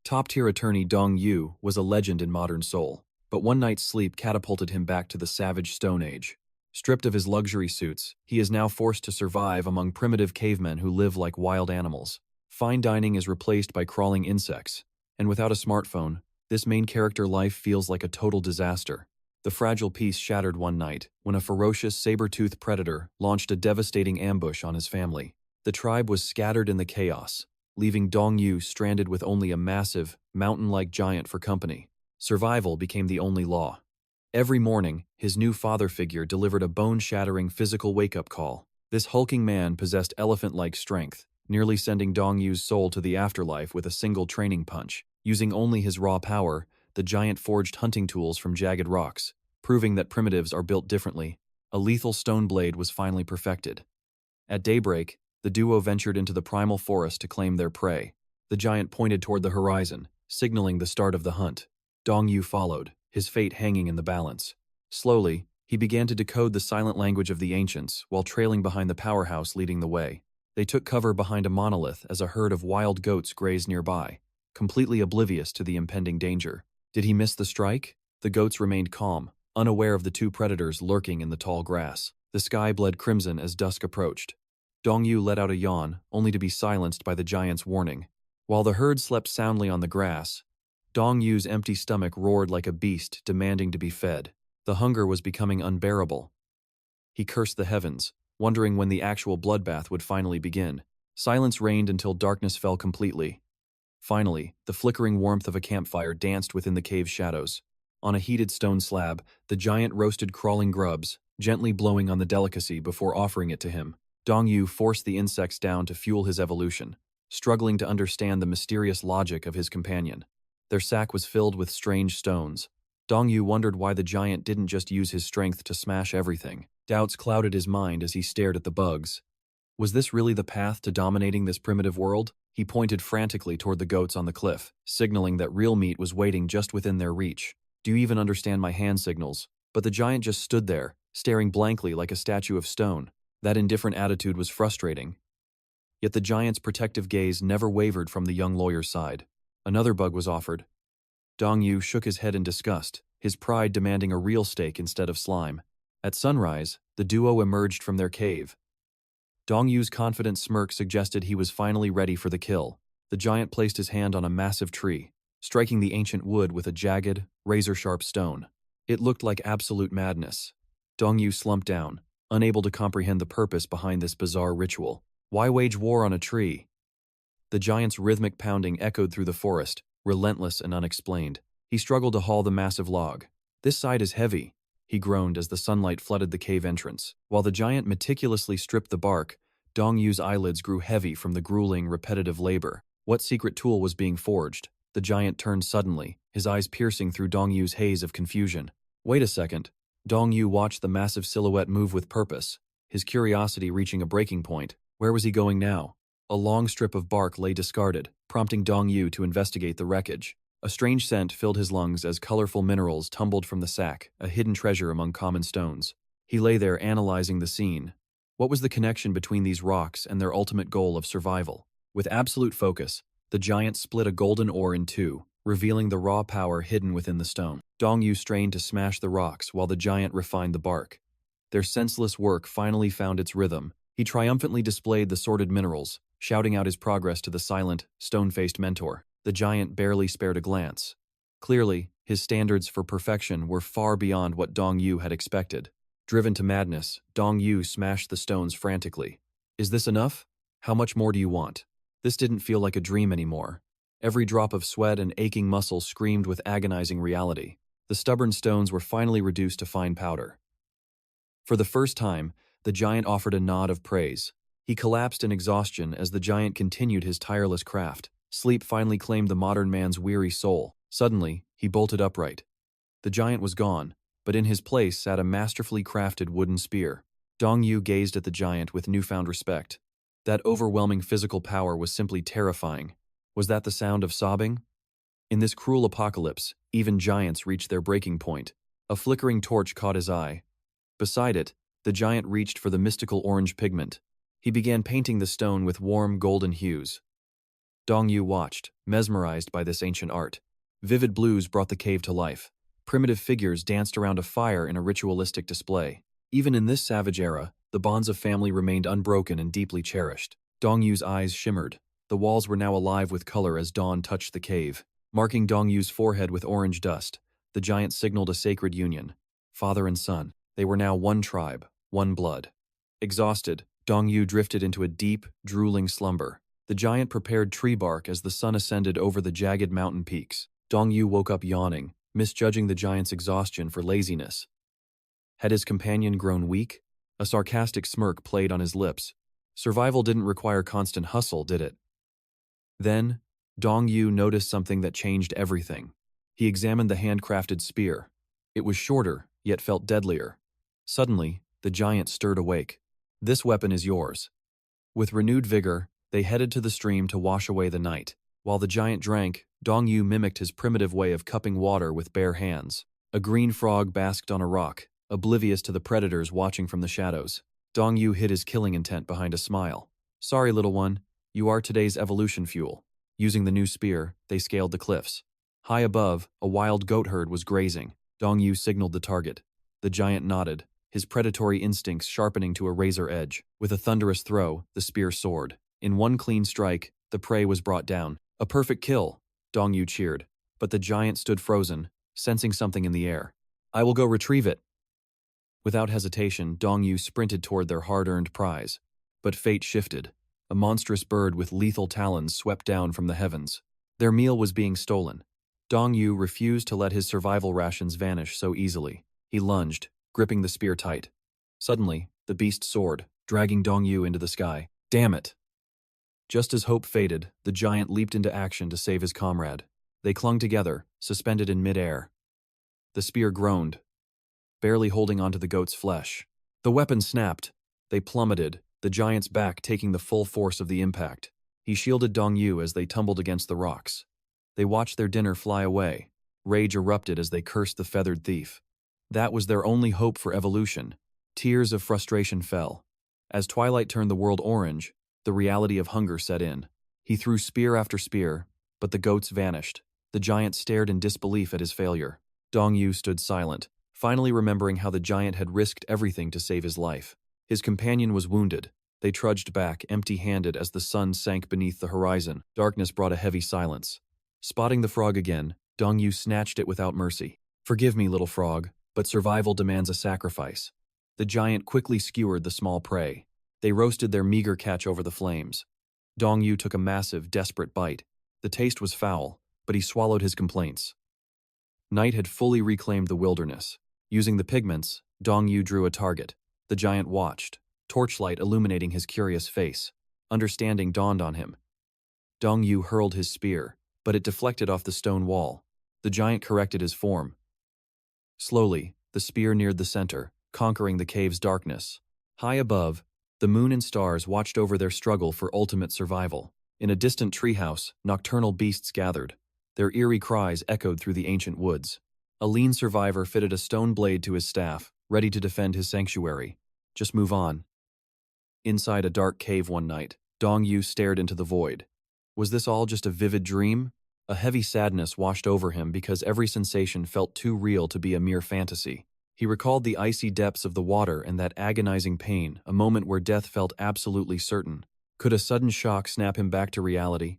Top-tier attorney Dong Yu was a legend in modern Seoul, but one night's sleep catapulted him back to the savage Stone Age. Stripped of his luxury suits, he is now forced to survive among primitive cavemen who live like wild animals. Fine dining is replaced by crawling insects, and without a smartphone, this main character life feels like a total disaster. The fragile peace shattered one night when a ferocious saber-toothed predator launched a devastating ambush on his family. The tribe was scattered in the chaos, leaving Dong Yu stranded with only a massive, mountain-like giant for company. Survival became the only law. Every morning, his new father figure delivered a bone-shattering physical wake-up call. This hulking man possessed elephant-like strength, nearly sending Dong Yu's soul to the afterlife with a single training punch. Using only his raw power, the giant forged hunting tools from jagged rocks, proving that primitives are built differently. A lethal stone blade was finally perfected. At daybreak, the duo ventured into the primal forest to claim their prey. The giant pointed toward the horizon, signaling the start of the hunt. Dong Yu followed, his fate hanging in the balance. Slowly, he began to decode the silent language of the ancients while trailing behind the powerhouse leading the way. They took cover behind a monolith as a herd of wild goats grazed nearby, completely oblivious to the impending danger. Did he miss the strike? The goats remained calm, unaware of the two predators lurking in the tall grass. The sky bled crimson as dusk approached. Dong Yu let out a yawn, only to be silenced by the giant's warning. While the herd slept soundly on the grass, Dong Yu's empty stomach roared like a beast demanding to be fed. The hunger was becoming unbearable. He cursed the heavens, wondering when the actual bloodbath would finally begin. Silence reigned until darkness fell completely. Finally, the flickering warmth of a campfire danced within the cave's shadows. On a heated stone slab, the giant roasted crawling grubs, gently blowing on the delicacy before offering it to him. Dong Yu forced the insects down to fuel his evolution, struggling to understand the mysterious logic of his companion. Their sack was filled with strange stones. Dong Yu wondered why the giant didn't just use his strength to smash everything. Doubts clouded his mind as he stared at the bugs. Was this really the path to dominating this primitive world? He pointed frantically toward the goats on the cliff, signaling that real meat was waiting just within their reach. Do you even understand my hand signals? But the giant just stood there, staring blankly like a statue of stone. That indifferent attitude was frustrating. Yet the giant's protective gaze never wavered from the young lawyer's side. Another bug was offered. Dong Yu shook his head in disgust, his pride demanding a real steak instead of slime. At sunrise, the duo emerged from their cave. Dong Yu's confident smirk suggested he was finally ready for the kill. The giant placed his hand on a massive tree, striking the ancient wood with a jagged, razor-sharp stone. It looked like absolute madness. Dong Yu slumped down, unable to comprehend the purpose behind this bizarre ritual. Why wage war on a tree? The giant's rhythmic pounding echoed through the forest, relentless and unexplained. He struggled to haul the massive log. "This side is heavy," he groaned as the sunlight flooded the cave entrance. While the giant meticulously stripped the bark, Dong Yu's eyelids grew heavy from the grueling, repetitive labor. What secret tool was being forged? The giant turned suddenly, his eyes piercing through Dong Yu's haze of confusion. Wait a second. Dong Yu watched the massive silhouette move with purpose, his curiosity reaching a breaking point. Where was he going now? A long strip of bark lay discarded, prompting Dong Yu to investigate the wreckage. A strange scent filled his lungs as colorful minerals tumbled from the sack, a hidden treasure among common stones. He lay there analyzing the scene. What was the connection between these rocks and their ultimate goal of survival? With absolute focus, the giant split a golden ore in two, revealing the raw power hidden within the stone. Dong Yu strained to smash the rocks while the giant refined the bark. Their senseless work finally found its rhythm. He triumphantly displayed the sorted minerals, shouting out his progress to the silent, stone-faced mentor. The giant barely spared a glance. Clearly, his standards for perfection were far beyond what Dong Yu had expected. Driven to madness, Dong Yu smashed the stones frantically. "Is this enough? How much more do you want?" This didn't feel like a dream anymore. Every drop of sweat and aching muscle screamed with agonizing reality. The stubborn stones were finally reduced to fine powder. For the first time, the giant offered a nod of praise. He collapsed in exhaustion as the giant continued his tireless craft. Sleep finally claimed the modern man's weary soul. Suddenly, he bolted upright. The giant was gone, but in his place sat a masterfully crafted wooden spear. Dong Yu gazed at the giant with newfound respect. That overwhelming physical power was simply terrifying. Was that the sound of sobbing? In this cruel apocalypse, even giants reach their breaking point. A flickering torch caught his eye. Beside it, the giant reached for the mystical orange pigment. He began painting the stone with warm golden hues. Dong Yu watched, mesmerized by this ancient art. Vivid blues brought the cave to life. Primitive figures danced around a fire in a ritualistic display. Even in this savage era, the bonds of family remained unbroken and deeply cherished. Dong Yu's eyes shimmered. The walls were now alive with color as dawn touched the cave. Marking Dong Yu's forehead with orange dust, the giant signaled a sacred union. Father and son, they were now one tribe, one blood. Exhausted, Dong Yu drifted into a deep, drooling slumber. The giant prepared tree bark as the sun ascended over the jagged mountain peaks. Dong Yu woke up yawning, misjudging the giant's exhaustion for laziness. Had his companion grown weak? A sarcastic smirk played on his lips. Survival didn't require constant hustle, did it? Then, Dong Yu noticed something that changed everything. He examined the handcrafted spear. It was shorter, yet felt deadlier. Suddenly, the giant stirred awake. "This weapon is yours." With renewed vigor, they headed to the stream to wash away the night. While the giant drank, Dong Yu mimicked his primitive way of cupping water with bare hands. A green frog basked on a rock, oblivious to the predators watching from the shadows. Dong Yu hid his killing intent behind a smile. "Sorry, little one, you are today's evolution fuel." Using the new spear, they scaled the cliffs. High above, a wild goat herd was grazing. Dong Yu signaled the target. The giant nodded, his predatory instincts sharpening to a razor edge. With a thunderous throw, the spear soared. In one clean strike, the prey was brought down. "A perfect kill," Dong Yu cheered. But the giant stood frozen, sensing something in the air. "I will go retrieve it." Without hesitation, Dong Yu sprinted toward their hard-earned prize. But fate shifted. A monstrous bird with lethal talons swept down from the heavens. Their meal was being stolen. Dong Yu refused to let his survival rations vanish so easily. He lunged, gripping the spear tight. Suddenly, the beast soared, dragging Dong Yu into the sky. "Damn it!" Just as hope faded, the giant leaped into action to save his comrade. They clung together, suspended in mid-air. The spear groaned, barely holding onto the goat's flesh. The weapon snapped. They plummeted, the giant's back taking the full force of the impact. He shielded Dong Yu as they tumbled against the rocks. They watched their dinner fly away. Rage erupted as they cursed the feathered thief. That was their only hope for evolution. Tears of frustration fell. As twilight turned the world orange, the reality of hunger set in. He threw spear after spear, but the goats vanished. The giant stared in disbelief at his failure. Dong Yu stood silent, finally remembering how the giant had risked everything to save his life. His companion was wounded. They trudged back, empty-handed, as the sun sank beneath the horizon. Darkness brought a heavy silence. Spotting the frog again, Dong Yu snatched it without mercy. "Forgive me, little frog, but survival demands a sacrifice." The giant quickly skewered the small prey. They roasted their meager catch over the flames. Dong Yu took a massive, desperate bite. The taste was foul, but he swallowed his complaints. Night had fully reclaimed the wilderness. Using the pigments, Dong Yu drew a target. The giant watched, torchlight illuminating his curious face. Understanding dawned on him. Dong Yu hurled his spear, but it deflected off the stone wall. The giant corrected his form. Slowly, the spear neared the center, conquering the cave's darkness. High above, the moon and stars watched over their struggle for ultimate survival. In a distant treehouse, nocturnal beasts gathered. Their eerie cries echoed through the ancient woods. A lean survivor fitted a stone blade to his staff, ready to defend his sanctuary. "Just move on." Inside a dark cave one night, Dong Yu stared into the void. Was this all just a vivid dream? A heavy sadness washed over him because every sensation felt too real to be a mere fantasy. He recalled the icy depths of the water and that agonizing pain, a moment where death felt absolutely certain. Could a sudden shock snap him back to reality?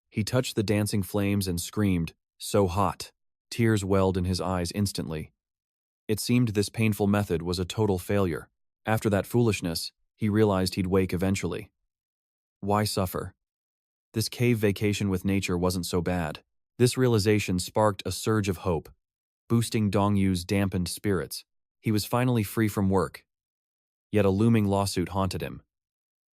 He touched the dancing flames and screamed, "So hot!" Tears welled in his eyes instantly. It seemed this painful method was a total failure. After that foolishness, he realized he'd wake eventually. Why suffer? This cave vacation with nature wasn't so bad. This realization sparked a surge of hope, boosting Dong Yu's dampened spirits. He was finally free from work. Yet a looming lawsuit haunted him.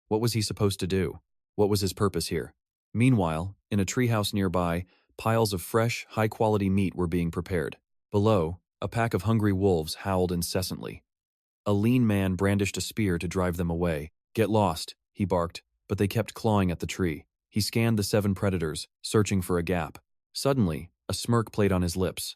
What was he supposed to do? What was his purpose here? Meanwhile, in a treehouse nearby, piles of fresh, high-quality meat were being prepared. Below, a pack of hungry wolves howled incessantly. A lean man brandished a spear to drive them away. "Get lost," he barked, but they kept clawing at the tree. He scanned the 7 predators, searching for a gap. Suddenly, a smirk played on his lips.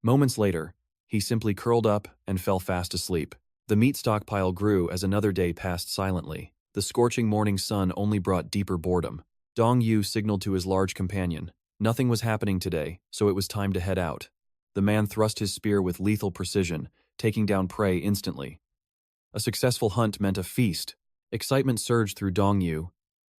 Moments later, he simply curled up and fell fast asleep. The meat stockpile grew as another day passed silently. The scorching morning sun only brought deeper boredom. Dong Yu signaled to his large companion. Nothing was happening today, so it was time to head out. The man thrust his spear with lethal precision, taking down prey instantly. A successful hunt meant a feast. Excitement surged through Dong Yu.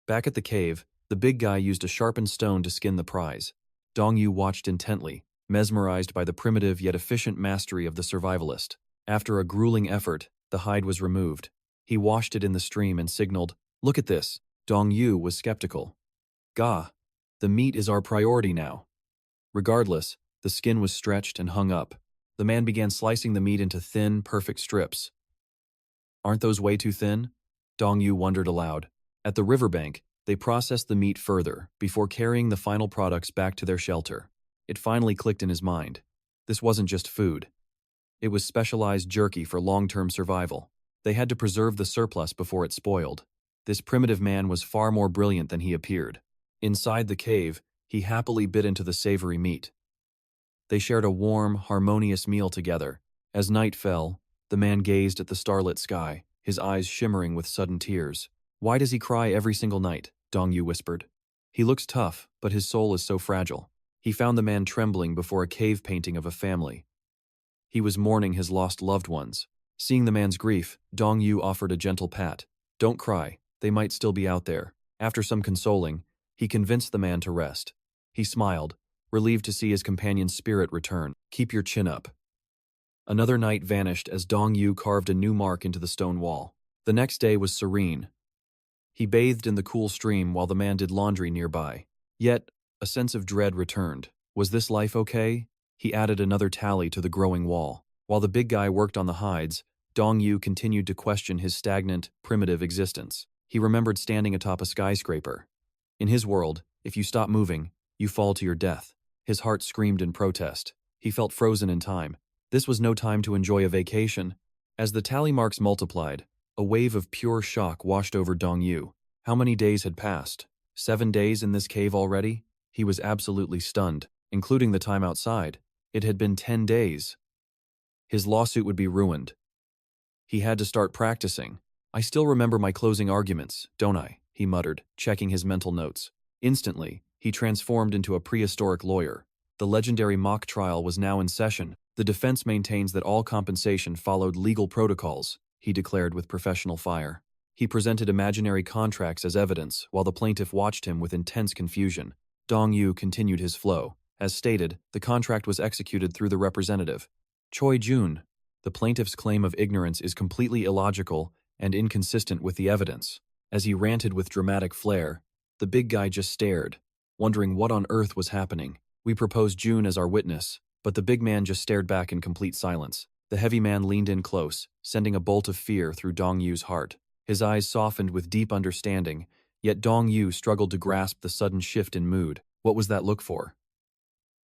Back at the cave, the big guy used a sharpened stone to skin the prize. Dong Yu watched intently, mesmerized by the primitive yet efficient mastery of the survivalist. After a grueling effort, the hide was removed. He washed it in the stream and signaled, "Look at this." Dong Yu was skeptical. "Gah, the meat is our priority now." Regardless, the skin was stretched and hung up. The man began slicing the meat into thin, perfect strips. "Aren't those way too thin?" Dong Yu wondered aloud. At the riverbank, they processed the meat further, before carrying the final products back to their shelter. It finally clicked in his mind. This wasn't just food. It was specialized jerky for long-term survival. They had to preserve the surplus before it spoiled. This primitive man was far more brilliant than he appeared. Inside the cave, he happily bit into the savory meat. They shared a warm, harmonious meal together. As night fell, the man gazed at the starlit sky, his eyes shimmering with sudden tears. "Why does he cry every single night?" Dong Yu whispered. "He looks tough, but his soul is so fragile." He found the man trembling before a cave painting of a family. He was mourning his lost loved ones. Seeing the man's grief, Dong Yu offered a gentle pat. "Don't cry, they might still be out there." After some consoling, he convinced the man to rest. He smiled, relieved to see his companion's spirit return. "Keep your chin up." Another night vanished as Dong Yu carved a new mark into the stone wall. The next day was serene. He bathed in the cool stream while the man did laundry nearby. Yet, a sense of dread returned. Was this life okay? He added another tally to the growing wall. While the big guy worked on the hides, Dong Yu continued to question his stagnant, primitive existence. He remembered standing atop a skyscraper. In his world, if you stop moving, you fall to your death. His heart screamed in protest. He felt frozen in time. This was no time to enjoy a vacation. As the tally marks multiplied, a wave of pure shock washed over Dong Yu. How many days had passed? 7 days in this cave already? He was absolutely stunned, including the time outside. It had been 10 days. His lawsuit would be ruined. He had to start practicing. "I still remember my closing arguments, don't I?" he muttered, checking his mental notes. Instantly, he transformed into a prehistoric lawyer. The legendary mock trial was now in session. "The defense maintains that all compensation followed legal protocols," he declared with professional fire. He presented imaginary contracts as evidence, while the plaintiff watched him with intense confusion. Dong Yu continued his flow. As stated, the contract was executed through the representative. Choi Jun. The plaintiff's claim of ignorance is completely illogical and inconsistent with the evidence. As he ranted with dramatic flair, the big guy just stared, wondering what on earth was happening. "We proposed Jun as our witness," but the big man just stared back in complete silence. The heavy man leaned in close, sending a bolt of fear through Dong Yu's heart. His eyes softened with deep understanding, yet Dong Yu struggled to grasp the sudden shift in mood. What was that look for?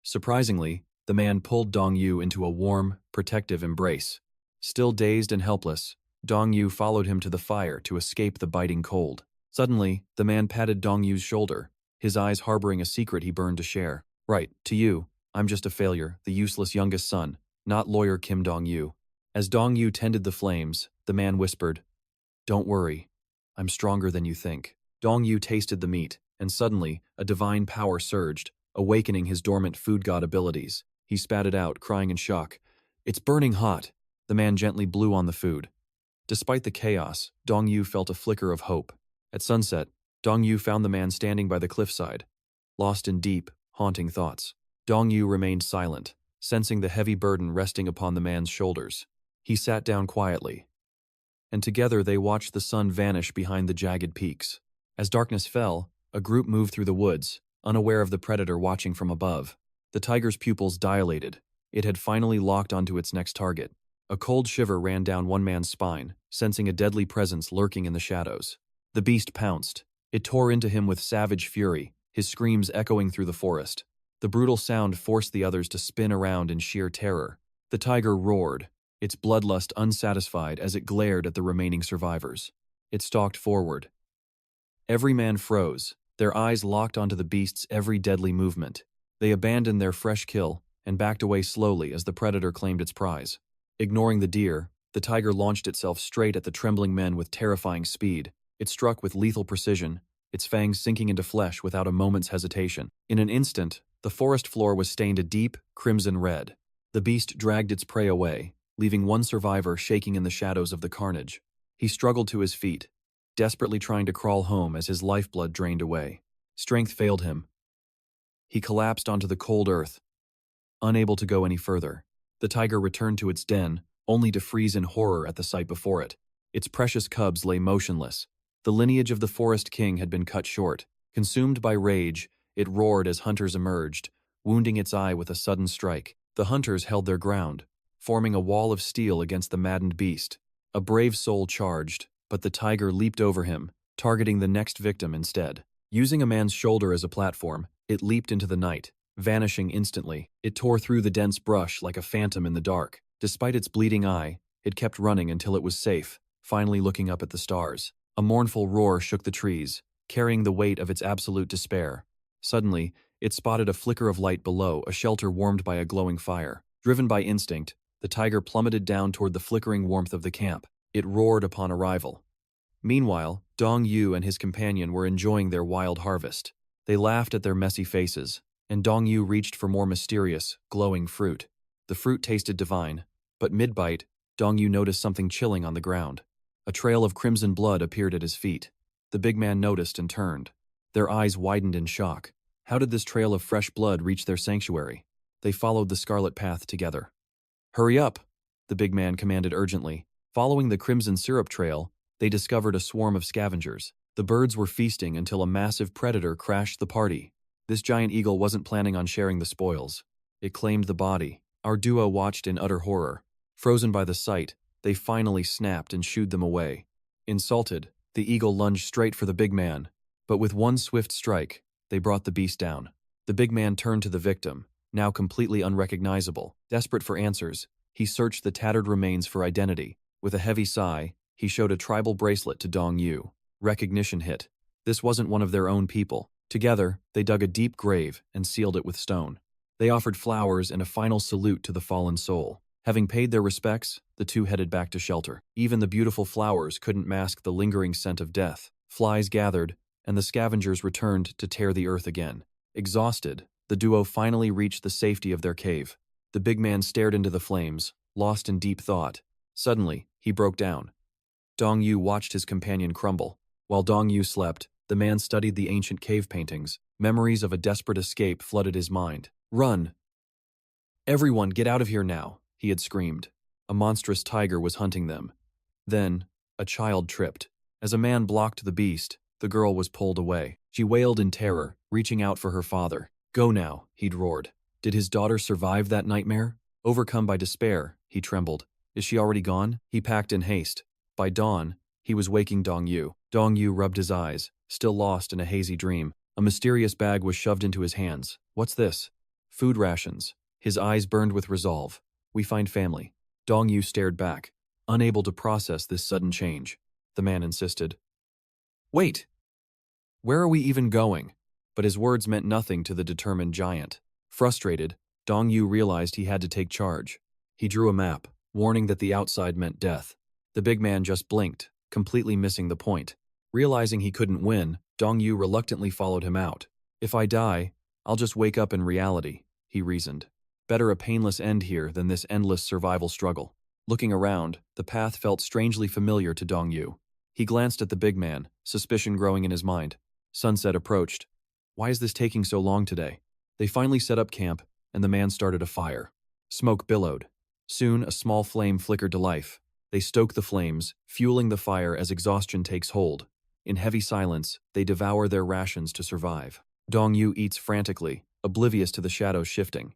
Surprisingly, the man pulled Dong Yu into a warm, protective embrace. Still dazed and helpless, Dong Yu followed him to the fire to escape the biting cold. Suddenly, the man patted Dong Yu's shoulder, his eyes harboring a secret he burned to share. "Right, to you, I'm just a failure, the useless youngest son, not lawyer Kim Dong Yu." As Dong Yu tended the flames, the man whispered, "Don't worry, I'm stronger than you think." Dong Yu tasted the meat, and suddenly, a divine power surged, awakening his dormant food god abilities. He spat it out, crying in shock. "It's burning hot." The man gently blew on the food. Despite the chaos, Dong Yu felt a flicker of hope. At sunset, Dong Yu found the man standing by the cliffside, lost in deep, haunting thoughts. Dong Yu remained silent, sensing the heavy burden resting upon the man's shoulders. He sat down quietly, and together they watched the sun vanish behind the jagged peaks. As darkness fell, a group moved through the woods, unaware of the predator watching from above. The tiger's pupils dilated. It had finally locked onto its next target. A cold shiver ran down one man's spine, sensing a deadly presence lurking in the shadows. The beast pounced. It tore into him with savage fury, his screams echoing through the forest. The brutal sound forced the others to spin around in sheer terror. The tiger roared, its bloodlust unsatisfied as it glared at the remaining survivors. It stalked forward. Every man froze, their eyes locked onto the beast's every deadly movement. They abandoned their fresh kill and backed away slowly as the predator claimed its prize. Ignoring the deer, the tiger launched itself straight at the trembling men with terrifying speed. It struck with lethal precision, its fangs sinking into flesh without a moment's hesitation. In an instant, the forest floor was stained a deep, crimson red. The beast dragged its prey away, leaving one survivor shaking in the shadows of the carnage. He struggled to his feet, desperately trying to crawl home as his lifeblood drained away. Strength failed him. He collapsed onto the cold earth, unable to go any further. The tiger returned to its den, only to freeze in horror at the sight before it. Its precious cubs lay motionless. The lineage of the forest king had been cut short. Consumed by rage, it roared as hunters emerged, wounding its eye with a sudden strike. The hunters held their ground, forming a wall of steel against the maddened beast. A brave soul charged, but the tiger leaped over him, targeting the next victim instead. Using a man's shoulder as a platform, it leaped into the night, vanishing instantly. It tore through the dense brush like a phantom in the dark. Despite its bleeding eye, it kept running until it was safe, finally looking up at the stars. A mournful roar shook the trees, carrying the weight of its absolute despair. Suddenly, it spotted a flicker of light below, a shelter warmed by a glowing fire. Driven by instinct, the tiger plummeted down toward the flickering warmth of the camp. It roared upon arrival. Meanwhile, Dong Yu and his companion were enjoying their wild harvest. They laughed at their messy faces, and Dong Yu reached for more mysterious, glowing fruit. The fruit tasted divine, but mid-bite, Dong Yu noticed something chilling on the ground. A trail of crimson blood appeared at his feet. The big man noticed and turned. Their eyes widened in shock. How did this trail of fresh blood reach their sanctuary? They followed the scarlet path together. "Hurry up!" the big man commanded urgently. Following the crimson syrup trail, they discovered a swarm of scavengers. The birds were feasting until a massive predator crashed the party. This giant eagle wasn't planning on sharing the spoils. It claimed the body. Our duo watched in utter horror. Frozen by the sight, they finally snapped and shooed them away. Insulted, the eagle lunged straight for the big man, but with one swift strike, they brought the beast down. The big man turned to the victim, now completely unrecognizable. Desperate for answers, he searched the tattered remains for identity. With a heavy sigh, he showed a tribal bracelet to Dong Yu. Recognition hit. This wasn't one of their own people. Together, they dug a deep grave and sealed it with stone. They offered flowers and a final salute to the fallen soul. Having paid their respects, the two headed back to shelter. Even the beautiful flowers couldn't mask the lingering scent of death. Flies gathered, and the scavengers returned to tear the earth again. Exhausted, the duo finally reached the safety of their cave. The big man stared into the flames, lost in deep thought. Suddenly, he broke down. Dong Yu watched his companion crumble. While Dong Yu slept, the man studied the ancient cave paintings. Memories of a desperate escape flooded his mind. "Run! Everyone, get out of here now!" he had screamed. A monstrous tiger was hunting them. Then, a child tripped. As a man blocked the beast, the girl was pulled away. She wailed in terror, reaching out for her father. "Go now," he'd roared. Did his daughter survive that nightmare? Overcome by despair, he trembled. Is she already gone? He packed in haste. By dawn, he was waking Dong Yu. Dong Yu rubbed his eyes, still lost in a hazy dream. A mysterious bag was shoved into his hands. "What's this?" "Food rations." His eyes burned with resolve. "We find family." Dong Yu stared back, unable to process this sudden change. The man insisted. "Wait! Where are we even going?" But his words meant nothing to the determined giant. Frustrated, Dong Yu realized he had to take charge. He drew a map, warning that the outside meant death. The big man just blinked, completely missing the point. Realizing he couldn't win, Dong Yu reluctantly followed him out. "If I die, I'll just wake up in reality," he reasoned. Better a painless end here than this endless survival struggle. Looking around, the path felt strangely familiar to Dong Yu. He glanced at the big man, suspicion growing in his mind. Sunset approached. Why is this taking so long today? They finally set up camp, and the man started a fire. Smoke billowed. Soon, a small flame flickered to life. They stoked the flames, fueling the fire as exhaustion takes hold. In heavy silence, they devour their rations to survive. Dong Yu eats frantically, oblivious to the shadows shifting.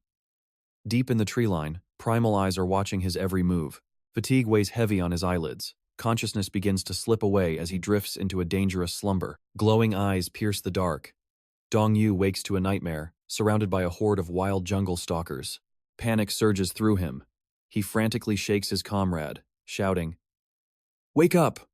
Deep in the tree line, primal eyes are watching his every move. Fatigue weighs heavy on his eyelids. Consciousness begins to slip away as he drifts into a dangerous slumber. Glowing eyes pierce the dark. Dong Yu wakes to a nightmare, surrounded by a horde of wild jungle stalkers. Panic surges through him. He frantically shakes his comrade, shouting, "Wake up!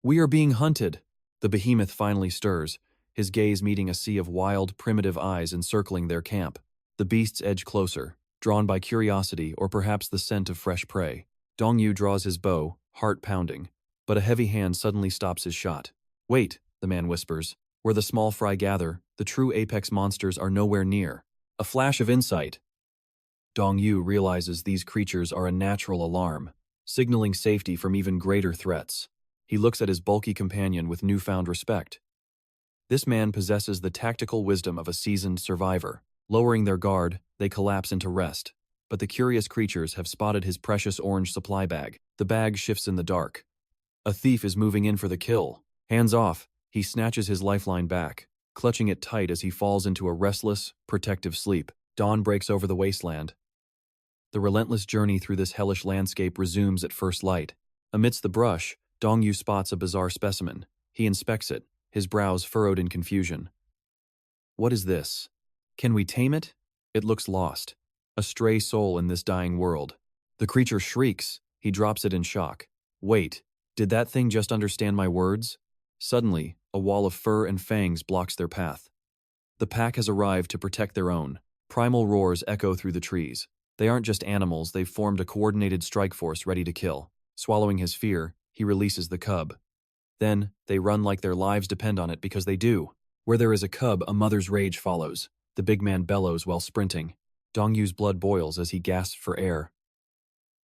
We are being hunted!" The behemoth finally stirs, his gaze meeting a sea of wild, primitive eyes encircling their camp. The beasts edge closer, drawn by curiosity or perhaps the scent of fresh prey. Dong Yu draws his bow, heart pounding, but a heavy hand suddenly stops his shot. "Wait," the man whispers. Where the small fry gather, the true apex monsters are nowhere near. A flash of insight. Dong-yu realizes these creatures are a natural alarm, signaling safety from even greater threats. He looks at his bulky companion with newfound respect. This man possesses the tactical wisdom of a seasoned survivor. Lowering their guard, they collapse into rest. But the curious creatures have spotted his precious orange supply bag. The bag shifts in the dark. A thief is moving in for the kill. Hands off, he snatches his lifeline back, clutching it tight as he falls into a restless, protective sleep. Dawn breaks over the wasteland. The relentless journey through this hellish landscape resumes at first light. Amidst the brush, Dong-yu spots a bizarre specimen. He inspects it, his brows furrowed in confusion. What is this? Can we tame it? It looks lost. A stray soul in this dying world. The creature shrieks. He drops it in shock. Wait, did that thing just understand my words? Suddenly, a wall of fur and fangs blocks their path. The pack has arrived to protect their own. Primal roars echo through the trees. They aren't just animals, they've formed a coordinated strike force ready to kill. Swallowing his fear, he releases the cub. Then, they run like their lives depend on it because they do. Where there is a cub, a mother's rage follows. The big man bellows while sprinting. Dong-yu's blood boils as he gasps for air.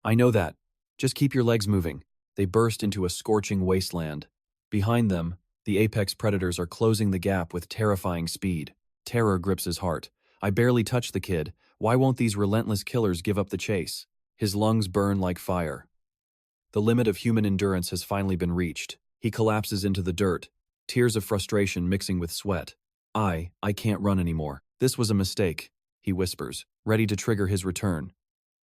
I know that. Just keep your legs moving. They burst into a scorching wasteland. Behind them, the apex predators are closing the gap with terrifying speed. Terror grips his heart. I barely touched the kid. Why won't these relentless killers give up the chase? His lungs burn like fire. The limit of human endurance has finally been reached. He collapses into the dirt, tears of frustration mixing with sweat. I can't run anymore. This was a mistake, he whispers, ready to trigger his return.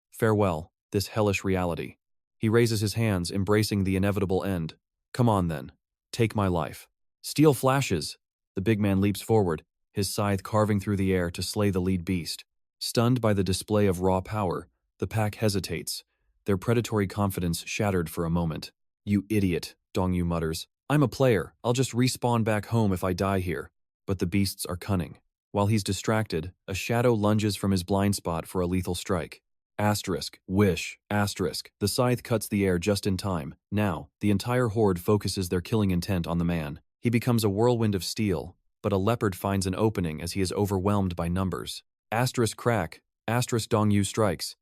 Farewell, this hellish reality. He raises his hands, embracing the inevitable end. Come on then. Take my life. Steel flashes. The big man leaps forward, his scythe carving through the air to slay the lead beast. Stunned by the display of raw power, the pack hesitates, their predatory confidence shattered for a moment. You idiot, Dong-yu mutters. I'm a player. I'll just respawn back home if I die here. But the beasts are cunning. While he's distracted, a shadow lunges from his blind spot for a lethal strike. Asterisk, wish, asterisk. The scythe cuts the air just in time. Now, the entire horde focuses their killing intent on the man. He becomes a whirlwind of steel, but a leopard finds an opening as he is overwhelmed by numbers. Asterisk crack, asterisk Dong-yu strikes.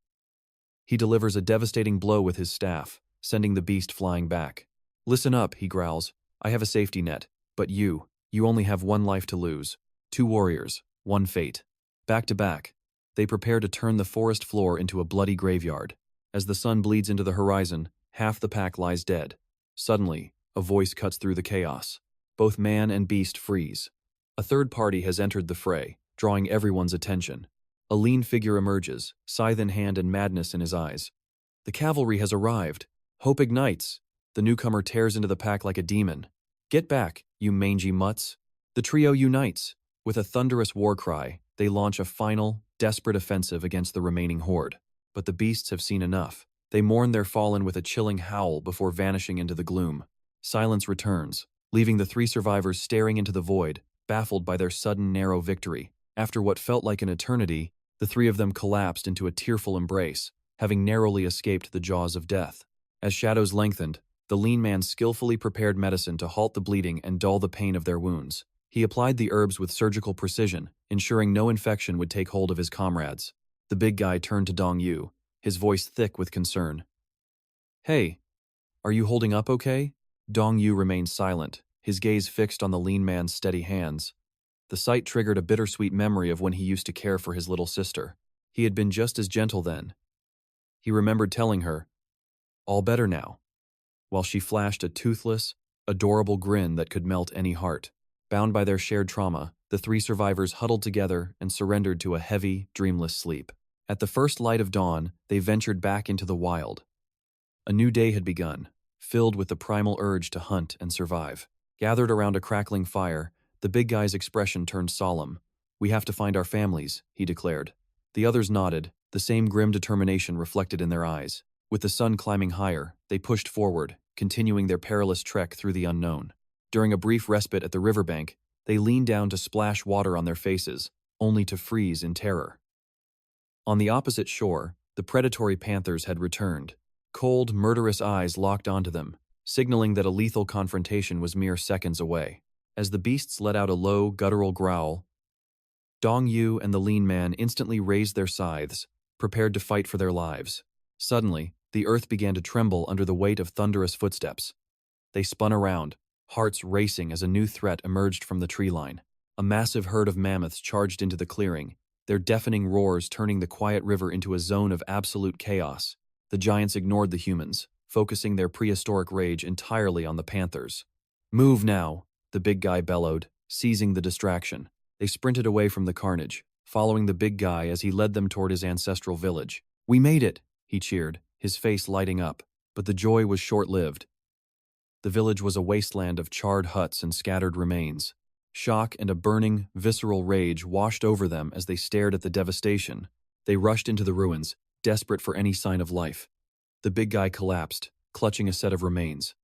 He delivers a devastating blow with his staff, sending the beast flying back. Listen up, he growls. I have a safety net, but you only have one life to lose. 2 warriors, 1 fate. Back to back, they prepare to turn the forest floor into a bloody graveyard. As the sun bleeds into the horizon, half the pack lies dead. Suddenly, a voice cuts through the chaos. Both man and beast freeze. A third party has entered the fray, drawing everyone's attention. A lean figure emerges, scythe in hand and madness in his eyes. The cavalry has arrived. Hope ignites. The newcomer tears into the pack like a demon. Get back, you mangy mutts. The trio unites. With a thunderous war cry, they launch a final, desperate offensive against the remaining horde. But the beasts have seen enough. They mourn their fallen with a chilling howl before vanishing into the gloom. Silence returns, leaving the 3 survivors staring into the void, baffled by their sudden narrow victory. After what felt like an eternity, the 3 of them collapsed into a tearful embrace, having narrowly escaped the jaws of death. As shadows lengthened, the lean man skillfully prepared medicine to halt the bleeding and dull the pain of their wounds. He applied the herbs with surgical precision, ensuring no infection would take hold of his comrades. The big guy turned to Dong-yu, his voice thick with concern. Hey, are you holding up okay? Dong-yu remained silent, his gaze fixed on the lean man's steady hands. The sight triggered a bittersweet memory of when he used to care for his little sister. He had been just as gentle then. He remembered telling her, "All better now," while she flashed a toothless, adorable grin that could melt any heart. Bound by their shared trauma, the 3 survivors huddled together and surrendered to a heavy, dreamless sleep. At the first light of dawn, they ventured back into the wild. A new day had begun, filled with the primal urge to hunt and survive. Gathered around a crackling fire, the big guy's expression turned solemn. "We have to find our families," he declared. The others nodded, the same grim determination reflected in their eyes. With the sun climbing higher, they pushed forward, continuing their perilous trek through the unknown. During a brief respite at the riverbank, they leaned down to splash water on their faces, only to freeze in terror. On the opposite shore, the predatory panthers had returned. Cold, murderous eyes locked onto them, signaling that a lethal confrontation was mere seconds away. As the beasts let out a low, guttural growl, Dong Yu and the lean man instantly raised their scythes, prepared to fight for their lives. Suddenly, the earth began to tremble under the weight of thunderous footsteps. They spun around, hearts racing as a new threat emerged from the tree line. A massive herd of mammoths charged into the clearing, their deafening roars turning the quiet river into a zone of absolute chaos. The giants ignored the humans, focusing their prehistoric rage entirely on the panthers. "Move now," the big guy bellowed, seizing the distraction. They sprinted away from the carnage, following the big guy as he led them toward his ancestral village. "We made it," he cheered, his face lighting up, but the joy was short-lived. The village was a wasteland of charred huts and scattered remains. Shock and a burning, visceral rage washed over them as they stared at the devastation. They rushed into the ruins, desperate for any sign of life. The big guy collapsed, clutching a set of remains.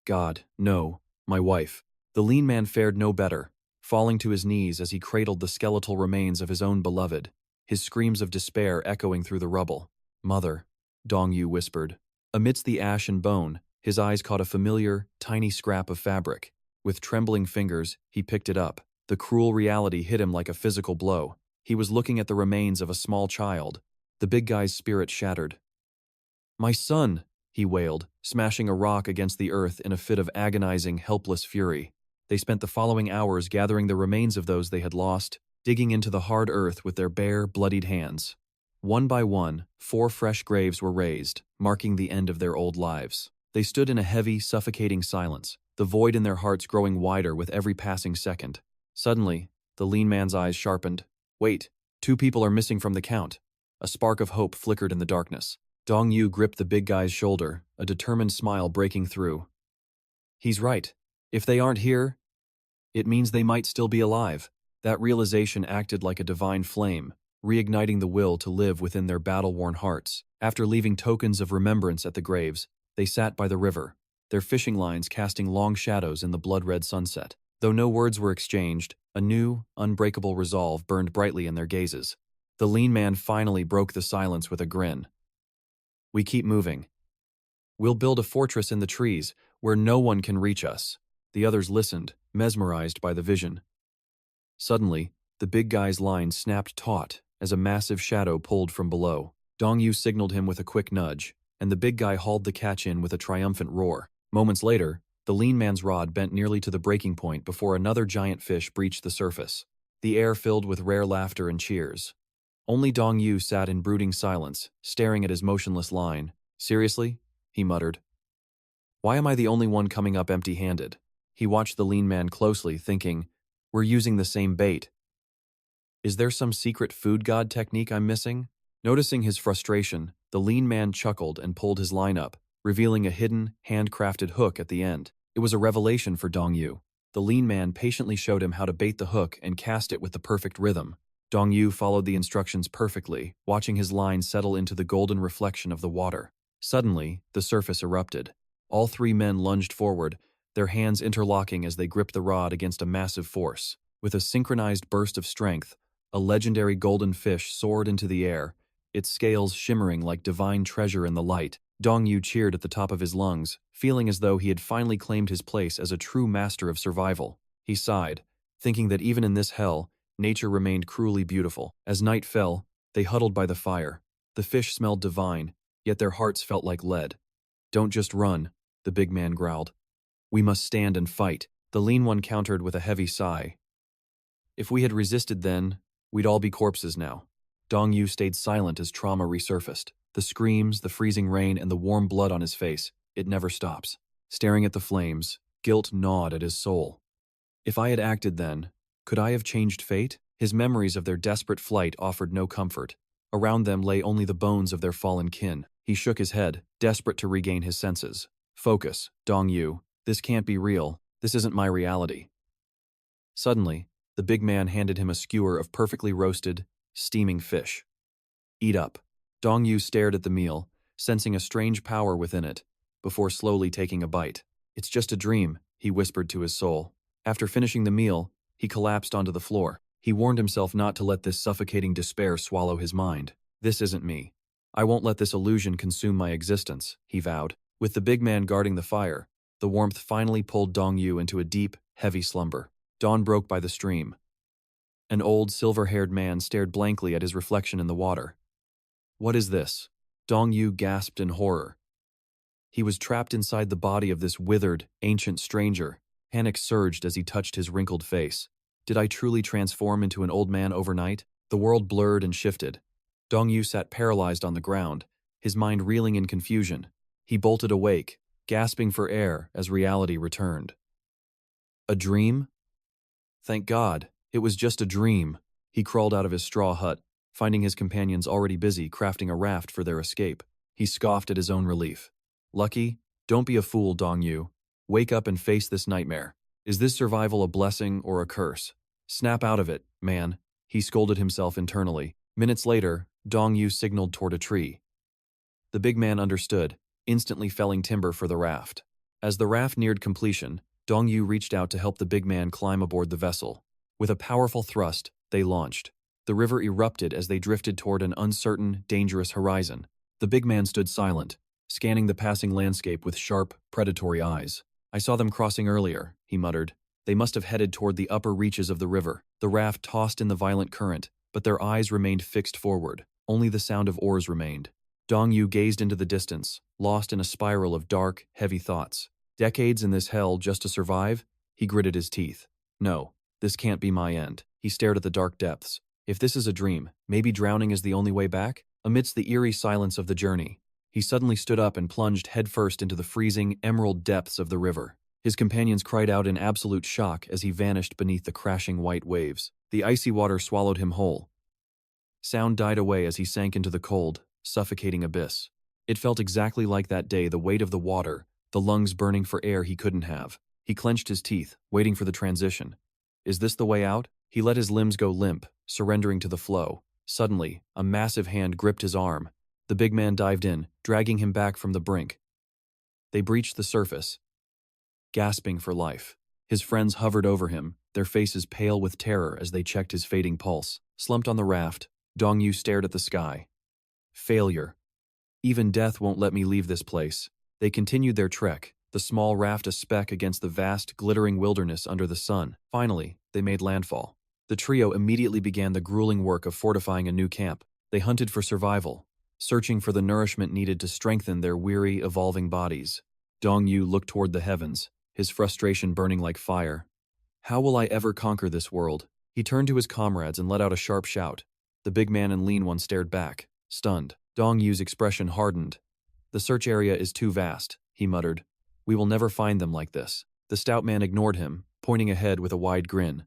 "God, no, my wife." The lean man fared no better, falling to his knees as he cradled the skeletal remains of his own beloved, his screams of despair echoing through the rubble. "Mother," Dong Yu whispered. Amidst the ash and bone, his eyes caught a familiar, tiny scrap of fabric. With trembling fingers, he picked it up. The cruel reality hit him like a physical blow. He was looking at the remains of a small child. The big guy's spirit shattered. "My son," he wailed, smashing a rock against the earth in a fit of agonizing, helpless fury. They spent the following hours gathering the remains of those they had lost, digging into the hard earth with their bare, bloodied hands. One by one, 4 fresh graves were raised, marking the end of their old lives. They stood in a heavy, suffocating silence, the void in their hearts growing wider with every passing second. Suddenly, the lean man's eyes sharpened. "Wait, 2 people are missing from the count." A spark of hope flickered in the darkness. Dong Yu gripped the big guy's shoulder, a determined smile breaking through. "He's right. If they aren't here, it means they might still be alive." That realization acted like a divine flame, reigniting the will to live within their battle-worn hearts. After leaving tokens of remembrance at the graves, they sat by the river, their fishing lines casting long shadows in the blood-red sunset. Though no words were exchanged, a new, unbreakable resolve burned brightly in their gazes. The lean man finally broke the silence with a grin. "We keep moving. We'll build a fortress in the trees where no one can reach us." The others listened, mesmerized by the vision. Suddenly, the big guy's line snapped taut as a massive shadow pulled from below. Dong Yu signaled him with a quick nudge, and the big guy hauled the catch in with a triumphant roar. Moments later, the lean man's rod bent nearly to the breaking point before another giant fish breached the surface. The air filled with rare laughter and cheers. Only Dong Yu sat in brooding silence, staring at his motionless line. "Seriously?" he muttered. "Why am I the only one coming up empty-handed?" He watched the lean man closely, thinking, "We're using the same bait. Is there some secret food god technique I'm missing?" Noticing his frustration, the lean man chuckled and pulled his line up, revealing a hidden, handcrafted hook at the end. It was a revelation for Dong Yu. The lean man patiently showed him how to bait the hook and cast it with the perfect rhythm. Dong Yu followed the instructions perfectly, watching his line settle into the golden reflection of the water. Suddenly, the surface erupted. All 3 men lunged forward, their hands interlocking as they gripped the rod against a massive force. With a synchronized burst of strength, a legendary golden fish soared into the air, its scales shimmering like divine treasure in the light. Dong Yu cheered at the top of his lungs, feeling as though he had finally claimed his place as a true master of survival. He sighed, thinking that even in this hell, nature remained cruelly beautiful. As night fell, they huddled by the fire. The fish smelled divine, yet their hearts felt like lead. "Don't just run," the big man growled. "We must stand and fight." The lean one countered with a heavy sigh. "If we had resisted then, we'd all be corpses now." Dong Yu stayed silent as trauma resurfaced. The screams, the freezing rain, and the warm blood on his face. It never stops. Staring at the flames, guilt gnawed at his soul. If I had acted then, could I have changed fate? His memories of their desperate flight offered no comfort. Around them lay only the bones of their fallen kin. He shook his head, desperate to regain his senses. "Focus, Dong Yu. This can't be real. This isn't my reality." Suddenly, the big man handed him a skewer of perfectly roasted, steaming fish. "Eat up." Dong Yu stared at the meal, sensing a strange power within it, before slowly taking a bite. "It's just a dream," he whispered to his soul. After finishing the meal, he collapsed onto the floor. He warned himself not to let this suffocating despair swallow his mind. "This isn't me. I won't let this illusion consume my existence," he vowed. With the big man guarding the fire, the warmth finally pulled Dong Yu into a deep, heavy slumber. Dawn broke by the stream. An old, silver-haired man stared blankly at his reflection in the water. "What is this?" Dong Yu gasped in horror. He was trapped inside the body of this withered, ancient stranger. Panic surged as he touched his wrinkled face. Did I truly transform into an old man overnight? The world blurred and shifted. Dong Yu sat paralyzed on the ground, his mind reeling in confusion. He bolted awake, gasping for air as reality returned. A dream? Thank God, it was just a dream. He crawled out of his straw hut, finding his companions already busy crafting a raft for their escape. He scoffed at his own relief. Lucky? Don't be a fool, Dong Yu. Wake up and face this nightmare. Is this survival a blessing or a curse? Snap out of it, man. He scolded himself internally. Minutes later, Dong Yu signaled toward a tree. The big man understood, instantly felling timber for the raft. As the raft neared completion, Dong Yu reached out to help the big man climb aboard the vessel. With a powerful thrust, they launched. The river erupted as they drifted toward an uncertain, dangerous horizon. The big man stood silent, scanning the passing landscape with sharp, predatory eyes. I saw them crossing earlier, he muttered. They must have headed toward the upper reaches of the river. The raft tossed in the violent current, but their eyes remained fixed forward. Only the sound of oars remained. Dong Yu gazed into the distance, lost in a spiral of dark, heavy thoughts. Decades in this hell just to survive? He gritted his teeth. No, this can't be my end. He stared at the dark depths. If this is a dream, maybe drowning is the only way back? Amidst the eerie silence of the journey, he suddenly stood up and plunged headfirst into the freezing, emerald depths of the river. His companions cried out in absolute shock as he vanished beneath the crashing white waves. The icy water swallowed him whole. Sound died away as he sank into the cold, suffocating abyss. It felt exactly like that day, the weight of the water, the lungs burning for air he couldn't have. He clenched his teeth, waiting for the transition. Is this the way out? He let his limbs go limp, surrendering to the flow. Suddenly, a massive hand gripped his arm. The big man dived in, dragging him back from the brink. They breached the surface, gasping for life. His friends hovered over him, their faces pale with terror as they checked his fading pulse. Slumped on the raft, Dong Yu stared at the sky. Failure. Even death won't let me leave this place. They continued their trek, the small raft a speck against the vast, glittering wilderness under the sun. Finally, they made landfall. The trio immediately began the grueling work of fortifying a new camp. They hunted for survival, searching for the nourishment needed to strengthen their weary, evolving bodies. Dong Yu looked toward the heavens, his frustration burning like fire. How will I ever conquer this world? He turned to his comrades and let out a sharp shout. The big man and lean one stared back, stunned. Dong Yu's expression hardened. The search area is too vast, he muttered. We will never find them like this. The stout man ignored him, pointing ahead with a wide grin.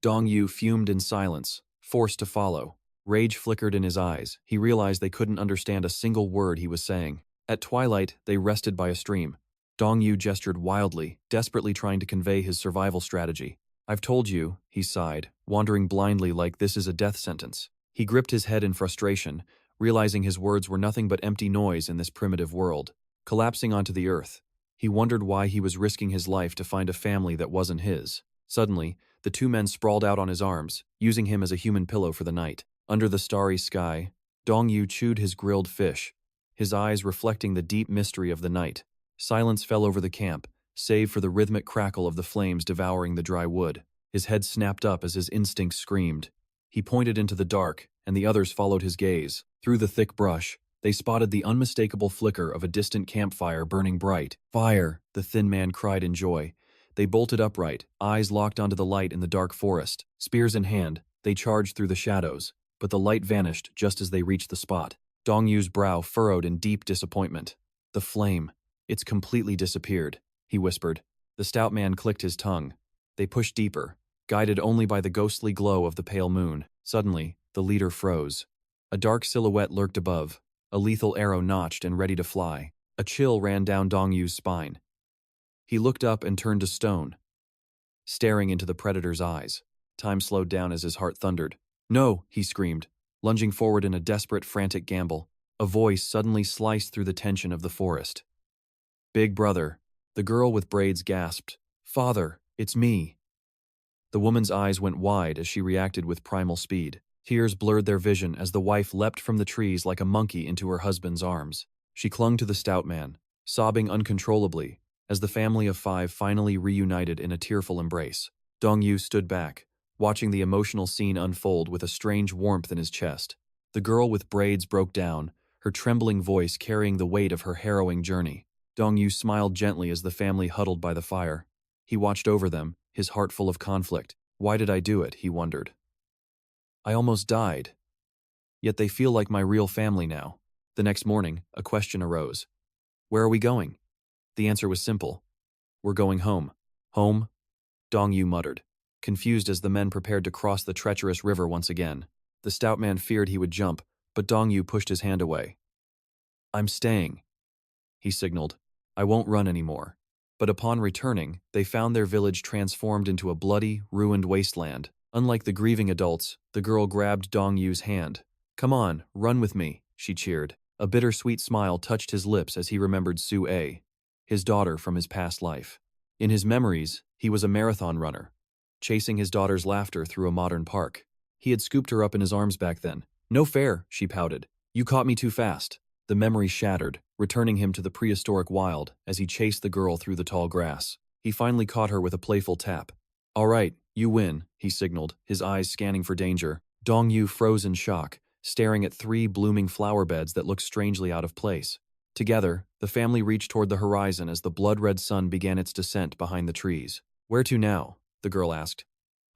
Dong Yu fumed in silence, forced to follow. Rage flickered in his eyes. He realized they couldn't understand a single word he was saying. At twilight, they rested by a stream. Dong Yu gestured wildly, desperately trying to convey his survival strategy. I've told you, he sighed, wandering blindly like this is a death sentence. He gripped his head in frustration, realizing his words were nothing but empty noise in this primitive world. Collapsing onto the earth, he wondered why he was risking his life to find a family that wasn't his. Suddenly, the two men sprawled out on his arms, using him as a human pillow for the night. Under the starry sky, Dong Yu chewed his grilled fish, his eyes reflecting the deep mystery of the night. Silence fell over the camp, save for the rhythmic crackle of the flames devouring the dry wood. His head snapped up as his instincts screamed. He pointed into the dark, and the others followed his gaze. Through the thick brush, they spotted the unmistakable flicker of a distant campfire burning bright. Fire! The thin man cried in joy. They bolted upright, eyes locked onto the light in the dark forest. Spears in hand, they charged through the shadows, but the light vanished just as they reached the spot. Dong Yu's brow furrowed in deep disappointment. The flame. It's completely disappeared, he whispered. The stout man clicked his tongue. They pushed deeper, guided only by the ghostly glow of the pale moon. Suddenly, the leader froze. A dark silhouette lurked above, a lethal arrow notched and ready to fly. A chill ran down Dong Yu's spine. He looked up and turned to stone, staring into the predator's eyes. Time slowed down as his heart thundered. No, he screamed, lunging forward in a desperate, frantic gamble. A voice suddenly sliced through the tension of the forest. Big brother, the girl with braids gasped. Father, it's me. The woman's eyes went wide as she reacted with primal speed. Tears blurred their vision as the wife leapt from the trees like a monkey into her husband's arms. She clung to the stout man, sobbing uncontrollably, as the family of five finally reunited in a tearful embrace. Dong-yu stood back, watching the emotional scene unfold with a strange warmth in his chest. The girl with braids broke down, her trembling voice carrying the weight of her harrowing journey. Dong-yu smiled gently as the family huddled by the fire. He watched over them, his heart full of conflict. Why did I do it, he wondered. I almost died. Yet they feel like my real family now. The next morning, a question arose. Where are we going? The answer was simple. We're going home. Home? Dong-yu muttered, confused as the men prepared to cross the treacherous river once again. The stout man feared he would jump, but Dong-yu pushed his hand away. I'm staying, he signaled. I won't run anymore. But upon returning, they found their village transformed into a bloody, ruined wasteland. Unlike the grieving adults, the girl grabbed Dong-yu's hand. Come on, run with me, she cheered. A bittersweet smile touched his lips as he remembered Su-a, his daughter from his past life. In his memories, he was a marathon runner, chasing his daughter's laughter through a modern park. He had scooped her up in his arms back then. No fair, she pouted. You caught me too fast. The memory shattered, returning him to the prehistoric wild as he chased the girl through the tall grass. He finally caught her with a playful tap. All right, you win, he signaled, his eyes scanning for danger. Dong-yu froze in shock, staring at 3 blooming flower beds that looked strangely out of place. Together, the family reached toward the horizon as the blood-red sun began its descent behind the trees. Where to now? The girl asked.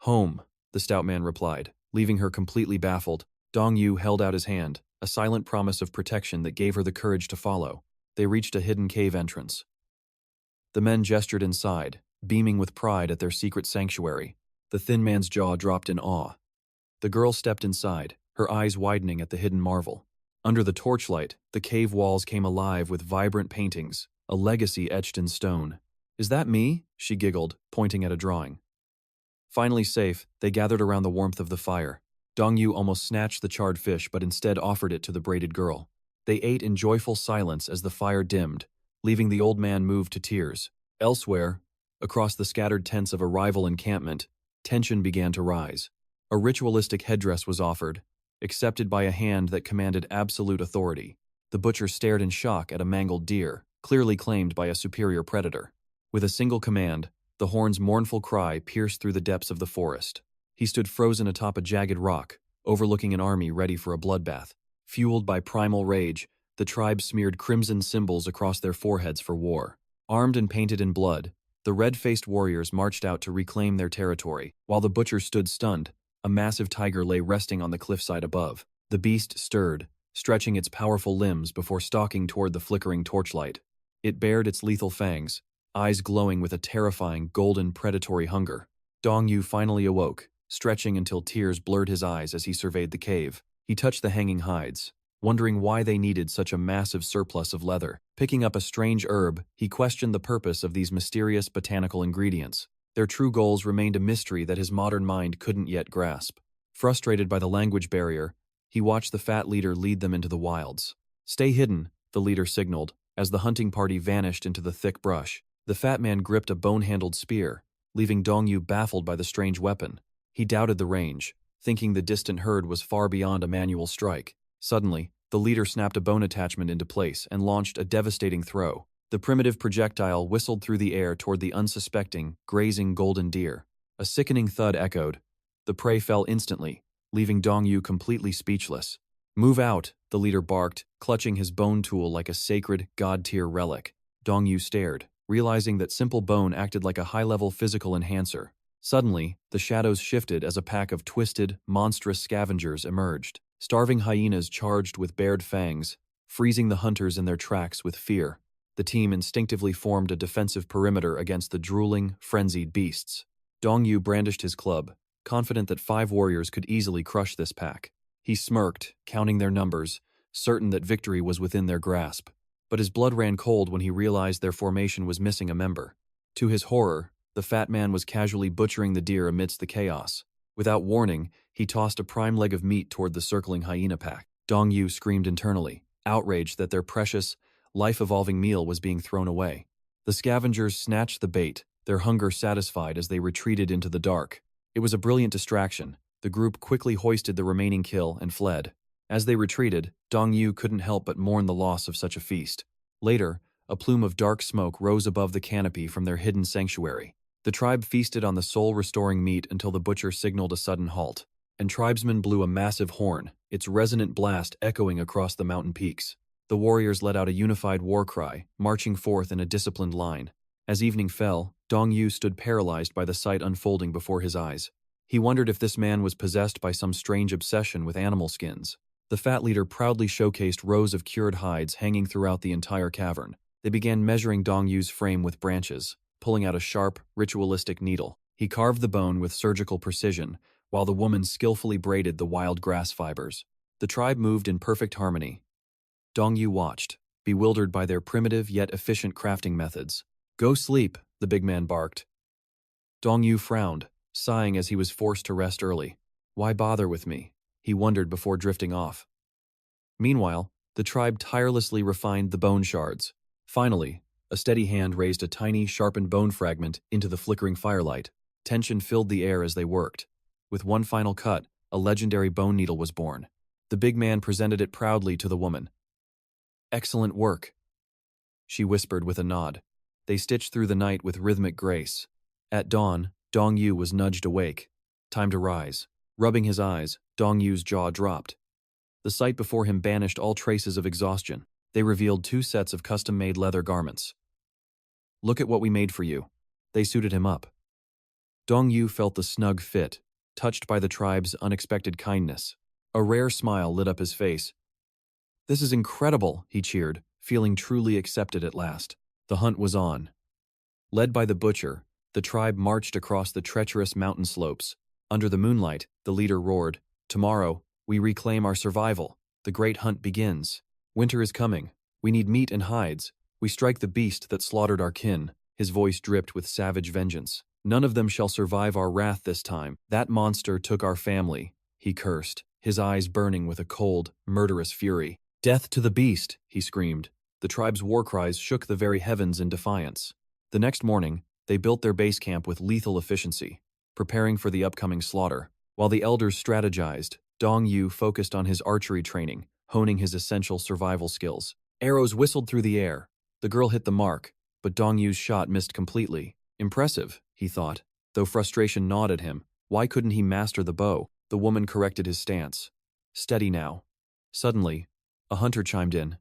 Home, the stout man replied, leaving her completely baffled. Dong-yu held out his hand, a silent promise of protection that gave her the courage to follow. They reached a hidden cave entrance. The men gestured inside, beaming with pride at their secret sanctuary. The thin man's jaw dropped in awe. The girl stepped inside, her eyes widening at the hidden marvel. Under the torchlight, the cave walls came alive with vibrant paintings, a legacy etched in stone. Is that me? She giggled, pointing at a drawing. Finally safe, they gathered around the warmth of the fire. Dong-yu almost snatched the charred fish but instead offered it to the braided girl. They ate in joyful silence as the fire dimmed, leaving the old man moved to tears. Elsewhere, across the scattered tents of a rival encampment, tension began to rise. A ritualistic headdress was offered, accepted by a hand that commanded absolute authority. The butcher stared in shock at a mangled deer, clearly claimed by a superior predator. With a single command, the horn's mournful cry pierced through the depths of the forest. He stood frozen atop a jagged rock, overlooking an army ready for a bloodbath. Fueled by primal rage, the tribe smeared crimson symbols across their foreheads for war. Armed and painted in blood, the red-faced warriors marched out to reclaim their territory. While the butcher stood stunned, a massive tiger lay resting on the cliffside above. The beast stirred, stretching its powerful limbs before stalking toward the flickering torchlight. It bared its lethal fangs, eyes glowing with a terrifying, golden, predatory hunger. Dong-yu finally awoke, stretching until tears blurred his eyes as he surveyed the cave. He touched the hanging hides, wondering why they needed such a massive surplus of leather. Picking up a strange herb, he questioned the purpose of these mysterious botanical ingredients. Their true goals remained a mystery that his modern mind couldn't yet grasp. Frustrated by the language barrier, he watched the fat leader lead them into the wilds. Stay hidden, the leader signaled, as the hunting party vanished into the thick brush. The fat man gripped a bone-handled spear, leaving Dong-yu baffled by the strange weapon. He doubted the range, thinking the distant herd was far beyond a manual strike. Suddenly, the leader snapped a bone attachment into place and launched a devastating throw. The primitive projectile whistled through the air toward the unsuspecting, grazing golden deer. A sickening thud echoed. The prey fell instantly, leaving Dong-yu completely speechless. Move out, the leader barked, clutching his bone tool like a sacred, god-tier relic. Dong-yu stared, realizing that simple bone acted like a high-level physical enhancer. Suddenly, the shadows shifted as a pack of twisted, monstrous scavengers emerged. Starving hyenas charged with bared fangs, freezing the hunters in their tracks with fear. The team instinctively formed a defensive perimeter against the drooling, frenzied beasts. Dong-yu brandished his club, confident that 5 warriors could easily crush this pack. He smirked, counting their numbers, certain that victory was within their grasp. But his blood ran cold when he realized their formation was missing a member. To his horror, the fat man was casually butchering the deer amidst the chaos. Without warning, he tossed a prime leg of meat toward the circling hyena pack. Dong-yu screamed internally, outraged that their precious, life-evolving meal was being thrown away. The scavengers snatched the bait, their hunger satisfied as they retreated into the dark. It was a brilliant distraction. The group quickly hoisted the remaining kill and fled. As they retreated, Dong-yu couldn't help but mourn the loss of such a feast. Later, a plume of dark smoke rose above the canopy from their hidden sanctuary. The tribe feasted on the soul-restoring meat until the butcher signaled a sudden halt, and tribesmen blew a massive horn, its resonant blast echoing across the mountain peaks. The warriors let out a unified war cry, marching forth in a disciplined line. As evening fell, Dong Yu stood paralyzed by the sight unfolding before his eyes. He wondered if this man was possessed by some strange obsession with animal skins. The fat leader proudly showcased rows of cured hides hanging throughout the entire cavern. They began measuring Dong Yu's frame with branches, pulling out a sharp, ritualistic needle. He carved the bone with surgical precision, while the woman skillfully braided the wild grass fibers. The tribe moved in perfect harmony. Dong Yu watched, bewildered by their primitive yet efficient crafting methods. "Go sleep," the big man barked. Dong Yu frowned, sighing as he was forced to rest early. "Why bother with me?" he wondered before drifting off. Meanwhile, the tribe tirelessly refined the bone shards. Finally, a steady hand raised a tiny, sharpened bone fragment into the flickering firelight. Tension filled the air as they worked. With one final cut, a legendary bone needle was born. The big man presented it proudly to the woman. "Excellent work," she whispered with a nod. They stitched through the night with rhythmic grace. At dawn, Dong Yu was nudged awake. Time to rise. Rubbing his eyes, Dong Yu's jaw dropped. The sight before him banished all traces of exhaustion. They revealed 2 sets of custom-made leather garments. "Look at what we made for you." They suited him up. Dong Yu felt the snug fit, touched by the tribe's unexpected kindness. A rare smile lit up his face. "This is incredible," he cheered, feeling truly accepted at last. The hunt was on. Led by the butcher, the tribe marched across the treacherous mountain slopes. Under the moonlight, the leader roared, "Tomorrow, we reclaim our survival. The great hunt begins. Winter is coming. We need meat and hides. We strike the beast that slaughtered our kin." His voice dripped with savage vengeance. "None of them shall survive our wrath this time. That monster took our family," he cursed, his eyes burning with a cold, murderous fury. "Death to the beast," he screamed. The tribe's war cries shook the very heavens in defiance. The next morning, they built their base camp with lethal efficiency, preparing for the upcoming slaughter. While the elders strategized, Dong Yu focused on his archery training, honing his essential survival skills. Arrows whistled through the air. The girl hit the mark, but Dong Yu's shot missed completely. Impressive, he thought, though frustration gnawed at him. Why couldn't he master the bow? The woman corrected his stance. "Steady now." Suddenly, a hunter chimed in.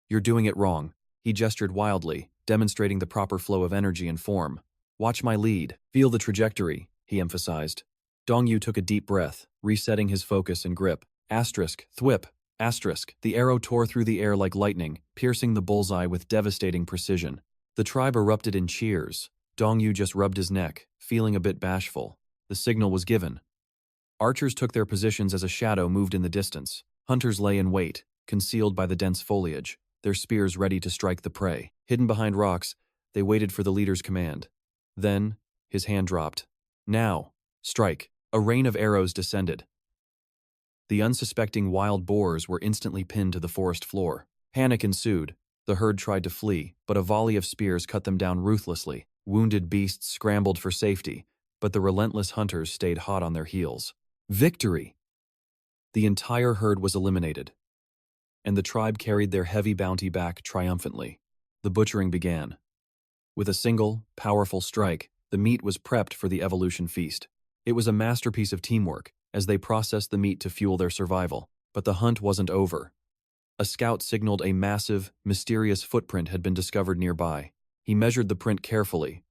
"You're doing it wrong." He gestured wildly, demonstrating the proper flow of energy and form. "Watch my lead. Feel the trajectory," he emphasized. Dong Yu took a deep breath, resetting his focus and grip. Asterisk, thwip, asterisk. The arrow tore through the air like lightning, piercing the bullseye with devastating precision. The tribe erupted in cheers. Dong Yu just rubbed his neck, feeling a bit bashful. The signal was given. Archers took their positions as a shadow moved in the distance. Hunters lay in wait, concealed by the dense foliage, their spears ready to strike the prey. Hidden behind rocks, they waited for the leader's command. Then, his hand dropped. "Now, strike." A rain of arrows descended. The unsuspecting wild boars were instantly pinned to the forest floor. Panic ensued. The herd tried to flee, but a volley of spears cut them down ruthlessly. Wounded beasts scrambled for safety, but the relentless hunters stayed hot on their heels. Victory! The entire herd was eliminated, and the tribe carried their heavy bounty back triumphantly. The butchering began. With a single, powerful strike, the meat was prepped for the evolution feast. It was a masterpiece of teamwork, as they processed the meat to fuel their survival. But the hunt wasn't over. A scout signaled a massive, mysterious footprint had been discovered nearby. He measured the print carefully.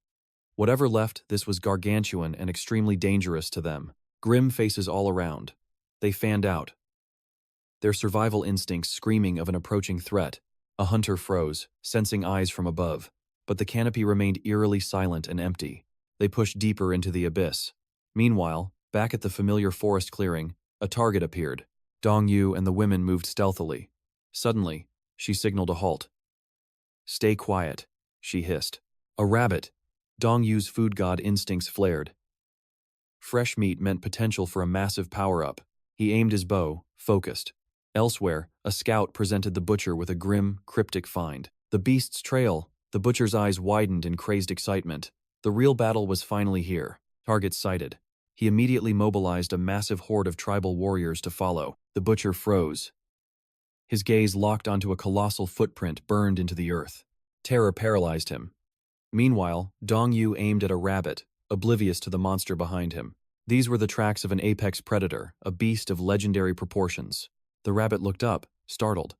Whatever left, this was gargantuan and extremely dangerous to them. Grim faces all around. They fanned out, their survival instincts screaming of an approaching threat. A hunter froze, sensing eyes from above, but the canopy remained eerily silent and empty. They pushed deeper into the abyss. Meanwhile, back at the familiar forest clearing, a target appeared. Dong Yu and the women moved stealthily. Suddenly, she signaled a halt. "Stay quiet," she hissed. A rabbit. Dong Yu's food god instincts flared. Fresh meat meant potential for a massive power-up. He aimed his bow, focused. Elsewhere, a scout presented the butcher with a grim, cryptic find. The beast's trail. The butcher's eyes widened in crazed excitement. The real battle was finally here. Target sighted. He immediately mobilized a massive horde of tribal warriors to follow. The butcher froze. His gaze locked onto a colossal footprint burned into the earth. Terror paralyzed him. Meanwhile, Dong Yu aimed at a rabbit, oblivious to the monster behind him. These were the tracks of an apex predator, a beast of legendary proportions. The rabbit looked up, startled.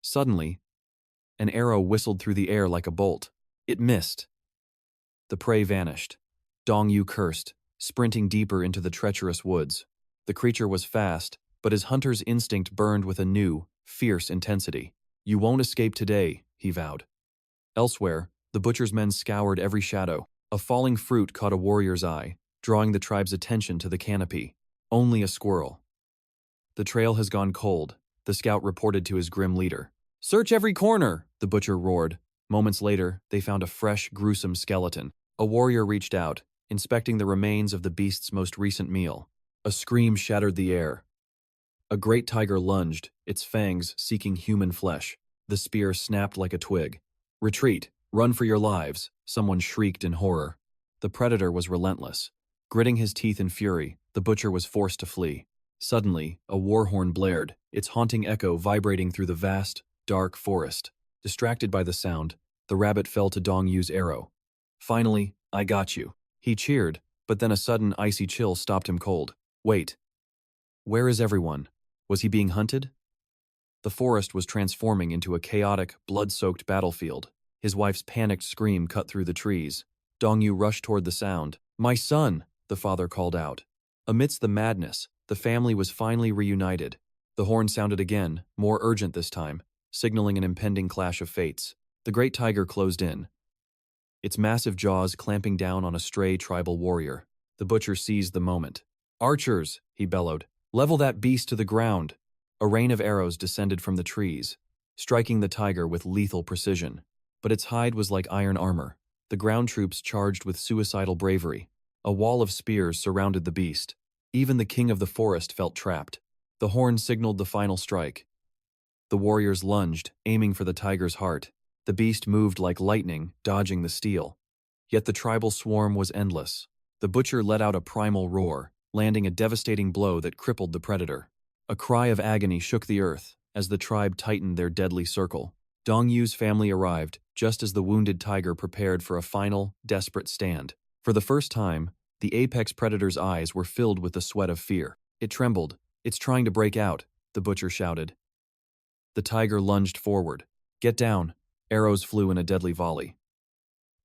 Suddenly, an arrow whistled through the air like a bolt. It missed. The prey vanished. Dong Yu cursed, sprinting deeper into the treacherous woods. The creature was fast, but his hunter's instinct burned with a new, fierce intensity. "You won't escape today," he vowed. Elsewhere, the butcher's men scoured every shadow. A falling fruit caught a warrior's eye, drawing the tribe's attention to the canopy. Only a squirrel. "The trail has gone cold," the scout reported to his grim leader. "Search every corner," the butcher roared. Moments later, they found a fresh, gruesome skeleton. A warrior reached out, inspecting the remains of the beast's most recent meal. A scream shattered the air. A great tiger lunged, its fangs seeking human flesh. The spear snapped like a twig. "Retreat! Run for your lives!" someone shrieked in horror. The predator was relentless. Gritting his teeth in fury, the butcher was forced to flee. Suddenly, a war horn blared, its haunting echo vibrating through the vast, dark forest. Distracted by the sound, the rabbit fell to Dong Yu's arrow. "Finally, I got you." He cheered, but then a sudden icy chill stopped him cold. Wait. Where is everyone? Was he being hunted? The forest was transforming into a chaotic, blood-soaked battlefield. His wife's panicked scream cut through the trees. Dong Yu rushed toward the sound. "My son!" the father called out. Amidst the madness, the family was finally reunited. The horn sounded again, more urgent this time, signaling an impending clash of fates. The great tiger closed in, its massive jaws clamping down on a stray tribal warrior. The butcher seized the moment. "Archers!" he bellowed. "Level that beast to the ground!" A rain of arrows descended from the trees, striking the tiger with lethal precision. But its hide was like iron armor. The ground troops charged with suicidal bravery. A wall of spears surrounded the beast. Even the king of the forest felt trapped. The horn signaled the final strike. The warriors lunged, aiming for the tiger's heart. The beast moved like lightning, dodging the steel. Yet the tribal swarm was endless. The butcher let out a primal roar, landing a devastating blow that crippled the predator. A cry of agony shook the earth as the tribe tightened their deadly circle. Dong Yu's family arrived just as the wounded tiger prepared for a final, desperate stand. For the first time, the apex predator's eyes were filled with the sweat of fear. It trembled. "It's trying to break out," the butcher shouted. The tiger lunged forward. "Get down!" Arrows flew in a deadly volley.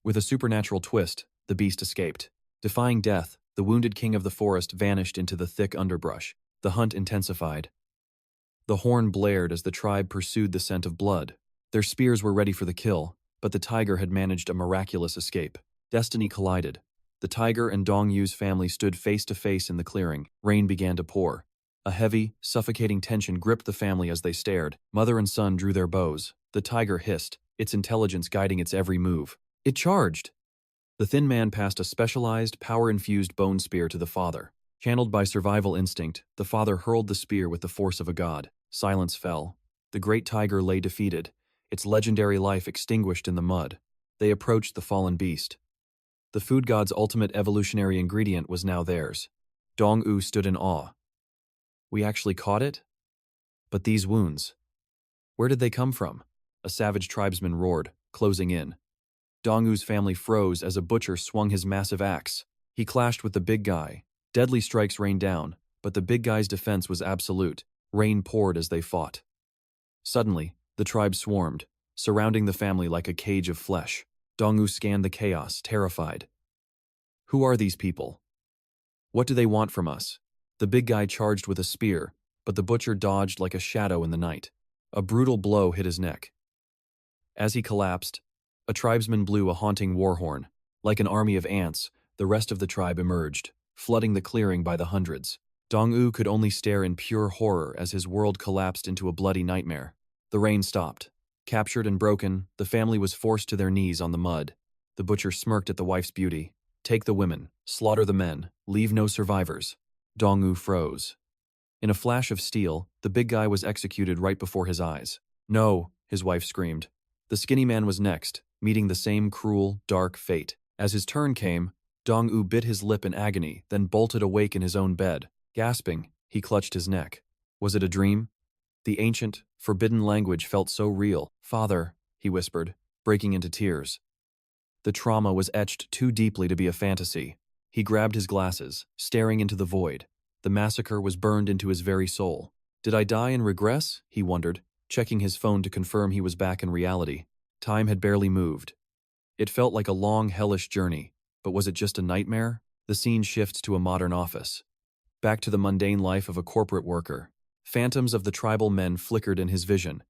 With a supernatural twist, the beast escaped. Defying death, the wounded king of the forest vanished into the thick underbrush. The hunt intensified. The horn blared as the tribe pursued the scent of blood. Their spears were ready for the kill, but the tiger had managed a miraculous escape. Destiny collided. The tiger and Dong Yu's family stood face to face in the clearing. Rain began to pour. A heavy, suffocating tension gripped the family as they stared. Mother and son drew their bows. The tiger hissed, its intelligence guiding its every move. It charged! The thin man passed a specialized, power-infused bone spear to the father. Channeled by survival instinct, the father hurled the spear with the force of a god. Silence fell. The great tiger lay defeated, its legendary life extinguished in the mud. They approached the fallen beast. The food god's ultimate evolutionary ingredient was now theirs. Dong Yu stood in awe. "We actually caught it? But these wounds, where did they come from?" A savage tribesman roared, closing in. Dong Yu's family froze as a butcher swung his massive axe. He clashed with the big guy. Deadly strikes rained down, but the big guy's defense was absolute. Rain poured as they fought. Suddenly, the tribe swarmed, surrounding the family like a cage of flesh. Dong Yu scanned the chaos, terrified. "Who are these people? What do they want from us?" The big guy charged with a spear, but the butcher dodged like a shadow in the night. A brutal blow hit his neck. As he collapsed, a tribesman blew a haunting war horn. Like an army of ants, the rest of the tribe emerged, flooding the clearing by the hundreds. Dong Yu could only stare in pure horror as his world collapsed into a bloody nightmare. The rain stopped. Captured and broken, the family was forced to their knees on the mud. The butcher smirked at the wife's beauty. "Take the women, slaughter the men, leave no survivors." Dong Yu froze. In a flash of steel, the big guy was executed right before his eyes. "No," his wife screamed. The skinny man was next, meeting the same cruel, dark fate. As his turn came, Dong Yu bit his lip in agony, then bolted awake in his own bed. Gasping, he clutched his neck. Was it a dream? The ancient, forbidden language felt so real. "Father," he whispered, breaking into tears. The trauma was etched too deeply to be a fantasy. He grabbed his glasses, staring into the void. The massacre was burned into his very soul. Did I die and regress? He wondered, checking his phone to confirm he was back in reality. Time had barely moved. It felt like a long, hellish journey, but was it just a nightmare? The scene shifts to a modern office. Back to the mundane life of a corporate worker. Phantoms of the tribal men flickered in his vision.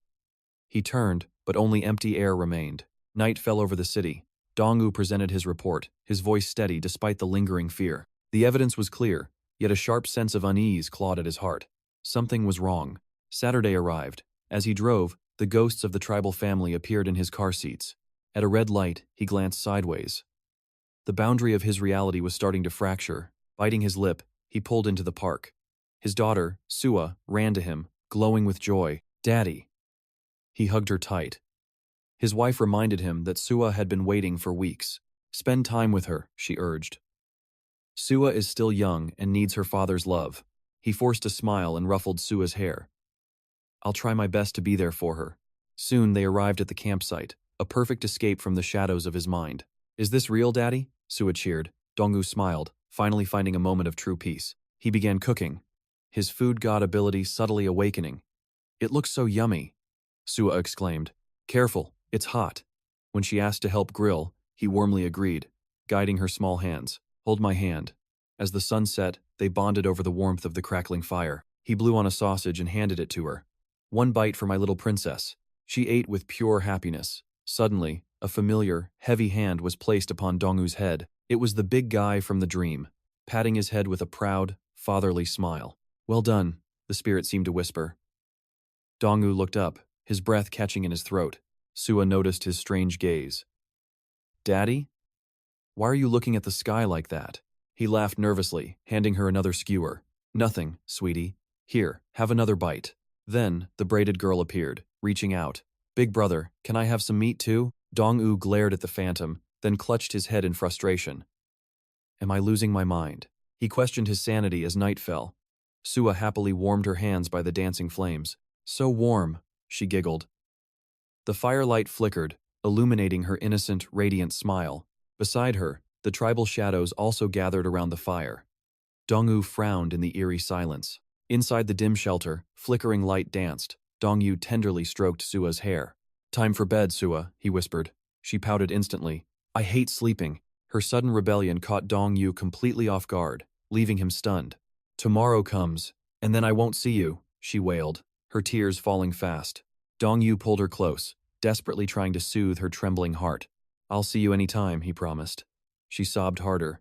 He turned, but only empty air remained. Night fell over the city. Dong-u presented his report, his voice steady despite the lingering fear. The evidence was clear, yet a sharp sense of unease clawed at his heart. Something was wrong. Saturday arrived. As he drove, the ghosts of the tribal family appeared in his car seats. At a red light, he glanced sideways. The boundary of his reality was starting to fracture. Biting his lip, he pulled into the park. His daughter, Sua, ran to him, glowing with joy. "Daddy." He hugged her tight. His wife reminded him that Sua had been waiting for weeks. "Spend time with her," she urged. "Sua is still young and needs her father's love." He forced a smile and ruffled Sua's hair. "I'll try my best to be there for her." Soon they arrived at the campsite, a perfect escape from the shadows of his mind. "Is this real, Daddy?" Sua cheered. Dong-u smiled, finally finding a moment of true peace. He began cooking, his food god ability subtly awakening. "It looks so yummy," Sua exclaimed. "Careful, it's hot." When she asked to help grill, he warmly agreed, guiding her small hands. "Hold my hand." As the sun set, they bonded over the warmth of the crackling fire. He blew on a sausage and handed it to her. "One bite for my little princess." She ate with pure happiness. Suddenly, a familiar, heavy hand was placed upon Dong-u's head. It was the big guy from the dream, patting his head with a proud, fatherly smile. "Well done," the spirit seemed to whisper. Dong-u looked up, his breath catching in his throat. Sua noticed his strange gaze. "Daddy? Why are you looking at the sky like that?" He laughed nervously, handing her another skewer. "Nothing, sweetie. Here, have another bite." Then, the braided girl appeared, reaching out. "Big brother, can I have some meat too?" Dong-u glared at the phantom, then clutched his head in frustration. "Am I losing my mind?" He questioned his sanity as night fell. Sua happily warmed her hands by the dancing flames. "So warm," she giggled. The firelight flickered, illuminating her innocent, radiant smile. Beside her, the tribal shadows also gathered around the fire. Dong-u frowned in the eerie silence. Inside the dim shelter, flickering light danced. Dong-u tenderly stroked Sua's hair. "Time for bed, Sua," he whispered. She pouted instantly. "I hate sleeping." Her sudden rebellion caught Dong-u completely off guard, leaving him stunned. "Tomorrow comes, and then I won't see you," she wailed, her tears falling fast. Dong-u pulled her close, desperately trying to soothe her trembling heart. "I'll see you any time," he promised. She sobbed harder.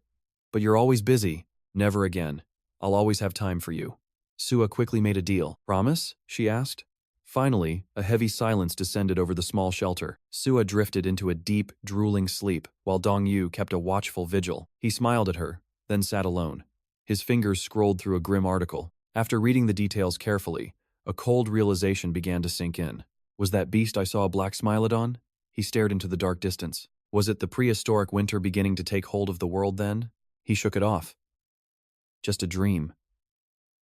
"But you're always busy." "Never again. I'll always have time for you." Sua quickly made a deal. "Promise?" she asked. Finally, a heavy silence descended over the small shelter. Sua drifted into a deep, drooling sleep, while Dong-u kept a watchful vigil. He smiled at her, then sat alone. His fingers scrolled through a grim article. After reading the details carefully, a cold realization began to sink in. Was that beast I saw a black smilodon? He stared into the dark distance. Was it the prehistoric winter beginning to take hold of the world then? He shook it off. Just a dream.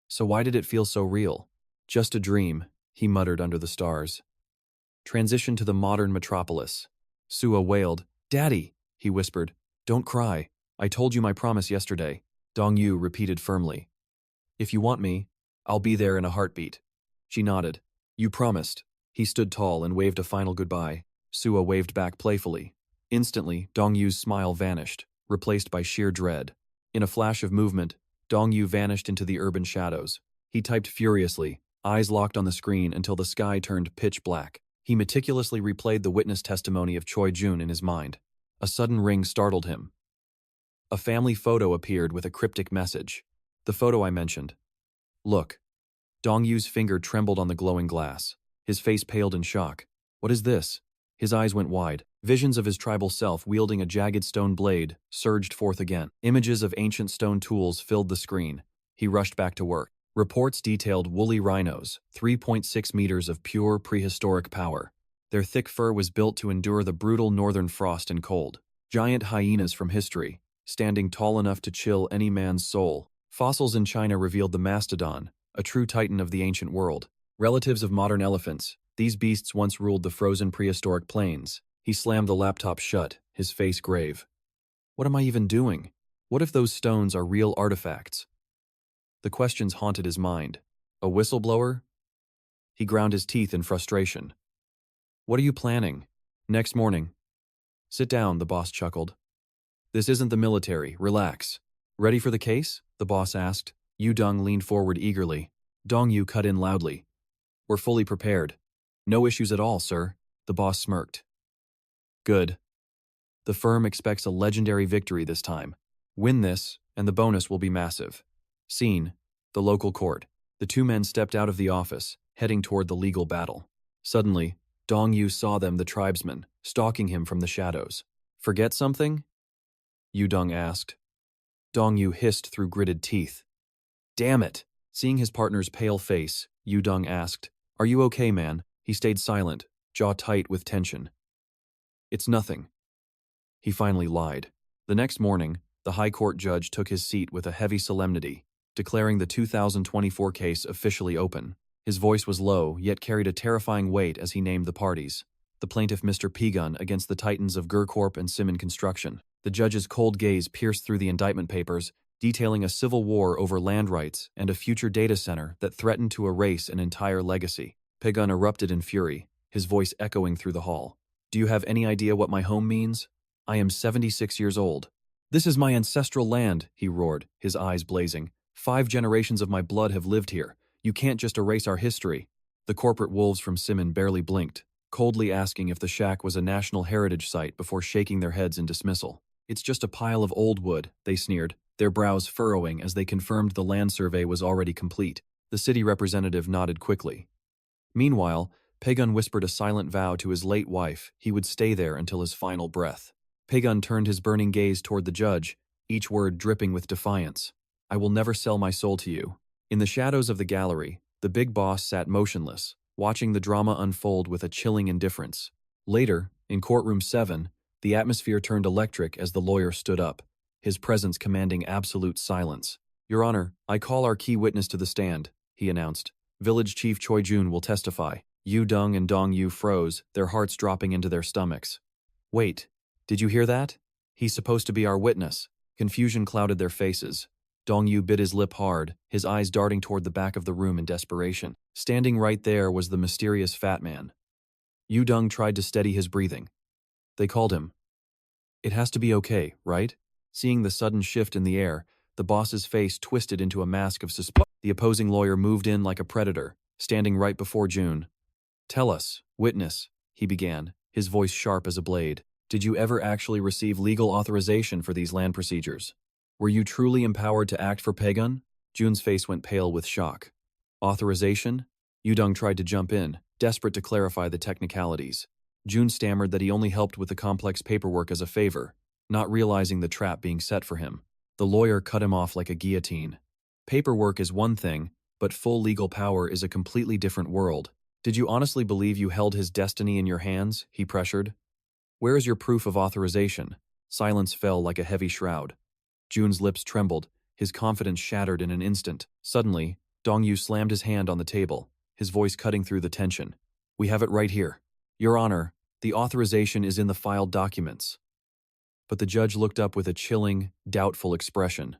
So why did it feel so real? "Just a dream," he muttered under the stars. Transition to the modern metropolis. Sua wailed. "Daddy," he whispered. "Don't cry. I told you my promise yesterday." Dong-u repeated firmly. "If you want me, I'll be there in a heartbeat." She nodded. "You promised." He stood tall and waved a final goodbye. Sua waved back playfully. Instantly, Dong-yu's smile vanished, replaced by sheer dread. In a flash of movement, Dong-yu vanished into the urban shadows. He typed furiously, eyes locked on the screen until the sky turned pitch black. He meticulously replayed the witness testimony of Choi Jun in his mind. A sudden ring startled him. A family photo appeared with a cryptic message. "The photo I mentioned. Look." Dong-yu's finger trembled on the glowing glass. His face paled in shock. "What is this?" His eyes went wide. Visions of his tribal self wielding a jagged stone blade surged forth again. Images of ancient stone tools filled the screen. He rushed back to work. Reports detailed woolly rhinos, 3.6 meters of pure prehistoric power. Their thick fur was built to endure the brutal northern frost and cold. Giant hyenas from history, standing tall enough to chill any man's soul. Fossils in China revealed the mastodon, a true titan of the ancient world. Relatives of modern elephants, these beasts once ruled the frozen prehistoric plains. He slammed the laptop shut, his face grave. What am I even doing? What if those stones are real artifacts? The questions haunted his mind. A whistleblower? He ground his teeth in frustration. What are you planning? Next morning. Sit down, the boss chuckled. This isn't the military, relax. Ready for the case? The boss asked. Yu-dong leaned forward eagerly. Dong-yu cut in loudly. We're fully prepared. No issues at all, sir. The boss smirked. Good. The firm expects a legendary victory this time. Win this, and the bonus will be massive. Scene: the local court. The two men stepped out of the office, heading toward the legal battle. Suddenly, Dong-yu saw them, the tribesmen, stalking him from the shadows. Forget something? Yu-dong asked. Dong-yu hissed through gritted teeth. Damn it! Seeing his partner's pale face, Yu-dong asked, Are you okay, man? He stayed silent, jaw tight with tension. It's nothing. He finally lied. The next morning, the High Court judge took his seat with a heavy solemnity, declaring the 2024 case officially open. His voice was low, yet carried a terrifying weight as he named the parties. The plaintiff Mr. P-Gun against the titans of 𝑨𝒑𝒂𝒍𝒚𝒑𝒔𝒆 and Simon Construction. The judge's cold gaze pierced through the indictment papers, detailing a civil war over land rights and a future data center that threatened to erase an entire legacy. P-Gun erupted in fury, his voice echoing through the hall. Do you have any idea what my home means? I am 76 years old. This is my ancestral land, he roared, his eyes blazing. 5 generations of my blood have lived here. You can't just erase our history. The corporate wolves from Simon barely blinked, coldly asking if the shack was a national heritage site before shaking their heads in dismissal. It's just a pile of old wood, they sneered, their brows furrowing as they confirmed the land survey was already complete. The city representative nodded quickly. Meanwhile, P-Gun whispered a silent vow to his late wife he would stay there until his final breath. P-Gun turned his burning gaze toward the judge, each word dripping with defiance. I will never sell my soul to you. In the shadows of the gallery, the big boss sat motionless, watching the drama unfold with a chilling indifference. Later, in courtroom 7, the atmosphere turned electric as the lawyer stood up, his presence commanding absolute silence. Your Honor, I call our key witness to the stand, he announced. Village Chief Choi Jun will testify. Yu-dong and Dong-yu froze, their hearts dropping into their stomachs. Wait, did you hear that? He's supposed to be our witness. Confusion clouded their faces. Dong-yu bit his lip hard, his eyes darting toward the back of the room in desperation. Standing right there was the mysterious fat man. Yu-dong tried to steady his breathing. They called him. It has to be okay, right? Seeing the sudden shift in the air, the boss's face twisted into a mask of suspicion. The opposing lawyer moved in like a predator, standing right before June. Tell us, witness, he began, his voice sharp as a blade. Did you ever actually receive legal authorization for these land procedures? Were you truly empowered to act for P-Gun? June's face went pale with shock. Authorization? Yu-dong tried to jump in, desperate to clarify the technicalities. June stammered that he only helped with the complex paperwork as a favor, not realizing the trap being set for him. The lawyer cut him off like a guillotine. Paperwork is one thing, but full legal power is a completely different world. Did you honestly believe you held his destiny in your hands? He pressured. Where is your proof of authorization? Silence fell like a heavy shroud. June's lips trembled, his confidence shattered in an instant. Suddenly, Dong-yu slammed his hand on the table, his voice cutting through the tension. We have it right here. Your Honor, the authorization is in the filed documents. But the judge looked up with a chilling, doubtful expression.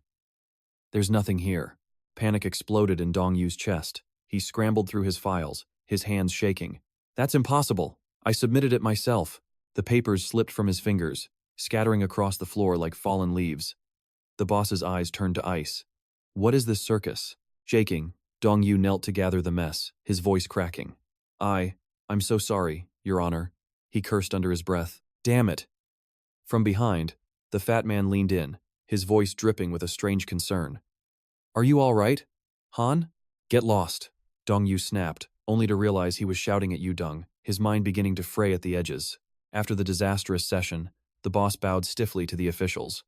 There's nothing here. Panic exploded in Dong-yu's chest. He scrambled through his files, his hands shaking. That's impossible. I submitted it myself. The papers slipped from his fingers, scattering across the floor like fallen leaves. The boss's eyes turned to ice. What is this circus? Shaking, Dong-yu knelt to gather the mess, his voice cracking. I'm so sorry, Your Honor. He cursed under his breath. Damn it. From behind, the fat man leaned in, his voice dripping with a strange concern. Are you all right? Han? Get lost. Dong-yu snapped, only to realize he was shouting at Yu-dong, his mind beginning to fray at the edges. After the disastrous session, the boss bowed stiffly to the officials.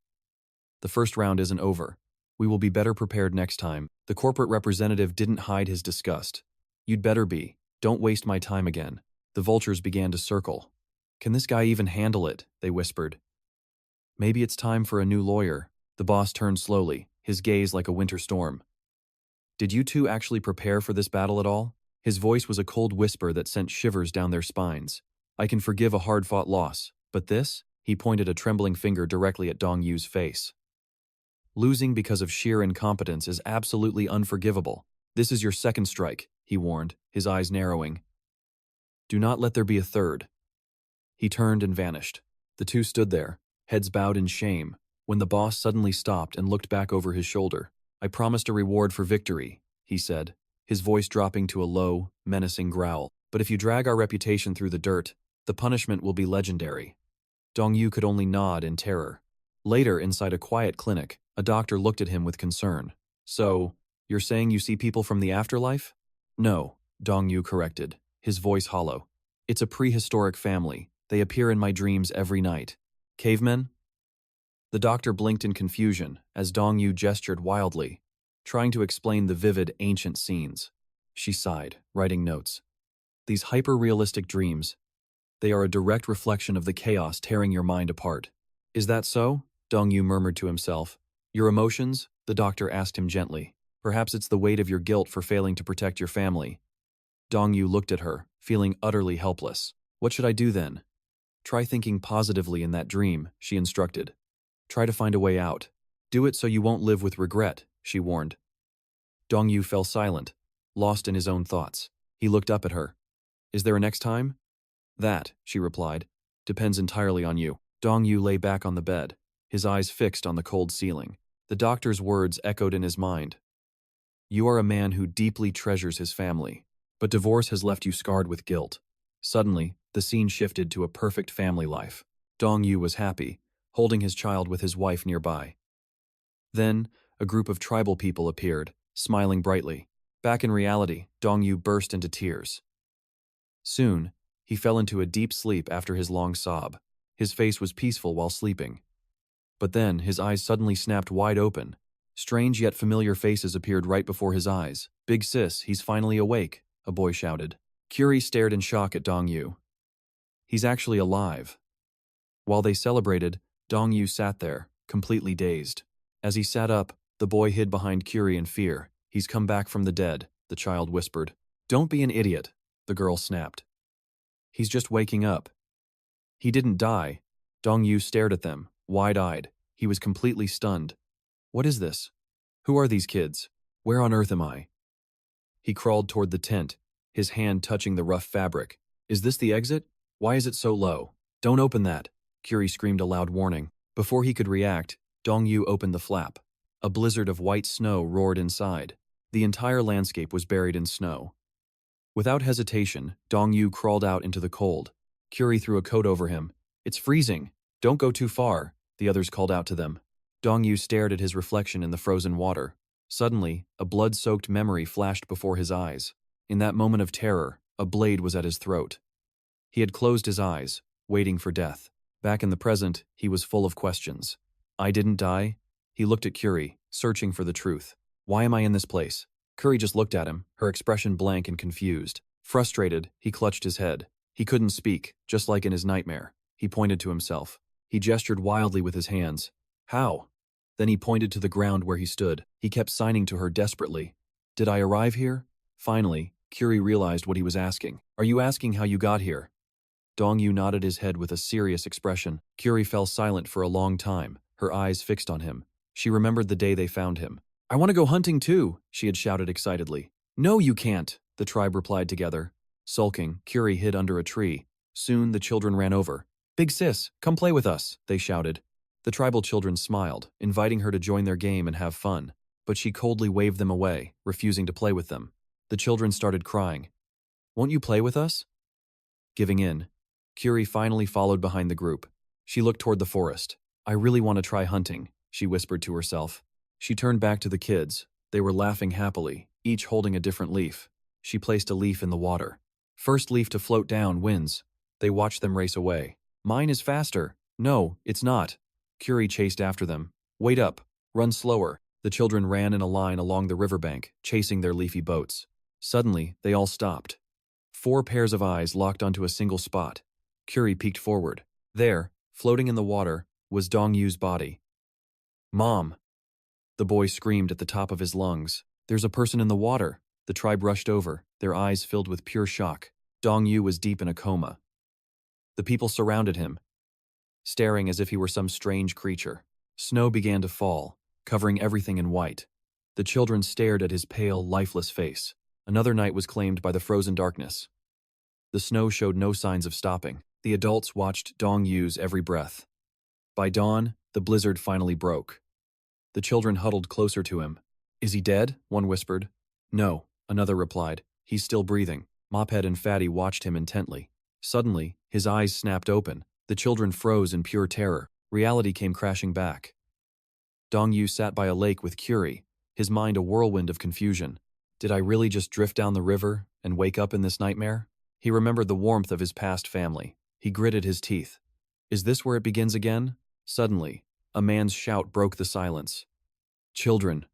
The first round isn't over. We will be better prepared next time. The corporate representative didn't hide his disgust. You'd better be. Don't waste my time again. The vultures began to circle. Can this guy even handle it? They whispered. Maybe it's time for a new lawyer. The boss turned slowly, his gaze like a winter storm. Did you two actually prepare for this battle at all? His voice was a cold whisper that sent shivers down their spines. I can forgive a hard-fought loss, but this? He pointed a trembling finger directly at Dong Yu's face. Losing because of sheer incompetence is absolutely unforgivable. This is your second strike, he warned, his eyes narrowing. Do not let there be a third. He turned and vanished. The two stood there, heads bowed in shame, when the boss suddenly stopped and looked back over his shoulder. I promised a reward for victory, he said, his voice dropping to a low, menacing growl. But if you drag our reputation through the dirt, the punishment will be legendary. Dong Yu could only nod in terror. Later, inside a quiet clinic, a doctor looked at him with concern. So, you're saying you see people from the afterlife? No, Dong Yu corrected, his voice hollow. It's a prehistoric family. They appear in my dreams every night. Cavemen? The doctor blinked in confusion as Dong Yu gestured wildly, trying to explain the vivid, ancient scenes. She sighed, writing notes. These hyper-realistic dreams, they are a direct reflection of the chaos tearing your mind apart. Is that so? Dong Yu murmured to himself. Your emotions? The doctor asked him gently. Perhaps it's the weight of your guilt for failing to protect your family. Dong Yu looked at her, feeling utterly helpless. What should I do then? Try thinking positively in that dream, she instructed. Try to find a way out. Do it so you won't live with regret, she warned. Dong Yu fell silent, lost in his own thoughts. He looked up at her. Is there a next time? That, she replied, depends entirely on you. Dong Yu lay back on the bed, his eyes fixed on the cold ceiling. The doctor's words echoed in his mind. You are a man who deeply treasures his family, but divorce has left you scarred with guilt. Suddenly, the scene shifted to a perfect family life. Dong Yu was happy, holding his child with his wife nearby. Then, a group of tribal people appeared, smiling brightly. Back in reality, Dong Yu burst into tears. Soon, he fell into a deep sleep after his long sob. His face was peaceful while sleeping. But then, his eyes suddenly snapped wide open. Strange yet familiar faces appeared right before his eyes. Big sis, he's finally awake, a boy shouted. Curie stared in shock at Dong Yu. He's actually alive. While they celebrated, Dong Yu sat there, completely dazed. As he sat up, the boy hid behind Curie in fear. He's come back from the dead, the child whispered. Don't be an idiot, the girl snapped. He's just waking up. He didn't die. Dong Yu stared at them, wide-eyed. He was completely stunned. What is this? Who are these kids? Where on earth am I? He crawled toward the tent, his hand touching the rough fabric. Is this the exit? Why is it so low? Don't open that, Curie screamed a loud warning. Before he could react, Dong Yu opened the flap. A blizzard of white snow roared inside. The entire landscape was buried in snow. Without hesitation, Dong Yu crawled out into the cold. Curie threw a coat over him. It's freezing. Don't go too far, the others called out to them. Dong Yu stared at his reflection in the frozen water. Suddenly, a blood-soaked memory flashed before his eyes. In that moment of terror, a blade was at his throat. He had closed his eyes, waiting for death. Back in the present, he was full of questions. I didn't die? He looked at Curie, searching for the truth. Why am I in this place? Curie just looked at him, her expression blank and confused. Frustrated, he clutched his head. He couldn't speak, just like in his nightmare. He pointed to himself. He gestured wildly with his hands. How? Then he pointed to the ground where he stood. He kept signing to her desperately. Did I arrive here? Finally, Curie realized what he was asking. Are you asking how you got here? Dong Yu nodded his head with a serious expression. Curie fell silent for a long time, her eyes fixed on him. She remembered the day they found him. I want to go hunting too, she had shouted excitedly. No, you can't, the tribe replied together. Sulking, Curie hid under a tree. Soon the children ran over. Big sis, come play with us, they shouted. The tribal children smiled, inviting her to join their game and have fun, but she coldly waved them away, refusing to play with them. The children started crying. Won't you play with us? Giving in, Curie finally followed behind the group. She looked toward the forest. I really want to try hunting, she whispered to herself. She turned back to the kids. They were laughing happily, each holding a different leaf. She placed a leaf in the water. First leaf to float down wins. They watched them race away. Mine is faster. No, it's not. Curie chased after them. Wait up. Run slower. The children ran in a line along the riverbank, chasing their leafy boats. Suddenly, they all stopped. 4 pairs of eyes locked onto a single spot. Curie peeked forward. There, floating in the water, was Dong Yu's body. Mom! The boy screamed at the top of his lungs. There's a person in the water. The tribe rushed over, their eyes filled with pure shock. Dong Yu was deep in a coma. The people surrounded him. staring as if he were some strange creature. Snow began to fall, covering everything in white. The children stared at his pale, lifeless face. Another night was claimed by the frozen darkness. The snow showed no signs of stopping. The adults watched Dong-Yu's every breath. By dawn, the blizzard finally broke. The children huddled closer to him. "Is he dead?" one whispered. "No," another replied. "He's still breathing." Mophead and Fatty watched him intently. Suddenly, his eyes snapped open. The children froze in pure terror. Reality came crashing back. Dong-Yu sat by a lake with Curie, his mind a whirlwind of confusion. Did I really just drift down the river and wake up in this nightmare? He remembered the warmth of his past family. He gritted his teeth. Is this where it begins again? Suddenly, a man's shout broke the silence. "Children,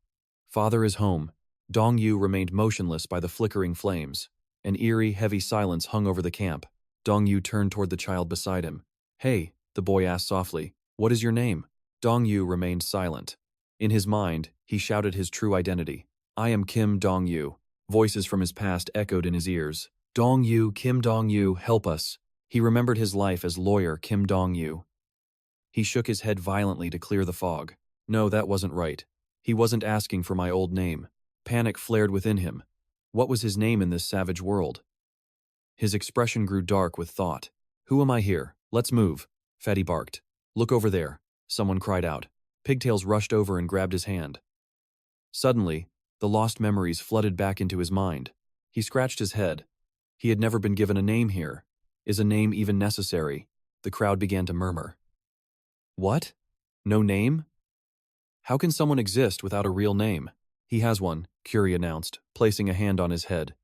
father is home." Dong-Yu remained motionless by the flickering flames. An eerie, heavy silence hung over the camp. Dong-Yu turned toward the child beside him. "Hey," the boy asked softly, "what is your name?" Dong-Yu remained silent. In his mind, he shouted his true identity. "I am Kim Dong-Yu." Voices from his past echoed in his ears. "Dong-Yu, Kim Dong-Yu, help us." He remembered his life as lawyer Kim Dong-Yu. He shook his head violently to clear the fog. No, that wasn't right. He wasn't asking for my old name. Panic flared within him. What was his name in this savage world? His expression grew dark with thought. "Who am I here? Let's move," Fatty barked. "Look over there," someone cried out. Pigtails rushed over and grabbed his hand. Suddenly, the lost memories flooded back into his mind. He scratched his head. He had never been given a name here. Is a name even necessary? The crowd began to murmur. What? No name? How can someone exist without a real name? He has one, Curie announced, placing a hand on his head.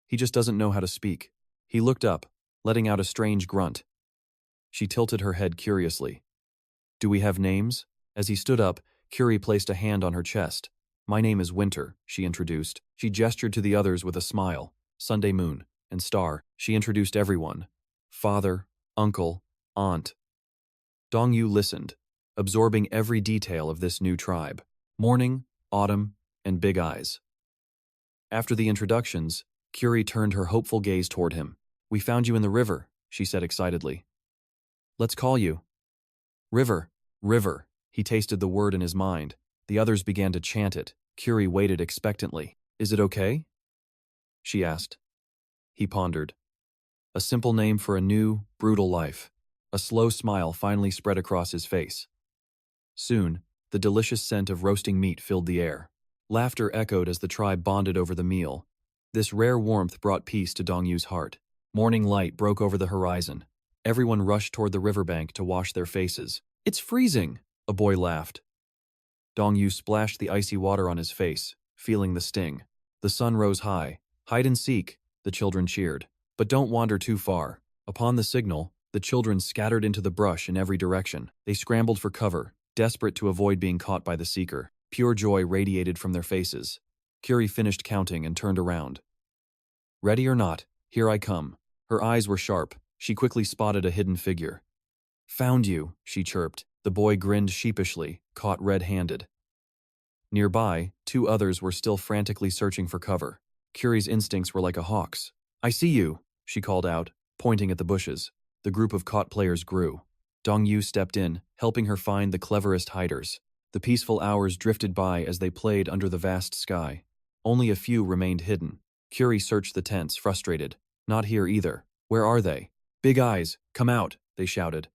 He just doesn't know how to speak. He looked up, letting out a strange grunt. She tilted her head curiously. Do we have names? As he stood up, Curie placed a hand on her chest. My name is Winter, she introduced. She gestured to the others with a smile. Sunday Moon and Star, she introduced everyone. Father, uncle, aunt. Dong-Yu listened, absorbing every detail of this new tribe. Morning, autumn, and big eyes. After the introductions, Curie turned her hopeful gaze toward him. We found you in the river, she said excitedly. Let's call you. River, river. He tasted the word in his mind. The others began to chant it. Curie waited expectantly. Is it okay? She asked. He pondered. A simple name for a new, brutal life. A slow smile finally spread across his face. Soon, the delicious scent of roasting meat filled the air. Laughter echoed as the tribe bonded over the meal. This rare warmth brought peace to Dong-Yu's heart. Morning light broke over the horizon. Everyone rushed toward the riverbank to wash their faces. It's freezing, a boy laughed. Dong-Yu splashed the icy water on his face, feeling the sting. The sun rose high. Hide and seek, the children cheered. But don't wander too far. Upon the signal, the children scattered into the brush in every direction. They scrambled for cover, desperate to avoid being caught by the seeker. Pure joy radiated from their faces. Curie finished counting and turned around. Ready or not, here I come. Her eyes were sharp. She quickly spotted a hidden figure. Found you, she chirped. The boy grinned sheepishly, caught red-handed. Nearby, two others were still frantically searching for cover. Curie's instincts were like a hawk's. I see you, she called out, pointing at the bushes. The group of caught players grew. Dong-Yu stepped in, helping her find the cleverest hiders. The peaceful hours drifted by as they played under the vast sky. Only a few remained hidden. Curie searched the tents, frustrated. Not here either. Where are they? Big Eyes, come out, they shouted.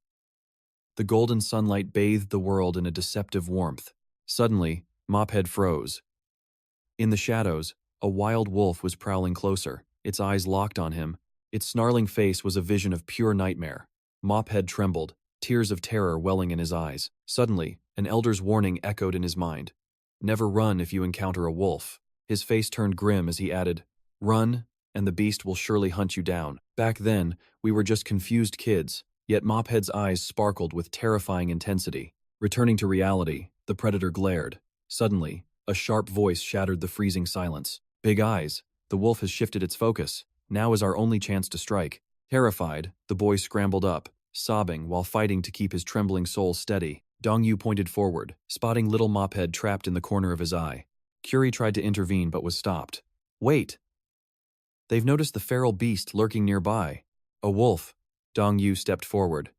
The golden sunlight bathed the world in a deceptive warmth. Suddenly, Mophead froze. In the shadows, a wild wolf was prowling closer, its eyes locked on him. Its snarling face was a vision of pure nightmare. Mophead trembled, tears of terror welling in his eyes. Suddenly, an elder's warning echoed in his mind. Never run if you encounter a wolf. His face turned grim as he added, Run, and the beast will surely hunt you down. Back then, we were just confused kids, yet Mophead's eyes sparkled with terrifying intensity. Returning to reality, the predator glared. Suddenly, a sharp voice shattered the freezing silence. Big Eyes, the wolf has shifted its focus. Now is our only chance to strike. Terrified, the boy scrambled up, sobbing while fighting to keep his trembling soul steady. Dong-Yu pointed forward, spotting little Mophead trapped in the corner of his eye. Curie tried to intervene but was stopped. Wait! They've noticed the feral beast lurking nearby. A wolf. Dong-Yu stepped forward.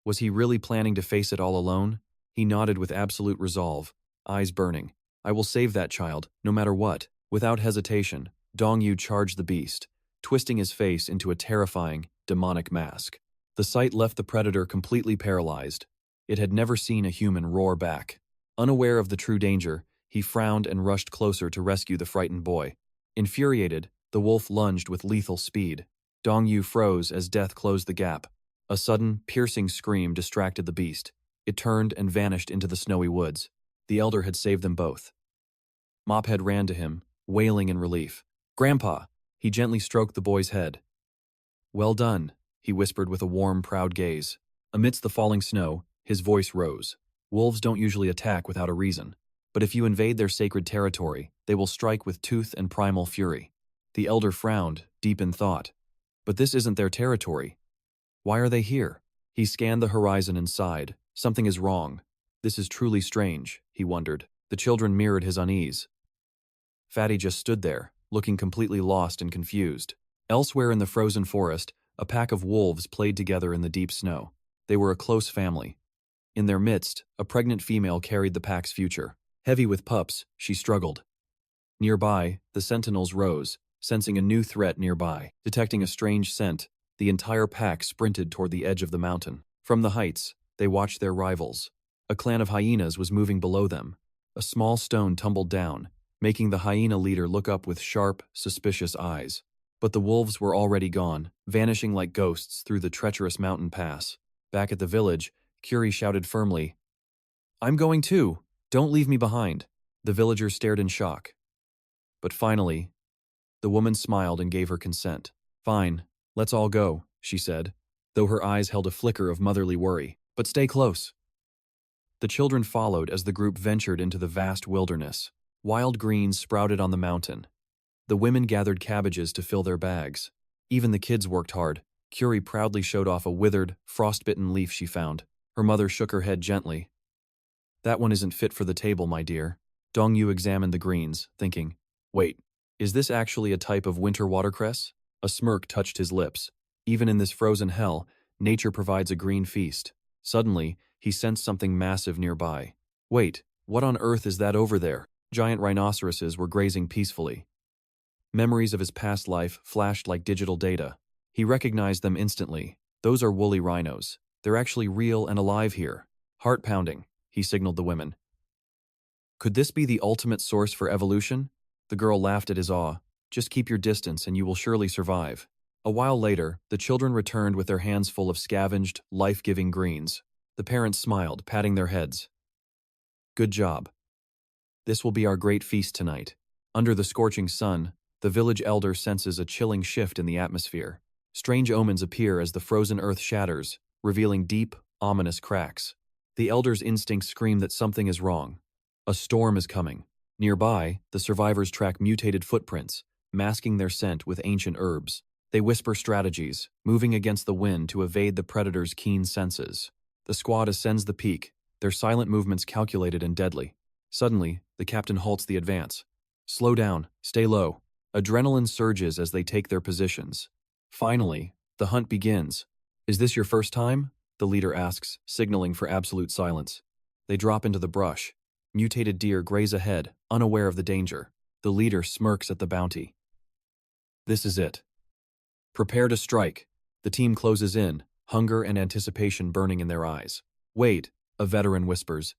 Was he really planning to face it all alone? He nodded with absolute resolve, eyes burning. I will save that child, no matter what. Without hesitation, Dongyu charged the beast, twisting his face into a terrifying, demonic mask. The sight left the predator completely paralyzed. It had never seen a human roar back. Unaware of the true danger, he frowned and rushed closer to rescue the frightened boy. Infuriated, the wolf lunged with lethal speed. Dongyu froze as death closed the gap. A sudden, piercing scream distracted the beast. It turned and vanished into the snowy woods. The elder had saved them both. Mophead ran to him, wailing in relief. "Grandpa!" He gently stroked the boy's head. "Well done," he whispered with a warm, proud gaze. Amidst the falling snow, his voice rose. "Wolves don't usually attack without a reason. But if you invade their sacred territory, they will strike with tooth and primal fury." The elder frowned, deep in thought. "But this isn't their territory. Why are they here?" He scanned the horizon and sighed. Something is wrong. This is truly strange, he wondered. The children mirrored his unease. Fatty just stood there, looking completely lost and confused. Elsewhere in the frozen forest, a pack of wolves played together in the deep snow. They were a close family. In their midst, a pregnant female carried the pack's future. Heavy with pups, she struggled. Nearby, the sentinels rose, sensing a new threat nearby. Detecting a strange scent, the entire pack sprinted toward the edge of the mountain. From the heights, they watched their rivals. A clan of hyenas was moving below them. A small stone tumbled down, making the hyena leader look up with sharp, suspicious eyes. But the wolves were already gone, vanishing like ghosts through the treacherous mountain pass. Back at the village, Curie shouted firmly, "I'm going too! Don't leave me behind!" The villagers stared in shock. But finally, the woman smiled and gave her consent. "Fine, let's all go," she said, though her eyes held a flicker of motherly worry. "But stay close." The children followed as the group ventured into the vast wilderness. Wild greens sprouted on the mountain. The women gathered cabbages to fill their bags. Even the kids worked hard. Curie proudly showed off a withered, frostbitten leaf she found. Her mother shook her head gently. "That one isn't fit for the table, my dear." Dongyu examined the greens, thinking, "Wait, is this actually a type of winter watercress?" A smirk touched his lips. Even in this frozen hell, nature provides a green feast. Suddenly, he sensed something massive nearby. Wait, what on earth is that over there? Giant rhinoceroses were grazing peacefully. Memories of his past life flashed like digital data. He recognized them instantly. Those are woolly rhinos. They're actually real and alive here. Heart pounding, he signaled the women. Could this be the ultimate source for evolution? The girl laughed at his awe. Just keep your distance and you will surely survive. A while later, the children returned with their hands full of scavenged, life-giving greens. The parents smiled, patting their heads. Good job. This will be our great feast tonight. Under the scorching sun, the village elder senses a chilling shift in the atmosphere. Strange omens appear as the frozen earth shatters, revealing deep, ominous cracks. The elder's instincts scream that something is wrong. A storm is coming. Nearby, the survivors track mutated footprints, masking their scent with ancient herbs. They whisper strategies, moving against the wind to evade the predator's keen senses. The squad ascends the peak, their silent movements calculated and deadly. Suddenly, the captain halts the advance. Slow down, stay low. Adrenaline surges as they take their positions. Finally, the hunt begins. Is this your first time? The leader asks, signaling for absolute silence. They drop into the brush. Mutated deer graze ahead, unaware of the danger. The leader smirks at the bounty. This is it. Prepare to strike. The team closes in, hunger and anticipation burning in their eyes. Wait, a veteran whispers.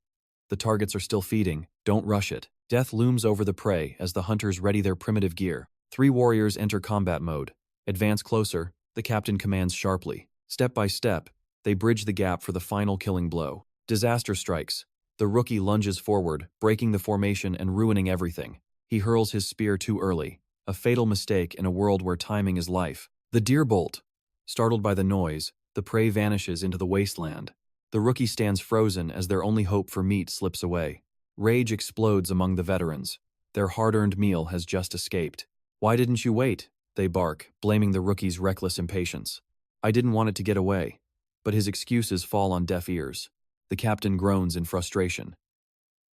The targets are still feeding, don't rush it. Death looms over the prey as the hunters ready their primitive gear. 3 warriors enter combat mode. Advance closer, the captain commands sharply. Step by step, they bridge the gap for the final killing blow. Disaster strikes. The rookie lunges forward, breaking the formation and ruining everything. He hurls his spear too early, a fatal mistake in a world where timing is life. The deer bolt. Startled by the noise, the prey vanishes into the wasteland. The rookie stands frozen as their only hope for meat slips away. Rage explodes among the veterans. Their hard-earned meal has just escaped. Why didn't you wait? They bark, blaming the rookie's reckless impatience. I didn't want it to get away. But his excuses fall on deaf ears. The captain groans in frustration.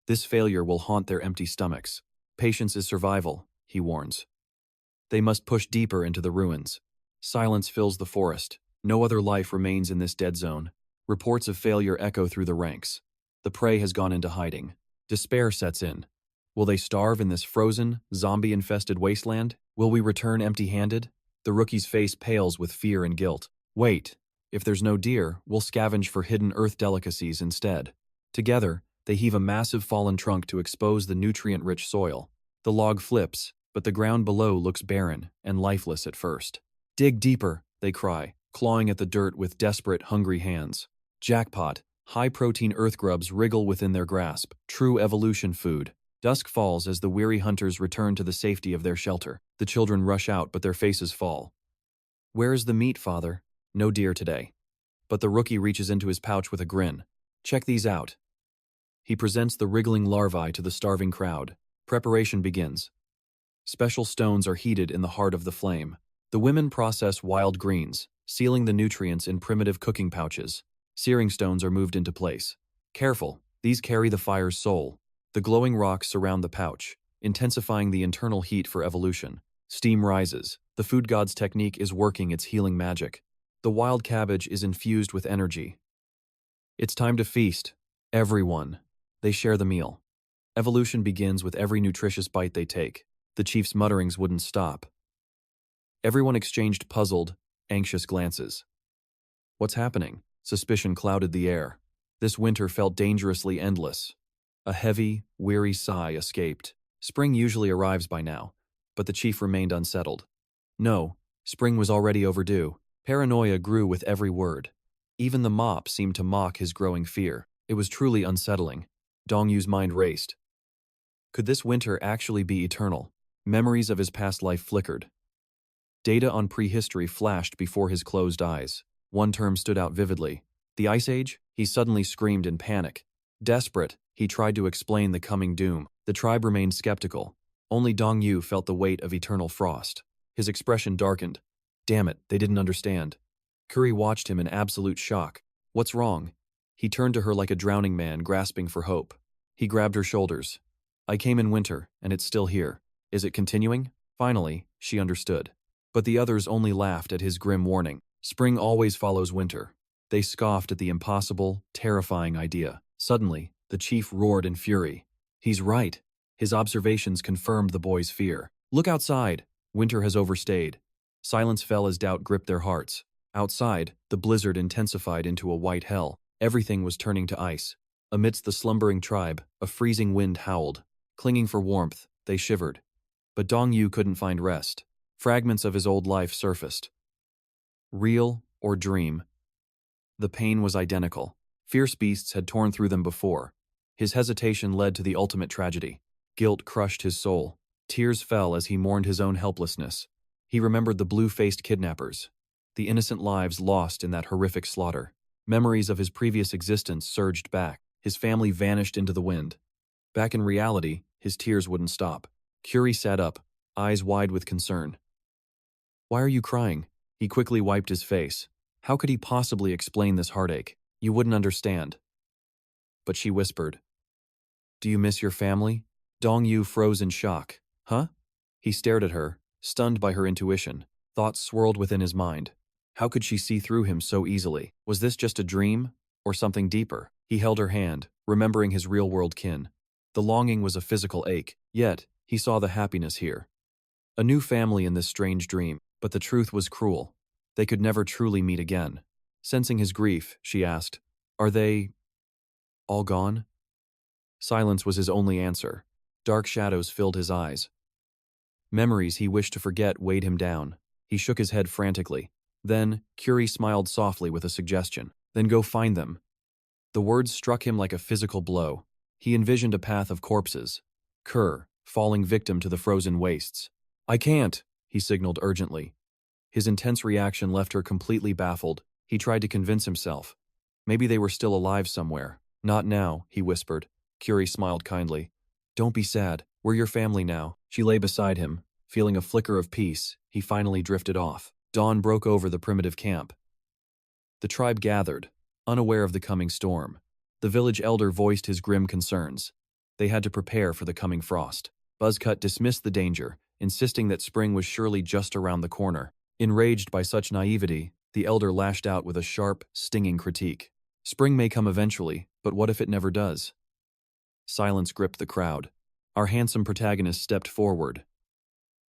This failure will haunt their empty stomachs. Patience is survival, he warns. They must push deeper into the ruins. Silence fills the forest. No other life remains in this dead zone. Reports of failure echo through the ranks. The prey has gone into hiding. Despair sets in. Will they starve in this frozen, zombie-infested wasteland? Will we return empty-handed? The rookie's face pales with fear and guilt. Wait, if there's no deer, we'll scavenge for hidden earth delicacies instead. Together, they heave a massive fallen trunk to expose the nutrient-rich soil. The log flips, but the ground below looks barren and lifeless at first. Dig deeper, they cry, clawing at the dirt with desperate, hungry hands. Jackpot, high-protein earth grubs wriggle within their grasp, true evolution food. Dusk falls as the weary hunters return to the safety of their shelter. The children rush out, but their faces fall. Where is the meat, father? No deer today. But the rookie reaches into his pouch with a grin. Check these out. He presents the wriggling larvae to the starving crowd. Preparation begins. Special stones are heated in the heart of the flame. The women process wild greens, sealing the nutrients in primitive cooking pouches. Searing stones are moved into place. Careful, these carry the fire's soul. The glowing rocks surround the pouch, intensifying the internal heat for evolution. Steam rises. The food god's technique is working its healing magic. The wild cabbage is infused with energy. It's time to feast. Everyone. They share the meal. Evolution begins with every nutritious bite they take. The chief's mutterings wouldn't stop. Everyone exchanged puzzled, anxious glances. What's happening? Suspicion clouded the air. This winter felt dangerously endless. A heavy, weary sigh escaped. Spring usually arrives by now, but the chief remained unsettled. No, spring was already overdue. Paranoia grew with every word. Even the mop seemed to mock his growing fear. It was truly unsettling. Dongyu's mind raced. Could this winter actually be eternal? Memories of his past life flickered. Data on prehistory flashed before his closed eyes. One term stood out vividly. The Ice Age? He suddenly screamed in panic. Desperate, he tried to explain the coming doom. The tribe remained skeptical. Only Dongyu felt the weight of eternal frost. His expression darkened. Damn it, they didn't understand. Curry watched him in absolute shock. What's wrong? He turned to her like a drowning man grasping for hope. He grabbed her shoulders. I came in winter, and it's still here. Is it continuing? Finally, she understood. But the others only laughed at his grim warning. Spring always follows winter. They scoffed at the impossible, terrifying idea. Suddenly, the chief roared in fury. He's right. His observations confirmed the boy's fear. Look outside. Winter has overstayed. Silence fell as doubt gripped their hearts. Outside, the blizzard intensified into a white hell. Everything was turning to ice. Amidst the slumbering tribe, a freezing wind howled. Clinging for warmth, they shivered. But Dongyu couldn't find rest. Fragments of his old life surfaced. Real or dream? The pain was identical. Fierce beasts had torn through them before. His hesitation led to the ultimate tragedy. Guilt crushed his soul. Tears fell as he mourned his own helplessness. He remembered the blue-faced kidnappers, the innocent lives lost in that horrific slaughter. Memories of his previous existence surged back. His family vanished into the wind. Back in reality, his tears wouldn't stop. Curie sat up, eyes wide with concern. Why are you crying? He quickly wiped his face. How could he possibly explain this heartache? You wouldn't understand. But she whispered. Do you miss your family? Dongyu froze in shock. Huh? He stared at her, stunned by her intuition. Thoughts swirled within his mind. How could she see through him so easily? Was this just a dream, or something deeper? He held her hand, remembering his real-world kin. The longing was a physical ache, yet he saw the happiness here. A new family in this strange dream, but the truth was cruel. They could never truly meet again. Sensing his grief, she asked, Are they all gone? Silence was his only answer. Dark shadows filled his eyes. Memories he wished to forget weighed him down. He shook his head frantically. Then, Curie smiled softly with a suggestion. Then go find them. The words struck him like a physical blow. He envisioned a path of corpses. Kerr, falling victim to the frozen wastes. I can't, he signaled urgently. His intense reaction left her completely baffled. He tried to convince himself. Maybe they were still alive somewhere. Not now, he whispered. Curie smiled kindly. Don't be sad. We're your family now. She lay beside him. Feeling a flicker of peace, he finally drifted off. Dawn broke over the primitive camp. The tribe gathered, unaware of the coming storm. The village elder voiced his grim concerns. They had to prepare for the coming frost. Buzzcut dismissed the danger, insisting that spring was surely just around the corner. Enraged by such naivety, the elder lashed out with a sharp, stinging critique. Spring may come eventually, but what if it never does? Silence gripped the crowd. Our handsome protagonist stepped forward.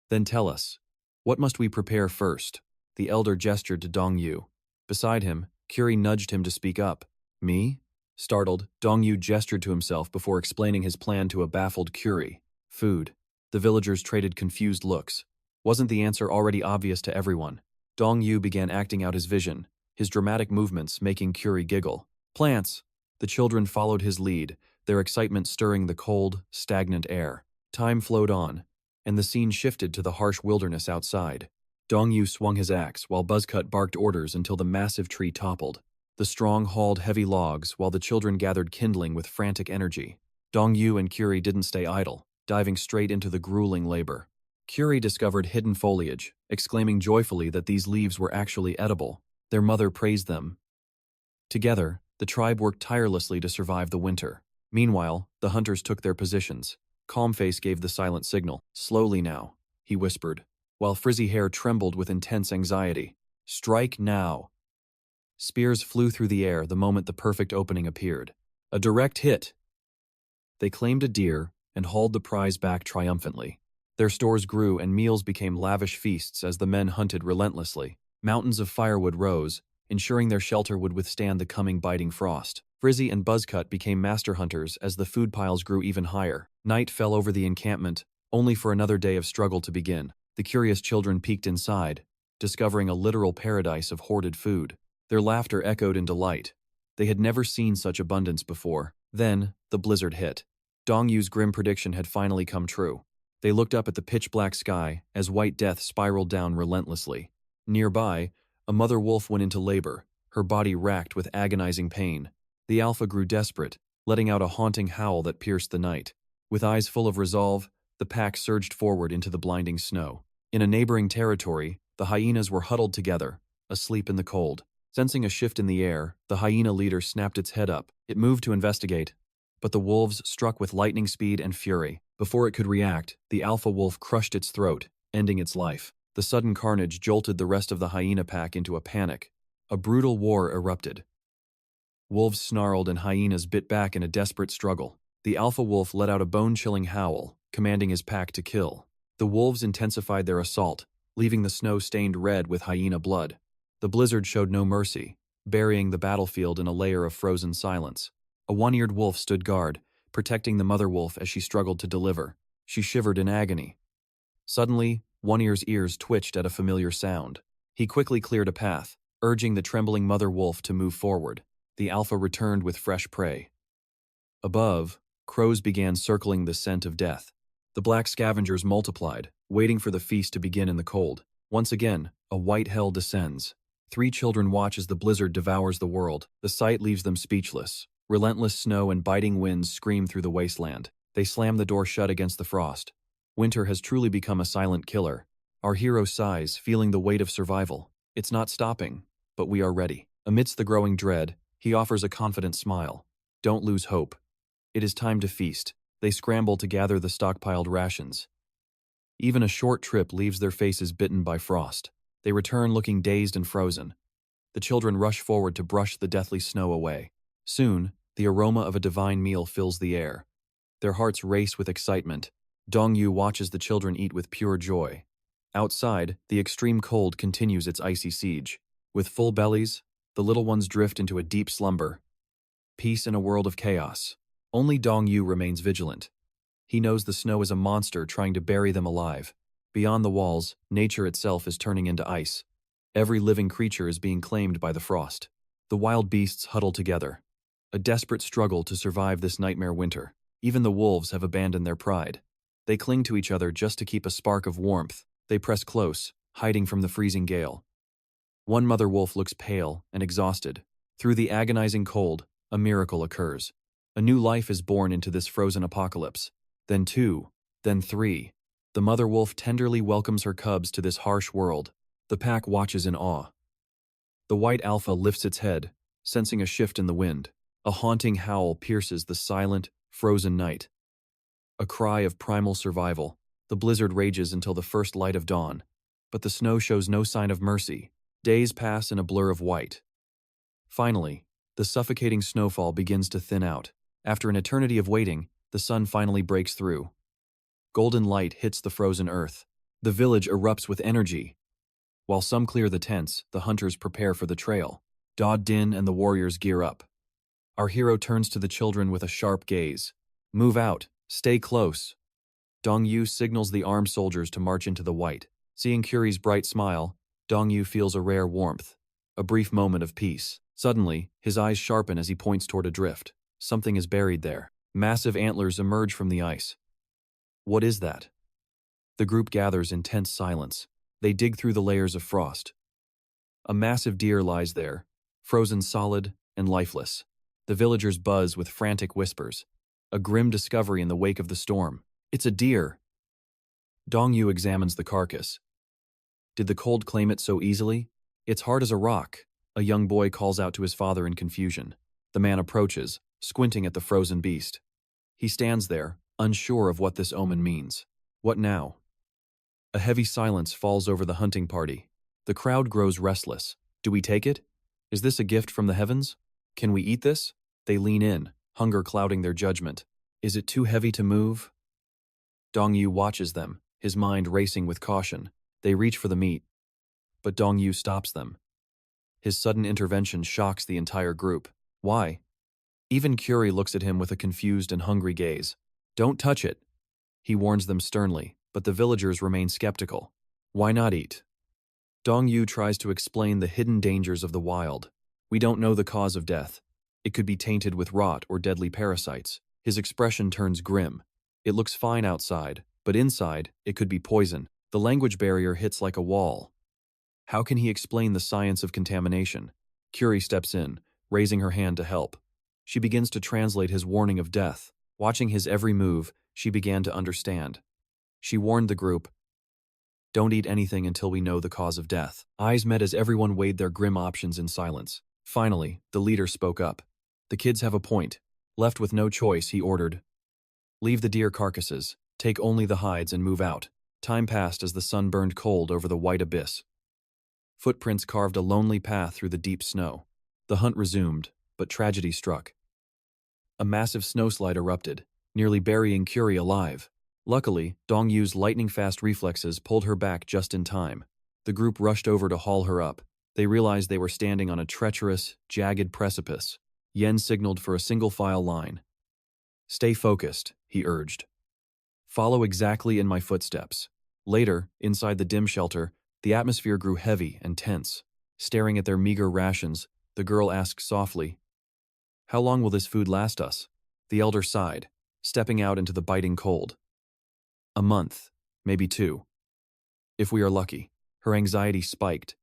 Then tell us, what must we prepare first? The elder gestured to Dong-yu. Beside him, Curie nudged him to speak up. Me? Startled, Dong-yu gestured to himself before explaining his plan to a baffled Curie. Food. The villagers traded confused looks. Wasn't the answer already obvious to everyone? Dong-yu began acting out his vision, his dramatic movements making Curie giggle. Plants! The children followed his lead, their excitement stirring the cold, stagnant air. Time flowed on, and the scene shifted to the harsh wilderness outside. Dong-yu swung his axe while Buzzcut barked orders until the massive tree toppled. The strong hauled heavy logs while the children gathered kindling with frantic energy. Dong-yu and Curie didn't stay idle, diving straight into the grueling labor. Curie discovered hidden foliage, exclaiming joyfully that these leaves were actually edible. Their mother praised them. Together, the tribe worked tirelessly to survive the winter. Meanwhile, the hunters took their positions. Calmface gave the silent signal. Slowly now, he whispered, while frizzy hair trembled with intense anxiety. Strike now. Spears flew through the air the moment the perfect opening appeared. A direct hit. They claimed a deer and hauled the prize back triumphantly. Their stores grew and meals became lavish feasts as the men hunted relentlessly. Mountains of firewood rose, ensuring their shelter would withstand the coming biting frost. Frizzy and Buzzcut became master hunters as the food piles grew even higher. Night fell over the encampment, only for another day of struggle to begin. The curious children peeked inside, discovering a literal paradise of hoarded food. Their laughter echoed in delight. They had never seen such abundance before. Then, the blizzard hit. Dong-yu's grim prediction had finally come true. They looked up at the pitch-black sky as white death spiraled down relentlessly. Nearby, a mother wolf went into labor, her body racked with agonizing pain. The alpha grew desperate, letting out a haunting howl that pierced the night. With eyes full of resolve, the pack surged forward into the blinding snow. In a neighboring territory, the hyenas were huddled together, asleep in the cold. Sensing a shift in the air, the hyena leader snapped its head up. It moved to investigate, but the wolves struck with lightning speed and fury. Before it could react, the alpha wolf crushed its throat, ending its life. The sudden carnage jolted the rest of the hyena pack into a panic. A brutal war erupted. Wolves snarled and hyenas bit back in a desperate struggle. The alpha wolf let out a bone-chilling howl, commanding his pack to kill. The wolves intensified their assault, leaving the snow stained red with hyena blood. The blizzard showed no mercy, burying the battlefield in a layer of frozen silence. A one-eared wolf stood guard, protecting the mother wolf as she struggled to deliver. She shivered in agony. Suddenly, One Ear's ears twitched at a familiar sound. He quickly cleared a path, urging the trembling mother wolf to move forward. The alpha returned with fresh prey. Above, crows began circling the scent of death. The black scavengers multiplied, waiting for the feast to begin in the cold. Once again, a white hell descends. 3 children watch as the blizzard devours the world. The sight leaves them speechless. Relentless snow and biting winds scream through the wasteland. They slam the door shut against the frost. Winter has truly become a silent killer. Our hero sighs, feeling the weight of survival. It's not stopping, but we are ready. Amidst the growing dread, he offers a confident smile. Don't lose hope. It is time to feast. They scramble to gather the stockpiled rations. Even a short trip leaves their faces bitten by frost. They return looking dazed and frozen. The children rush forward to brush the deathly snow away. Soon, the aroma of a divine meal fills the air. Their hearts race with excitement. Dong-yu watches the children eat with pure joy. Outside, the extreme cold continues its icy siege. With full bellies, the little ones drift into a deep slumber. Peace in a world of chaos. Only Dong-yu remains vigilant. He knows the snow is a monster trying to bury them alive. Beyond the walls, nature itself is turning into ice. Every living creature is being claimed by the frost. The wild beasts huddle together. A desperate struggle to survive this nightmare winter. Even the wolves have abandoned their pride. They cling to each other just to keep a spark of warmth. They press close, hiding from the freezing gale. One mother wolf looks pale and exhausted. Through the agonizing cold, a miracle occurs. A new life is born into this frozen apocalypse. Then 2, then 3. The mother wolf tenderly welcomes her cubs to this harsh world. The pack watches in awe. The white alpha lifts its head, sensing a shift in the wind. A haunting howl pierces the silent, frozen night. A cry of primal survival. The blizzard rages until the first light of dawn. But the snow shows no sign of mercy. Days pass in a blur of white. Finally, The suffocating snowfall begins to thin out. After an eternity of waiting, the sun finally breaks through. Golden light hits the frozen earth. The village erupts with energy. While some clear the tents, the hunters prepare for the trail. Din and the warriors gear up. Our hero turns to the children with a sharp gaze. Move out. Stay close. Dongyu signals the armed soldiers to march into the white. Seeing Curie's bright smile, Dongyu feels a rare warmth. A brief moment of peace. Suddenly, his eyes sharpen as he points toward a drift. Something is buried there. Massive antlers emerge from the ice. What is that? The group gathers in tense silence. They dig through the layers of frost. A massive deer lies there, frozen solid and lifeless. The villagers buzz with frantic whispers. A grim discovery in the wake of the storm. It's a deer. Dongyu examines the carcass. Did the cold claim it so easily? It's hard as a rock. A young boy calls out to his father in confusion. The man approaches, squinting at the frozen beast. He stands there, unsure of what this omen means. What now? A heavy silence falls over the hunting party. The crowd grows restless. Do we take it? Is this a gift from the heavens? Can we eat this? They lean in, hunger clouding their judgment. Is it too heavy to move? Dongyu watches them, his mind racing with caution. They reach for the meat. But Dongyu stops them. His sudden intervention shocks the entire group. Why? Even Curie looks at him with a confused and hungry gaze. Don't touch it. He warns them sternly, but the villagers remain skeptical. Why not eat? Dongyu tries to explain the hidden dangers of the wild. We don't know the cause of death. It could be tainted with rot or deadly parasites. His expression turns grim. It looks fine outside, but inside, it could be poison. The language barrier hits like a wall. How can he explain the science of contamination? Curie steps in, raising her hand to help. She begins to translate his warning of death. Watching his every move, she began to understand. She warned the group, don't eat anything until we know the cause of death. Eyes met as everyone weighed their grim options in silence. Finally, the leader spoke up. The kids have a point. Left with no choice, he ordered. Leave the deer carcasses, take only the hides and move out. Time passed as the sun burned cold over the white abyss. Footprints carved a lonely path through the deep snow. The hunt resumed, but tragedy struck. A massive snowslide erupted, nearly burying Curie alive. Luckily, Dongyu's lightning-fast reflexes pulled her back just in time. The group rushed over to haul her up. They realized they were standing on a treacherous, jagged precipice. Yen signaled for a single-file line. Stay focused, he urged. Follow exactly in my footsteps. Later, inside the dim shelter, the atmosphere grew heavy and tense. Staring at their meager rations, the girl asked softly, How long will this food last us? The elder sighed, stepping out into the biting cold. A month, maybe 2. If we are lucky. Her anxiety spiked.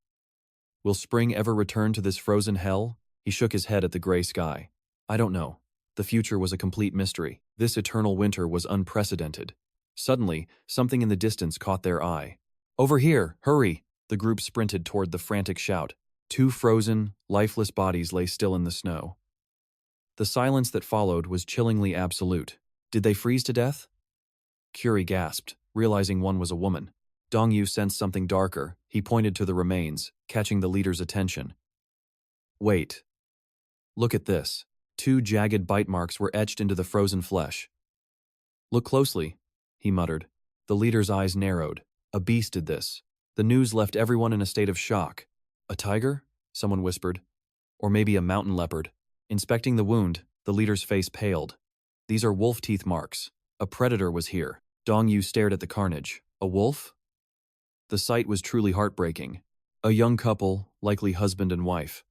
Will spring ever return to this frozen hell? He shook his head at the gray sky. I don't know. The future was a complete mystery. This eternal winter was unprecedented. Suddenly, something in the distance caught their eye. Over here, hurry! The group sprinted toward the frantic shout. 2 frozen, lifeless bodies lay still in the snow. The silence that followed was chillingly absolute. Did they freeze to death? Curie gasped, realizing one was a woman. Dongyu sensed something darker. He pointed to the remains, catching the leader's attention. Wait. Look at this. 2 jagged bite marks were etched into the frozen flesh. Look closely, he muttered. The leader's eyes narrowed. A beast did this. The news left everyone in a state of shock. A tiger? Someone whispered. Or maybe a mountain leopard. Inspecting the wound, the leader's face paled. These are wolf teeth marks. A predator was here. Dongyu stared at the carnage. A wolf? The sight was truly heartbreaking. A young couple, likely husband and wife.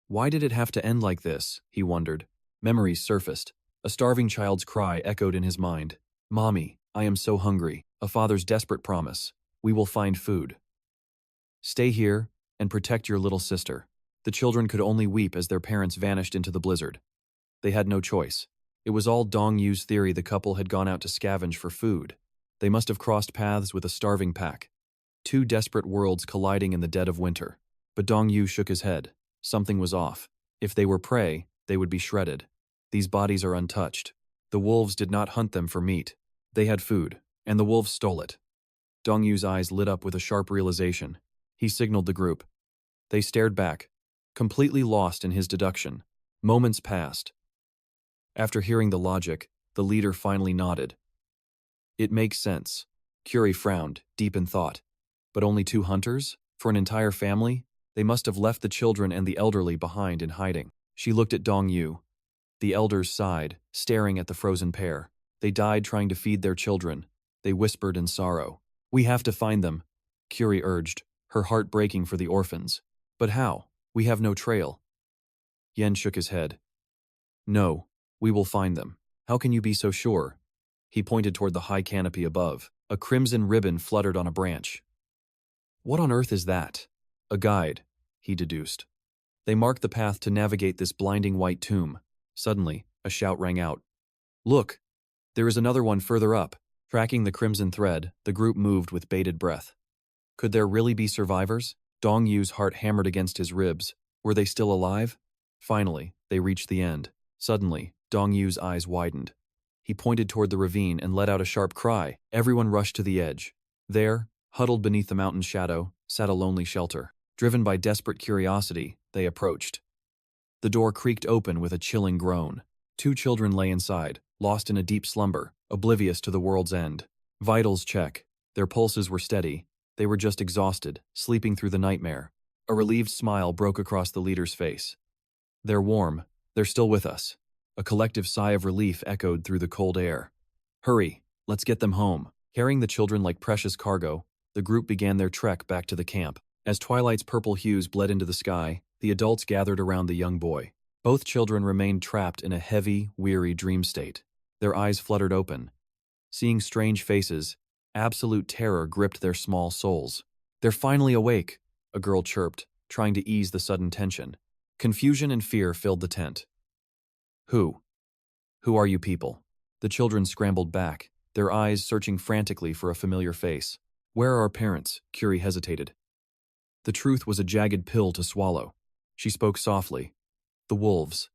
Why did it have to end like this? He wondered. Memories surfaced. A starving child's cry echoed in his mind. Mommy, I am so hungry. A father's desperate promise. We will find food. Stay here and protect your little sister. The children could only weep as their parents vanished into the blizzard. They had no choice. It was all Dongyu's theory the couple had gone out to scavenge for food. They must have crossed paths with a starving pack. 2 desperate worlds colliding in the dead of winter. But Dongyu shook his head. Something was off. If they were prey, they would be shredded. These bodies are untouched. The wolves did not hunt them for meat. They had food, and the wolves stole it. Dongyu's eyes lit up with a sharp realization. He signaled the group. They stared back, completely lost in his deduction. Moments passed. After hearing the logic, the leader finally nodded. It makes sense. Curie frowned, deep in thought. But only 2 hunters? For an entire family? They must have left the children and the elderly behind in hiding. She looked at Dong Yu. The elders sighed, staring at the frozen pair. They died trying to feed their children. They whispered in sorrow. We have to find them, Curie urged, her heart breaking for the orphans. But how? We have no trail. Yen shook his head. No, we will find them. How can you be so sure? He pointed toward the high canopy above. A crimson ribbon fluttered on a branch. What on earth is that? A guide, he deduced. They marked the path to navigate this blinding white tomb. Suddenly, a shout rang out. Look! There is another one further up. Tracking the crimson thread, the group moved with bated breath. Could there really be survivors? Dong Yu's heart hammered against his ribs. Were they still alive? Finally, they reached the end. Suddenly, Dong Yu's eyes widened. He pointed toward the ravine and let out a sharp cry. Everyone rushed to the edge. There, huddled beneath the mountain's shadow, sat a lonely shelter. Driven by desperate curiosity, they approached. The door creaked open with a chilling groan. 2 children lay inside, lost in a deep slumber, oblivious to the world's end. Vitals check. Their pulses were steady. They were just exhausted, sleeping through the nightmare. A relieved smile broke across the leader's face. They're warm. They're still with us. A collective sigh of relief echoed through the cold air. Hurry, let's get them home. Carrying the children like precious cargo, the group began their trek back to the camp. As twilight's purple hues bled into the sky, the adults gathered around the young boy. Both children remained trapped in a heavy, weary dream state. Their eyes fluttered open. Seeing strange faces, absolute terror gripped their small souls. They're finally awake, a girl chirped, trying to ease the sudden tension. Confusion and fear filled the tent. Who are you people? The children scrambled back, their eyes searching frantically for a familiar face. Where are our parents? Curie hesitated. The truth was a jagged pill to swallow. She spoke softly. The wolves.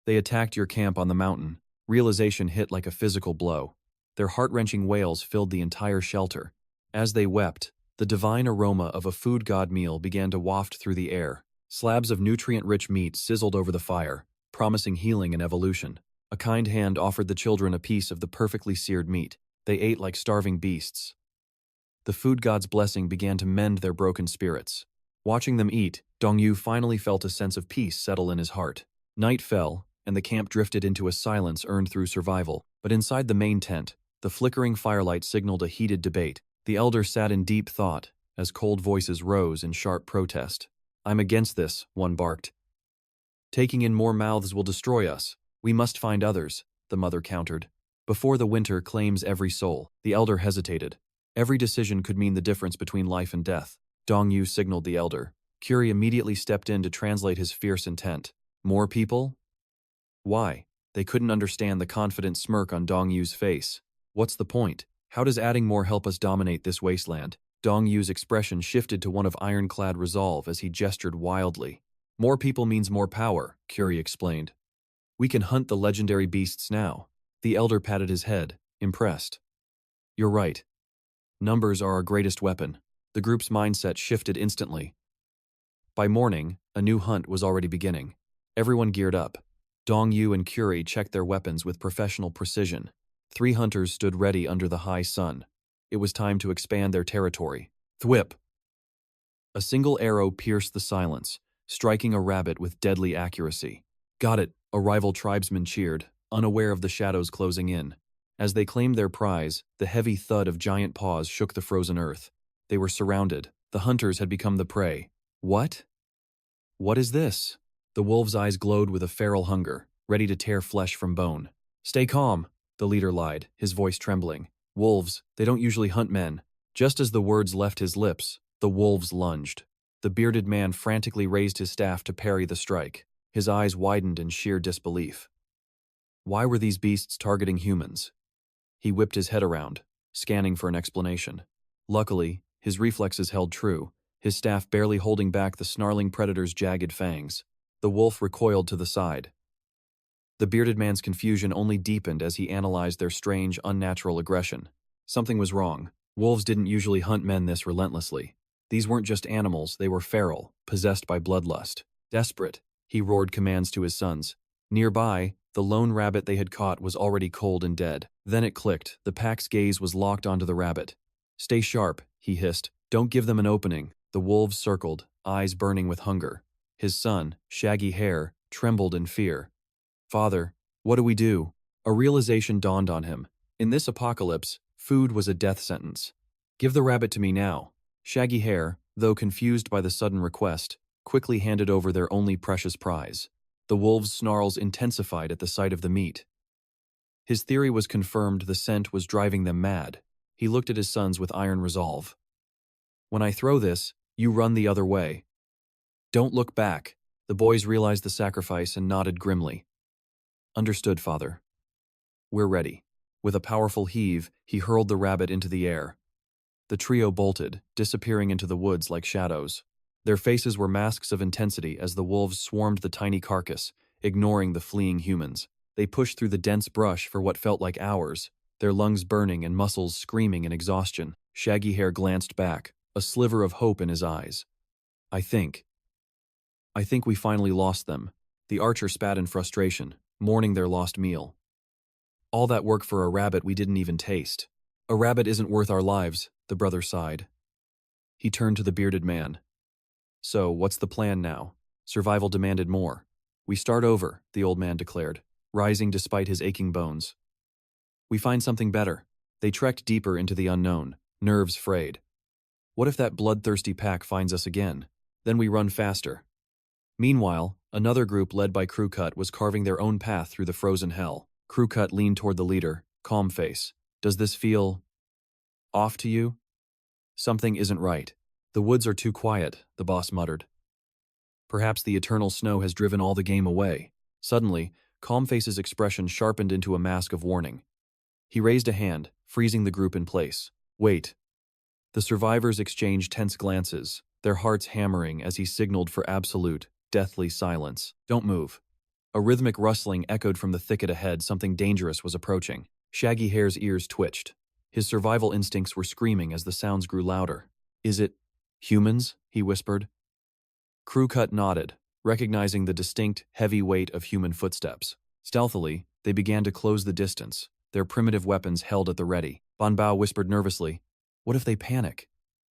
They attacked your camp on the mountain. Realization hit like a physical blow. Their heart-wrenching wails filled the entire shelter. As they wept, the divine aroma of a food god meal began to waft through the air. Slabs of nutrient-rich meat sizzled over the fire, promising healing and evolution. A kind hand offered the children a piece of the perfectly seared meat. They ate like starving beasts. The food god's blessing began to mend their broken spirits. Watching them eat, Dong Yu finally felt a sense of peace settle in his heart. Night fell, and the camp drifted into a silence earned through survival. But inside the main tent, the flickering firelight signaled a heated debate. The elders sat in deep thought, as cold voices rose in sharp protest. I'm against this, one barked. Taking in more mouths will destroy us. We must find others, the mother countered. Before the winter claims every soul, the elder hesitated. Every decision could mean the difference between life and death. Dong Yu signaled the elder. Curie immediately stepped in to translate his fierce intent. More people? Why? They couldn't understand the confident smirk on Dong Yu's face. What's the point? How does adding more help us dominate this wasteland? Dong Yu's expression shifted to one of ironclad resolve as he gestured wildly. More people means more power, Curie explained. We can hunt the legendary beasts now. The elder patted his head, impressed. You're right. Numbers are our greatest weapon. The group's mindset shifted instantly. By morning, a new hunt was already beginning. Everyone geared up. Dong Yu and Curie checked their weapons with professional precision. 3 hunters stood ready under the high sun. It was time to expand their territory. Thwip! A single arrow pierced the silence, striking a rabbit with deadly accuracy. Got it, a rival tribesman cheered, unaware of the shadows closing in. As they claimed their prize, the heavy thud of giant paws shook the frozen earth. They were surrounded. The hunters had become the prey. What? What is this? The wolf's eyes glowed with a feral hunger, ready to tear flesh from bone. Stay calm, the leader lied, his voice trembling. Wolves, they don't usually hunt men. Just as the words left his lips, the wolves lunged. The bearded man frantically raised his staff to parry the strike. His eyes widened in sheer disbelief. Why were these beasts targeting humans? He whipped his head around, scanning for an explanation. Luckily, his reflexes held true, his staff barely holding back the snarling predator's jagged fangs. The wolf recoiled to the side. The bearded man's confusion only deepened as he analyzed their strange, unnatural aggression. Something was wrong. Wolves didn't usually hunt men this relentlessly. These weren't just animals, they were feral, possessed by bloodlust. Desperate, he roared commands to his sons. Nearby, the lone rabbit they had caught was already cold and dead. Then it clicked. The pack's gaze was locked onto the rabbit. "Stay sharp," he hissed. "Don't give them an opening." The wolves circled, eyes burning with hunger. His son, shaggy hair, trembled in fear. "Father, what do we do?" A realization dawned on him. In this apocalypse, food was a death sentence. "Give the rabbit to me now." Shaggy hair, though confused by the sudden request, quickly handed over their only precious prize. The wolves' snarls intensified at the sight of the meat. His theory was confirmed. The scent was driving them mad. He looked at his sons with iron resolve. "When I throw this, you run the other way. Don't look back." The boys realized the sacrifice and nodded grimly. "Understood, father. We're ready." With a powerful heave, he hurled the rabbit into the air. The trio bolted, disappearing into the woods like shadows. Their faces were masks of intensity as the wolves swarmed the tiny carcass, ignoring the fleeing humans. They pushed through the dense brush for what felt like hours, their lungs burning and muscles screaming in exhaustion. Shaggy hair glanced back, a sliver of hope in his eyes. I think we finally lost them." The archer spat in frustration, mourning their lost meal. "All that work for a rabbit we didn't even taste." "A rabbit isn't worth our lives," the brother sighed. He turned to the bearded man. "So, what's the plan now?" Survival demanded more. "We start over," the old man declared, rising despite his aching bones. "We find something better." They trekked deeper into the unknown, nerves frayed. "What if that bloodthirsty pack finds us again? Then we run faster." Meanwhile, another group led by 𝒂𝒂𝒍𝒚𝒑𝒔𝒆 was carving their own path through the frozen hell. 𝒂𝒂𝒍𝒚𝒑𝒔𝒆 leaned toward the leader, calm face. "Does this feel off to you?" "Something isn't right. The woods are too quiet," the boss muttered. "Perhaps the eternal snow has driven all the game away." Suddenly, Calmface's expression sharpened into a mask of warning. He raised a hand, freezing the group in place. "Wait." The survivors exchanged tense glances, their hearts hammering as he signaled for absolute, deathly silence. "Don't move." A rhythmic rustling echoed from the thicket ahead. Something dangerous was approaching. Shaggy Hair's ears twitched. His survival instincts were screaming as the sounds grew louder. "Is it humans?" he whispered. 𝒂𝒂𝒍𝒚𝒑𝒔𝒆 nodded, recognizing the distinct, heavy weight of human footsteps. Stealthily, they began to close the distance, their primitive weapons held at the ready. Ban Bao whispered nervously, "What if they panic?"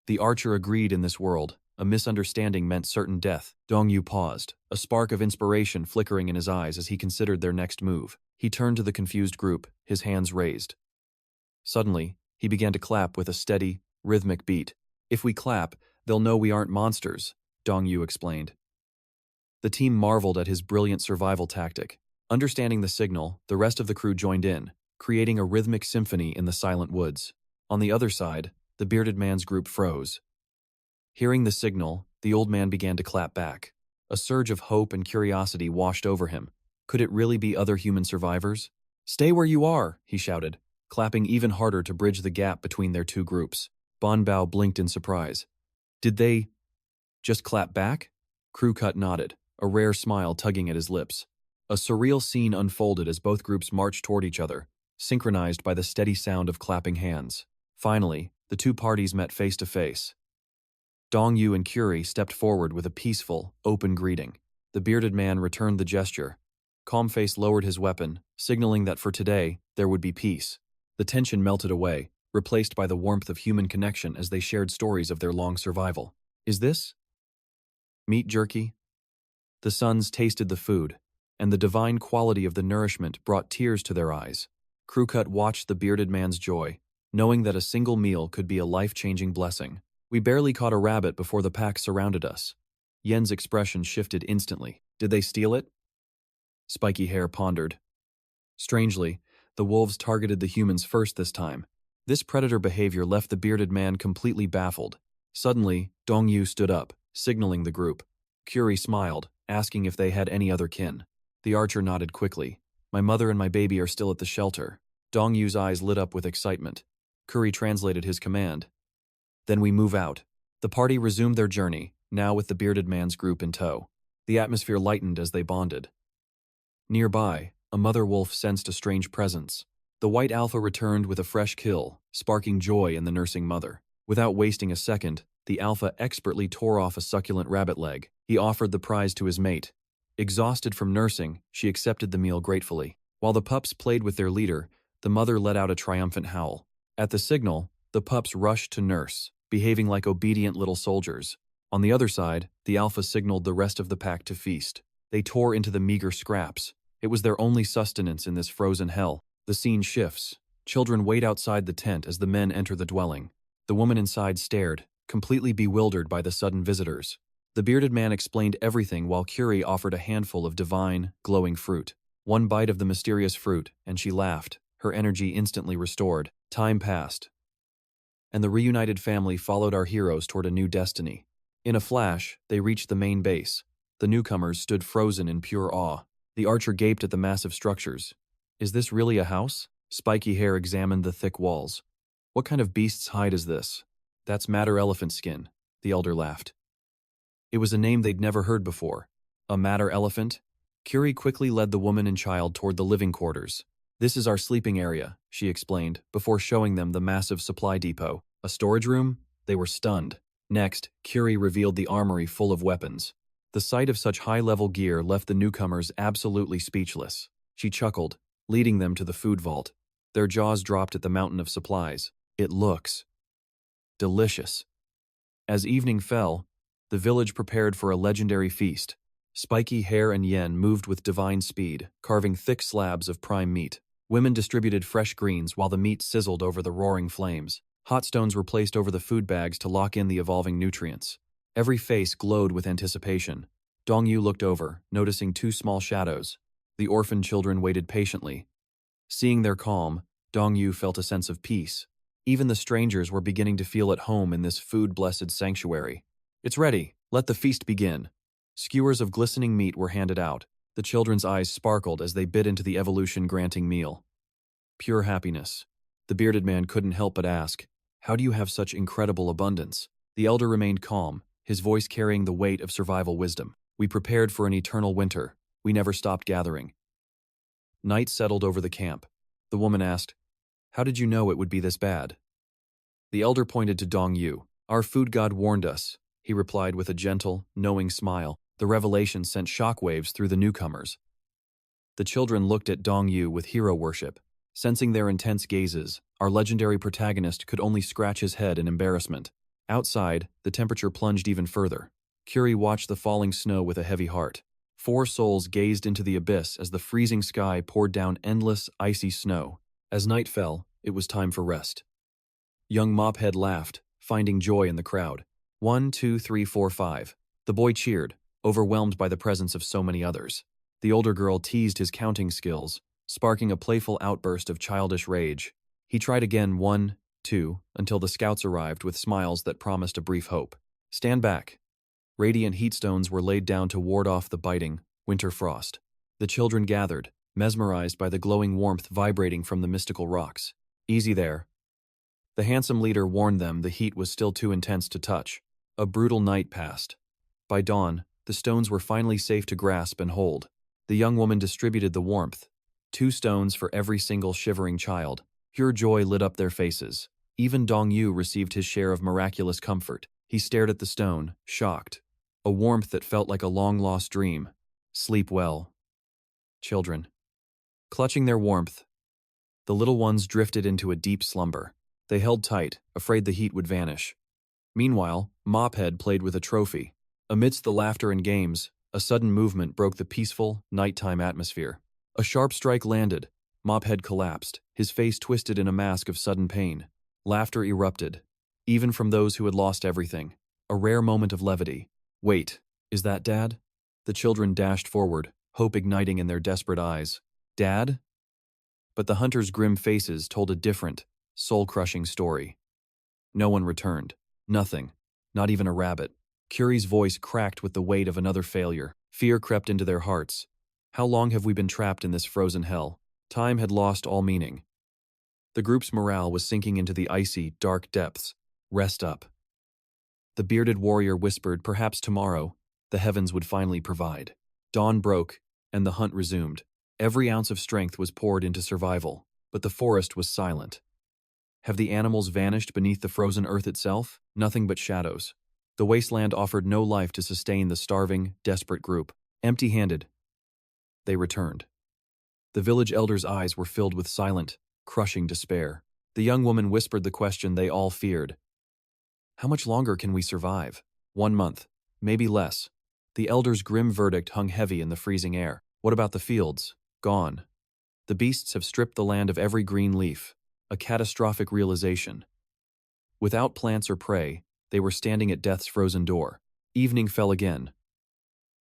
The archer agreed. In this world, a misunderstanding meant certain death. Dong Yu paused, a spark of inspiration flickering in his eyes as he considered their next move. He turned to the confused group, his hands raised. Suddenly, he began to clap with a steady, rhythmic beat. "If we clap, they'll know we aren't monsters," Dong Yu explained. The team marveled at his brilliant survival tactic. Understanding the signal, the rest of the crew joined in, creating a rhythmic symphony in the silent woods. On the other side, the bearded man's group froze. Hearing the signal, the old man began to clap back. A surge of hope and curiosity washed over him. Could it really be other human survivors? "Stay where you are," he shouted, clapping even harder to bridge the gap between their two groups. Ban Bao blinked in surprise. "Did they just clap back?" 𝒂𝒂𝒍𝒚𝒑𝒔𝒆 nodded, a rare smile tugging at his lips. A surreal scene unfolded as both groups marched toward each other, synchronized by the steady sound of clapping hands. Finally, the two parties met face to face. Dong Yu and Curie stepped forward with a peaceful, open greeting. The bearded man returned the gesture. Calmface lowered his weapon, signaling that for today, there would be peace. The tension melted away, replaced by the warmth of human connection as they shared stories of their long survival. "Is this meat jerky?" The sons tasted the food, and the divine quality of the nourishment brought tears to their eyes. 𝒂𝒂𝒍𝒚𝒑𝒔𝒆 watched the bearded man's joy, knowing that a single meal could be a life-changing blessing. "We barely caught a rabbit before the pack surrounded us." Yen's expression shifted instantly. "Did they steal it?" Spiky Hair pondered. Strangely, the wolves targeted the humans first this time. This predator behavior left the bearded man completely baffled. Suddenly, Dong Yu stood up, signaling the group. Curie smiled, asking if they had any other kin. The archer nodded quickly. "My mother and my baby are still at the shelter." Dong Yu's eyes lit up with excitement. Curie translated his command. "Then we move out." The party resumed their journey, now with the bearded man's group in tow. The atmosphere lightened as they bonded. Nearby, a mother wolf sensed a strange presence. The white alpha returned with a fresh kill, sparking joy in the nursing mother. Without wasting a second, the alpha expertly tore off a succulent rabbit leg. He offered the prize to his mate. Exhausted from nursing, she accepted the meal gratefully. While the pups played with their leader, the mother let out a triumphant howl. At the signal, the pups rushed to nurse, behaving like obedient little soldiers. On the other side, the alpha signaled the rest of the pack to feast. They tore into the meager scraps. It was their only sustenance in this frozen hell. The scene shifts. Children wait outside the tent as the men enter the dwelling. The woman inside stared, completely bewildered by the sudden visitors. The bearded man explained everything while Curie offered a handful of divine, glowing fruit. One bite of the mysterious fruit, and she laughed, her energy instantly restored. Time passed, and the reunited family followed our heroes toward a new destiny. In a flash, they reached the main base. The newcomers stood frozen in pure awe. The archer gaped at the massive structures. Is this really a house? Spiky Hair examined the thick walls. What kind of beast's hide is this? That's madder elephant skin, the elder laughed. It was a name they'd never heard before. A madder elephant? Curie quickly led the woman and child toward the living quarters. This is our sleeping area, she explained, before showing them the massive supply depot. A storage room? They were stunned. Next, Curie revealed the armory full of weapons. The sight of such high-level gear left the newcomers absolutely speechless. She chuckled, leading them to the food vault. Their jaws dropped at the mountain of supplies. It looks delicious. As evening fell, the village prepared for a legendary feast. Spiky Hair and Yen moved with divine speed, carving thick slabs of prime meat. Women distributed fresh greens while the meat sizzled over the roaring flames. Hot stones were placed over the food bags to lock in the evolving nutrients. Every face glowed with anticipation. Dongyu looked over, noticing two small shadows. The orphan children waited patiently. Seeing their calm, Dongyu felt a sense of peace. Even the strangers were beginning to feel at home in this food-blessed sanctuary. It's ready. Let the feast begin. Skewers of glistening meat were handed out. The children's eyes sparkled as they bit into the evolution-granting meal. Pure happiness. The bearded man couldn't help but ask, "How do you have such incredible abundance?" The elder remained calm, his voice carrying the weight of survival wisdom. We prepared for an eternal winter. We never stopped gathering. Night settled over the camp. The woman asked, "How did you know it would be this bad?" The elder pointed to Dongyu. "Our food god warned us," he replied with a gentle, knowing smile. The revelation sent shockwaves through the newcomers. The children looked at Dongyu with hero worship. Sensing their intense gazes, our legendary protagonist could only scratch his head in embarrassment. Outside, the temperature plunged even further. Curie watched the falling snow with a heavy heart. 4 souls gazed into the abyss as the freezing sky poured down endless, icy snow. As night fell, it was time for rest. Young Mophead laughed, finding joy in the crowd. 1, 2, 3, 4, 5. The boy cheered, overwhelmed by the presence of so many others. The older girl teased his counting skills, sparking a playful outburst of childish rage. He tried again 1, 2, until the scouts arrived with smiles that promised a brief hope. "Stand back." Radiant heat stones were laid down to ward off the biting, winter frost. The children gathered, mesmerized by the glowing warmth vibrating from the mystical rocks. "Easy there." The handsome leader warned them the heat was still too intense to touch. A brutal night passed. By dawn, the stones were finally safe to grasp and hold. The young woman distributed the warmth. 2 stones for every single shivering child. Pure joy lit up their faces. Even Dongyu received his share of miraculous comfort. He stared at the stone, shocked. A warmth that felt like a long-lost dream. Sleep well, children. Clutching their warmth, the little ones drifted into a deep slumber. They held tight, afraid the heat would vanish. Meanwhile, Mophead played with a trophy. Amidst the laughter and games, a sudden movement broke the peaceful, nighttime atmosphere. A sharp strike landed. Mophead collapsed, his face twisted in a mask of sudden pain. Laughter erupted, even from those who had lost everything. A rare moment of levity. "Wait, is that Dad?" The children dashed forward, hope igniting in their desperate eyes. "Dad?" But the hunters' grim faces told a different, soul-crushing story. No one returned. Nothing. Not even a rabbit. Curie's voice cracked with the weight of another failure. Fear crept into their hearts. How long have we been trapped in this frozen hell? Time had lost all meaning. The group's morale was sinking into the icy, dark depths. Rest up. The bearded warrior whispered, perhaps tomorrow, the heavens would finally provide. Dawn broke, and the hunt resumed. Every ounce of strength was poured into survival, but the forest was silent. Have the animals vanished beneath the frozen earth itself? Nothing but shadows. The wasteland offered no life to sustain the starving, desperate group. Empty-handed, they returned. The village elder's eyes were filled with silent, crushing despair. The young woman whispered the question they all feared. How much longer can we survive? 1 month, maybe less. The elder's grim verdict hung heavy in the freezing air. What about the fields? Gone. The beasts have stripped the land of every green leaf. A catastrophic realization. Without plants or prey, they were standing at death's frozen door. Evening fell again.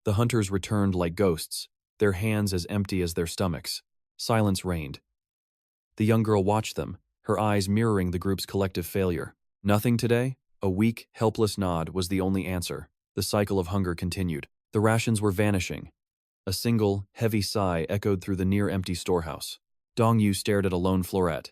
The hunters returned like ghosts, their hands as empty as their stomachs. Silence reigned. The young girl watched them, her eyes mirroring the group's collective failure. Nothing today? A weak, helpless nod was the only answer. The cycle of hunger continued. The rations were vanishing. A single, heavy sigh echoed through the near-empty storehouse. Dong-yu stared at a lone floret.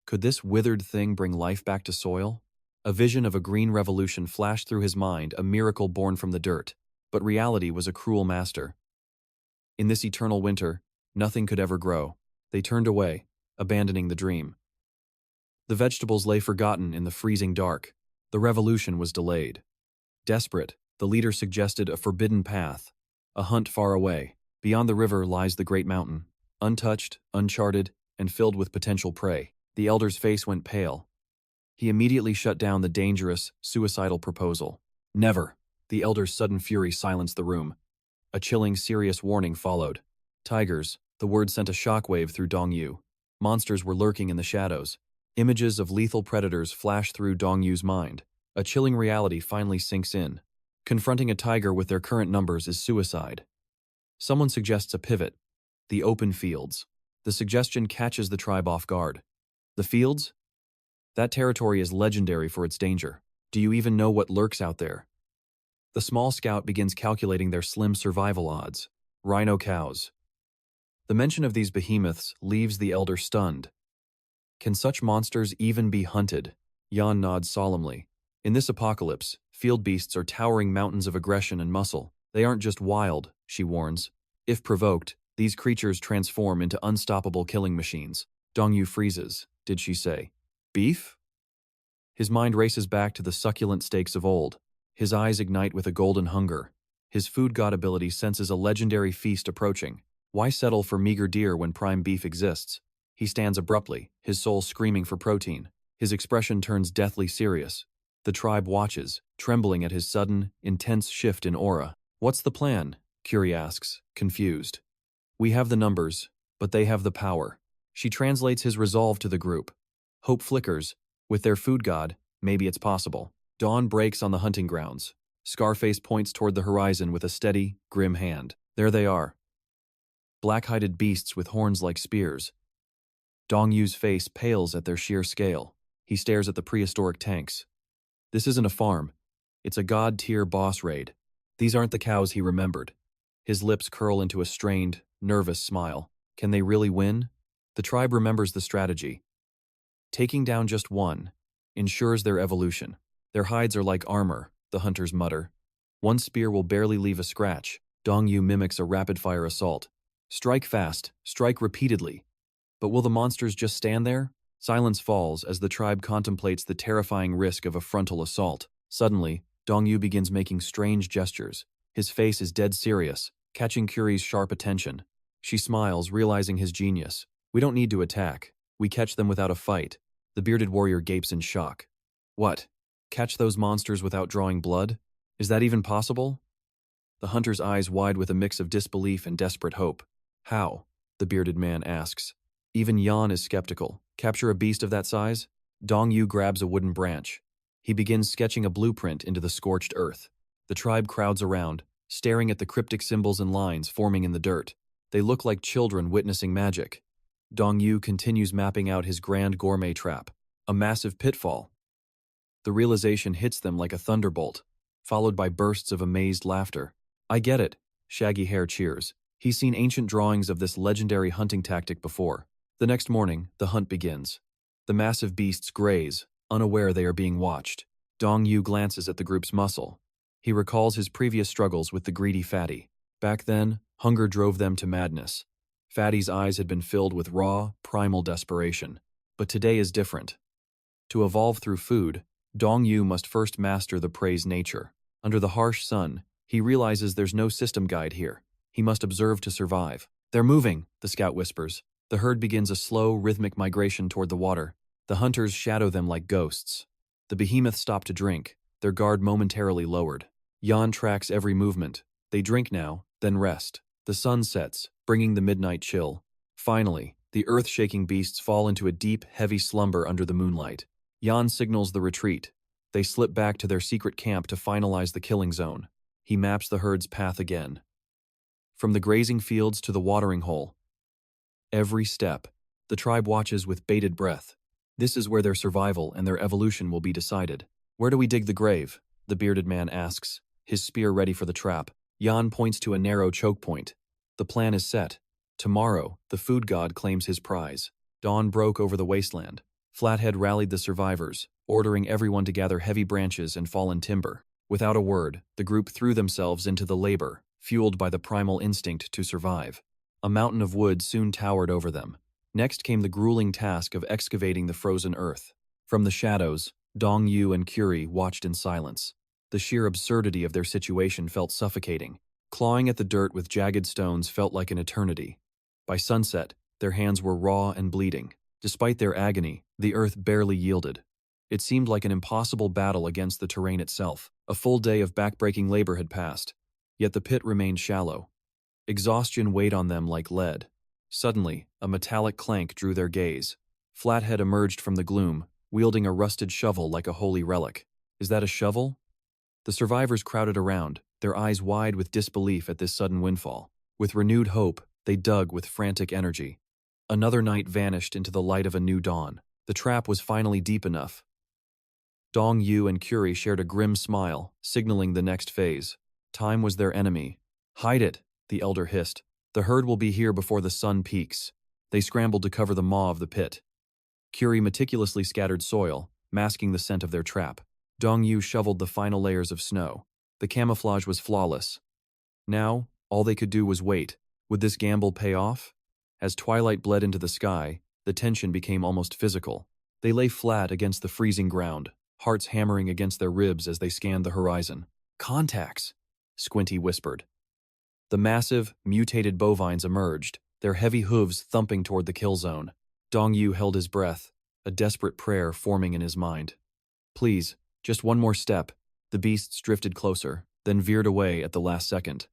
Could this withered thing bring life back to soil? A vision of a green revolution flashed through his mind, a miracle born from the dirt. But reality was a cruel master. In this eternal winter, nothing could ever grow. They turned away, abandoning the dream. The vegetables lay forgotten in the freezing dark. The revolution was delayed. Desperate, the leader suggested a forbidden path, a hunt far away. Beyond the river lies the great mountain, untouched, uncharted, and filled with potential prey. The elder's face went pale. He immediately shut down the dangerous, suicidal proposal. Never. The elder's sudden fury silenced the room. A chilling, serious warning followed. Tigers, the word sent a shockwave through Dong-yu. Monsters were lurking in the shadows. Images of lethal predators flashed through Dong-yu's mind. A chilling reality finally sinks in. Confronting a tiger with their current numbers is suicide. Someone suggests a pivot. The open fields. The suggestion catches the tribe off guard. The fields? That territory is legendary for its danger. Do you even know what lurks out there? The small scout begins calculating their slim survival odds. Rhino cows. The mention of these behemoths leaves the elder stunned. Can such monsters even be hunted? Yan nods solemnly. In this apocalypse, field beasts are towering mountains of aggression and muscle. They aren't just wild, she warns. If provoked, these creatures transform into unstoppable killing machines. Dong-yu freezes. Did she say beef? His mind races back to the succulent steaks of old. His eyes ignite with a golden hunger. His food god ability senses a legendary feast approaching. Why settle for meager deer when prime beef exists? He stands abruptly, his soul screaming for protein. His expression turns deathly serious. The tribe watches, trembling at his sudden, intense shift in aura. What's the plan? Curie asks, confused. We have the numbers, but they have the power. She translates his resolve to the group. Hope flickers. With their food god, maybe it's possible. Dawn breaks on the hunting grounds. Scarface points toward the horizon with a steady, grim hand. There they are. Black-hided beasts with horns like spears. Dong-yu's face pales at their sheer scale. He stares at the prehistoric tanks. This isn't a farm. It's a god-tier boss raid. These aren't the cows he remembered. His lips curl into a strained, nervous smile. Can they really win? The tribe remembers the strategy. Taking down just one ensures their evolution. Their hides are like armor, the hunters mutter. One spear will barely leave a scratch. Dong-yu mimics a rapid-fire assault. Strike fast, strike repeatedly. But will the monsters just stand there? Silence falls as the tribe contemplates the terrifying risk of a frontal assault. Suddenly, Dong-yu begins making strange gestures. His face is dead serious, catching Curie's sharp attention. She smiles, realizing his genius. We don't need to attack. We catch them without a fight. The bearded warrior gapes in shock. What? Catch those monsters without drawing blood? Is that even possible? The hunter's eyes wide with a mix of disbelief and desperate hope. How? The bearded man asks. Even Yan is skeptical. Capture a beast of that size? Dong-yu grabs a wooden branch. He begins sketching a blueprint into the scorched earth. The tribe crowds around, staring at the cryptic symbols and lines forming in the dirt. They look like children witnessing magic. Dong-yu continues mapping out his grand gourmet trap, a massive pitfall. The realization hits them like a thunderbolt, followed by bursts of amazed laughter. I get it, Shaggy Hair cheers. He's seen ancient drawings of this legendary hunting tactic before. The next morning, the hunt begins. The massive beasts graze, unaware they are being watched. Dong-yu glances at the group's muscle. He recalls his previous struggles with the greedy fatty. Back then, hunger drove them to madness. Fatty's eyes had been filled with raw, primal desperation. But today is different. To evolve through food, Dong-yu must first master the prey's nature. Under the harsh sun, He realizes there's no system guide here. He must observe to survive. "They're moving," the scout whispers. The herd begins a slow, rhythmic migration toward the water. The hunters shadow them like ghosts. The behemoths stop to drink, their guard momentarily lowered. Jan tracks every movement. They drink now, then rest. The sun sets, bringing the midnight chill. Finally, the earth-shaking beasts fall into a deep, heavy slumber under the moonlight. Jan signals the retreat. They slip back to their secret camp to finalize the killing zone. He maps the herd's path again. From the grazing fields to the watering hole. Every step, the tribe watches with bated breath. This is where their survival and their evolution will be decided. "Where do we dig the grave?" the bearded man asks, his spear ready for the trap. Jan points to a narrow choke point. The plan is set. Tomorrow, the food god claims his prize. Dawn broke over the wasteland. Flathead rallied the survivors, ordering everyone to gather heavy branches and fallen timber. Without a word, the group threw themselves into the labor, fueled by the primal instinct to survive. A mountain of wood soon towered over them. Next came the grueling task of excavating the frozen earth. From the shadows, Dong-Yu and Curie watched in silence. The sheer absurdity of their situation felt suffocating. Clawing at the dirt with jagged stones felt like an eternity. By sunset, their hands were raw and bleeding. Despite their agony, the earth barely yielded. It seemed like an impossible battle against the terrain itself. A full day of backbreaking labor had passed, yet the pit remained shallow. Exhaustion weighed on them like lead. Suddenly, a metallic clank drew their gaze. Flathead emerged from the gloom, wielding a rusted shovel like a holy relic. "Is that a shovel?" The survivors crowded around, their eyes wide with disbelief at this sudden windfall. With renewed hope, they dug with frantic energy. Another night vanished into the light of a new dawn. The trap was finally deep enough. Dong-Yu and Curie shared a grim smile, signaling the next phase. Time was their enemy. "Hide it," the elder hissed. "The herd will be here before the sun peaks." They scrambled to cover the maw of the pit. Curie meticulously scattered soil, masking the scent of their trap. Dong-Yu shoveled the final layers of snow. The camouflage was flawless. Now, all they could do was wait. Would this gamble pay off? As twilight bled into the sky, the tension became almost physical. They lay flat against the freezing ground, hearts hammering against their ribs as they scanned the horizon. "Contacts," Squinty whispered. The massive, mutated bovines emerged, their heavy hooves thumping toward the kill zone. Dong-Yu held his breath, a desperate prayer forming in his mind. "Please, just one more step." The beasts drifted closer, then veered away at the last second.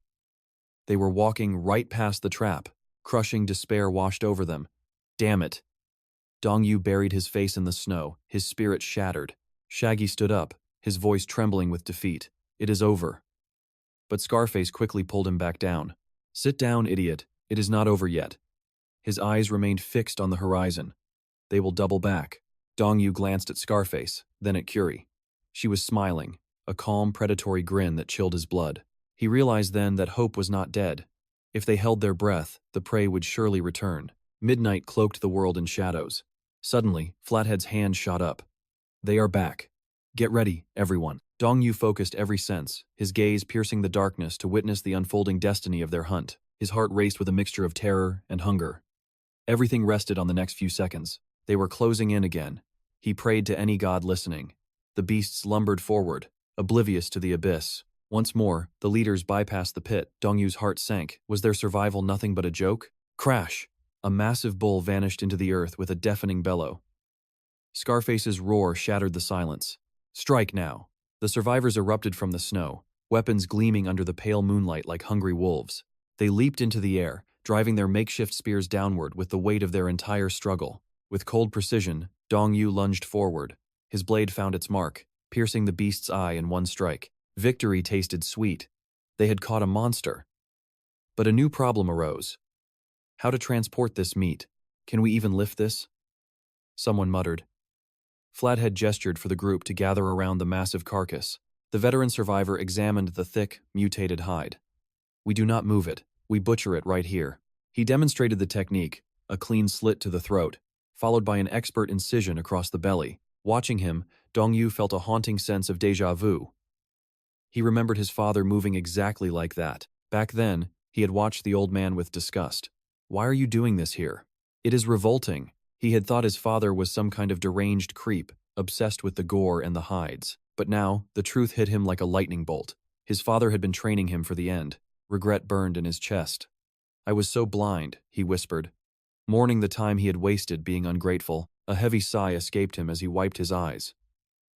They were walking right past the trap. Crushing despair washed over them. "Damn it." Dong-Yu buried his face in the snow, his spirit shattered. Shaggy stood up, his voice trembling with defeat. "It is over." But Scarface quickly pulled him back down. "Sit down, idiot. It is not over yet." His eyes remained fixed on the horizon. "They will double back." Dong-Yu glanced at Scarface, then at Curie. She was smiling, a calm, predatory grin that chilled his blood. He realized then that hope was not dead. If they held their breath, the prey would surely return. Midnight cloaked the world in shadows. Suddenly, Flathead's hand shot up. "They are back. Get ready, everyone." Dong-Yu focused every sense, his gaze piercing the darkness to witness the unfolding destiny of their hunt. His heart raced with a mixture of terror and hunger. Everything rested on the next few seconds. They were closing in again. He prayed to any god listening. The beasts lumbered forward, oblivious to the abyss. Once more, the leaders bypassed the pit. Dong-Yu's heart sank. Was their survival nothing but a joke? Crash! A massive bull vanished into the earth with a deafening bellow. Scarface's roar shattered the silence. "Strike now!" The survivors erupted from the snow, weapons gleaming under the pale moonlight like hungry wolves. They leaped into the air, driving their makeshift spears downward with the weight of their entire struggle. With cold precision, Dong-Yu lunged forward. His blade found its mark, piercing the beast's eye in one strike. Victory tasted sweet. They had caught a monster. But a new problem arose. How to transport this meat? Can we even lift this? Someone muttered. Flathead gestured for the group to gather around the massive carcass. The veteran survivor examined the thick, mutated hide. "We do not move it. We butcher it right here." He demonstrated the technique, a clean slit to the throat, followed by an expert incision across the belly. Watching him, Dong-Yu felt a haunting sense of déjà vu. He remembered his father moving exactly like that. Back then, he had watched the old man with disgust. "Why are you doing this here?" "It is revolting." He had thought his father was some kind of deranged creep, obsessed with the gore and the hides. But now, the truth hit him like a lightning bolt. His father had been training him for the end. Regret burned in his chest. "I was so blind," he whispered, mourning the time he had wasted being ungrateful. A heavy sigh escaped him as he wiped his eyes.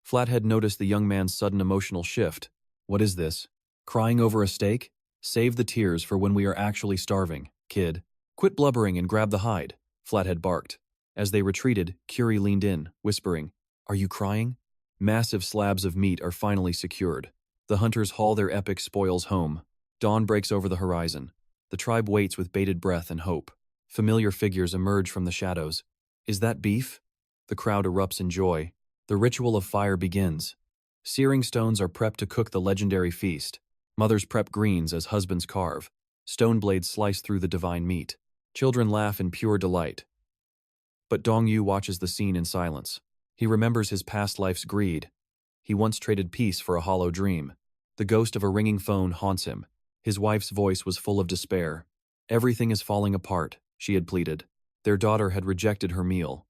Flathead noticed the young man's sudden emotional shift. "What is this? Crying over a steak? Save the tears for when we are actually starving, kid. Quit blubbering and grab the hide," Flathead barked. As they retreated, Curie leaned in, whispering, "Are you crying?" Massive slabs of meat are finally secured. The hunters haul their epic spoils home. Dawn breaks over the horizon. The tribe waits with bated breath and hope. Familiar figures emerge from the shadows. "Is that beef?" The crowd erupts in joy. The ritual of fire begins. Searing stones are prepped to cook the legendary feast. Mothers prep greens as husbands carve. Stone blades slice through the divine meat. Children laugh in pure delight. But Dong Yu watches the scene in silence. He remembers his past life's greed. He once traded peace for a hollow dream. The ghost of a ringing phone haunts him. His wife's voice was full of despair. "Everything is falling apart," she had pleaded. Their daughter had rejected her meal.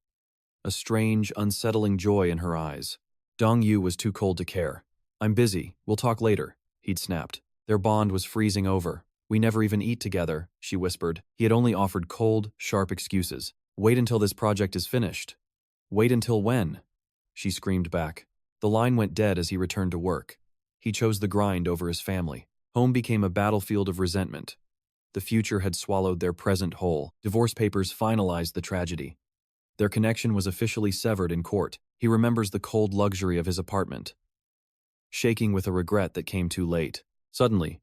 A strange, unsettling joy in her eyes. Dong Yu was too cold to care. "I'm busy, we'll talk later," he'd snapped. Their bond was freezing over. "We never even eat together," she whispered. He had only offered cold, sharp excuses. "Wait until this project is finished." "Wait until when?" she screamed back. The line went dead as he returned to work. He chose the grind over his family. Home became a battlefield of resentment. The future had swallowed their present whole. Divorce papers finalized the tragedy. Their connection was officially severed in court. He remembers the cold luxury of his apartment, shaking with a regret that came too late. Suddenly,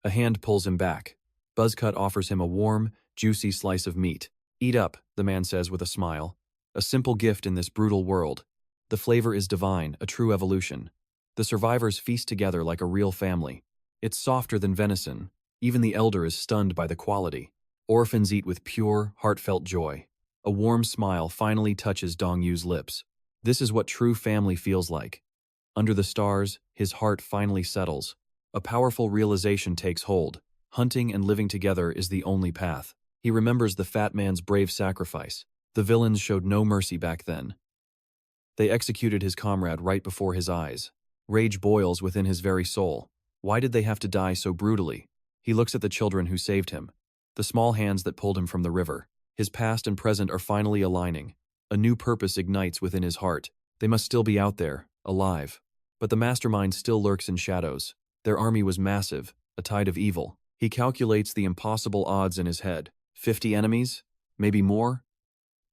a hand pulls him back. Buzzcut offers him a warm, juicy slice of meat. "Eat up," the man says with a smile. "A simple gift in this brutal world. The flavor is divine, a true evolution. The survivors feast together like a real family. It's softer than venison. Even the elder is stunned by the quality. Orphans eat with pure, heartfelt joy." A warm smile finally touches Dong Yu's lips. This is what true family feels like. Under the stars, his heart finally settles. A powerful realization takes hold. Hunting and living together is the only path. He remembers the fat man's brave sacrifice. The villains showed no mercy back then. They executed his comrade right before his eyes. Rage boils within his very soul. Why did they have to die so brutally? He looks at the children who saved him. The small hands that pulled him from the river. His past and present are finally aligning. A new purpose ignites within his heart. They must still be out there, alive. But the mastermind still lurks in shadows. Their army was massive, a tide of evil. He calculates the impossible odds in his head. 50 enemies? Maybe more?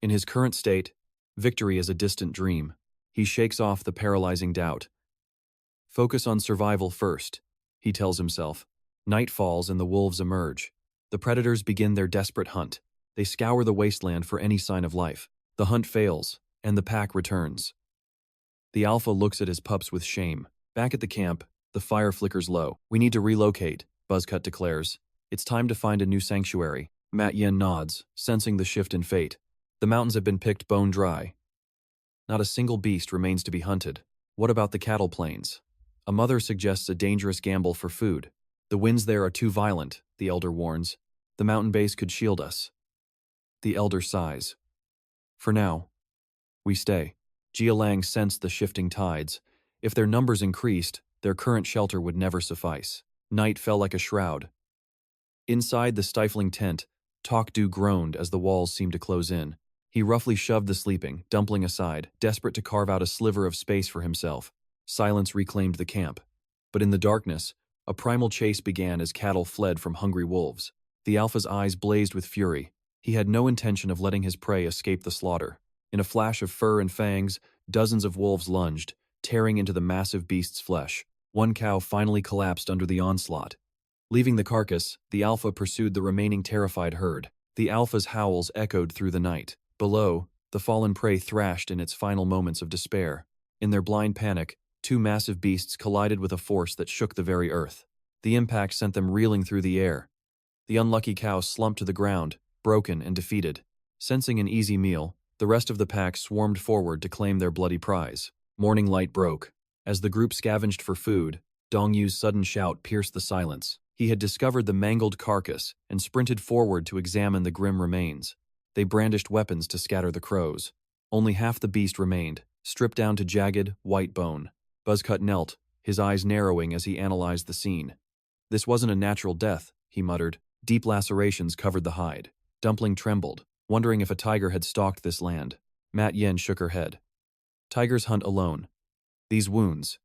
In his current state, victory is a distant dream. He shakes off the paralyzing doubt. "Focus on survival first," he tells himself. Night falls and the wolves emerge. The predators begin their desperate hunt. They scour the wasteland for any sign of life. The hunt fails, and the pack returns. The alpha looks at his pups with shame. Back at the camp, the fire flickers low. "We need to relocate," Buzzcut declares. "It's time to find a new sanctuary." Matt Yen nods, sensing the shift in fate. The mountains have been picked bone dry. Not a single beast remains to be hunted. What about the cattle plains? A mother suggests a dangerous gamble for food. "The winds there are too violent," the elder warns. "The mountain base could shield us." The elder sighs. "For now, we stay." Jia Lang sensed the shifting tides. If their numbers increased, their current shelter would never suffice. Night fell like a shroud. Inside the stifling tent, Tok Du groaned as the walls seemed to close in. He roughly shoved the sleeping dumpling aside, desperate to carve out a sliver of space for himself. Silence reclaimed the camp. But in the darkness, a primal chase began as cattle fled from hungry wolves. The alpha's eyes blazed with fury. He had no intention of letting his prey escape the slaughter. In a flash of fur and fangs, dozens of wolves lunged, tearing into the massive beast's flesh. One cow finally collapsed under the onslaught. Leaving the carcass, the alpha pursued the remaining terrified herd. The alpha's howls echoed through the night. Below, the fallen prey thrashed in its final moments of despair. In their blind panic, two massive beasts collided with a force that shook the very earth. The impact sent them reeling through the air. The unlucky cow slumped to the ground, broken and defeated. Sensing an easy meal, the rest of the pack swarmed forward to claim their bloody prize. Morning light broke. As the group scavenged for food, Dong Yu's sudden shout pierced the silence. He had discovered the mangled carcass and sprinted forward to examine the grim remains. They brandished weapons to scatter the crows. Only half the beast remained, stripped down to jagged, white bone. Buzzcut knelt, his eyes narrowing as he analyzed the scene. This wasn't a natural death, he muttered. Deep lacerations covered the hide. Dumpling trembled, wondering if a tiger had stalked this land. Mat Yen shook her head. Tigers hunt alone. These wounds.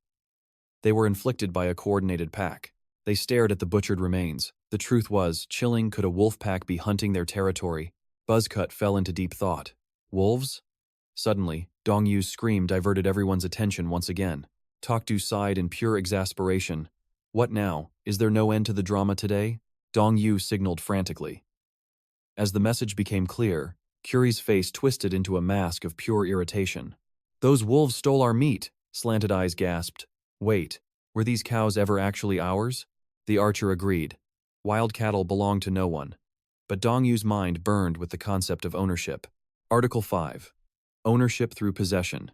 They were inflicted by a coordinated pack. They stared at the butchered remains. The truth was, chilling, could a wolf pack be hunting their territory? Buzzcut fell into deep thought. Wolves? Suddenly, Dong Yu's scream diverted everyone's attention once again. Tokdu sighed in pure exasperation. What now? Is there no end to the drama today? Dong Yu signaled frantically. As the message became clear, Curie's face twisted into a mask of pure irritation. Those wolves stole our meat, Slanted Eyes gasped. Wait, were these cows ever actually ours? The archer agreed. Wild cattle belong to no one. But Dong Yu's mind burned with the concept of ownership. Article 5. Ownership through possession.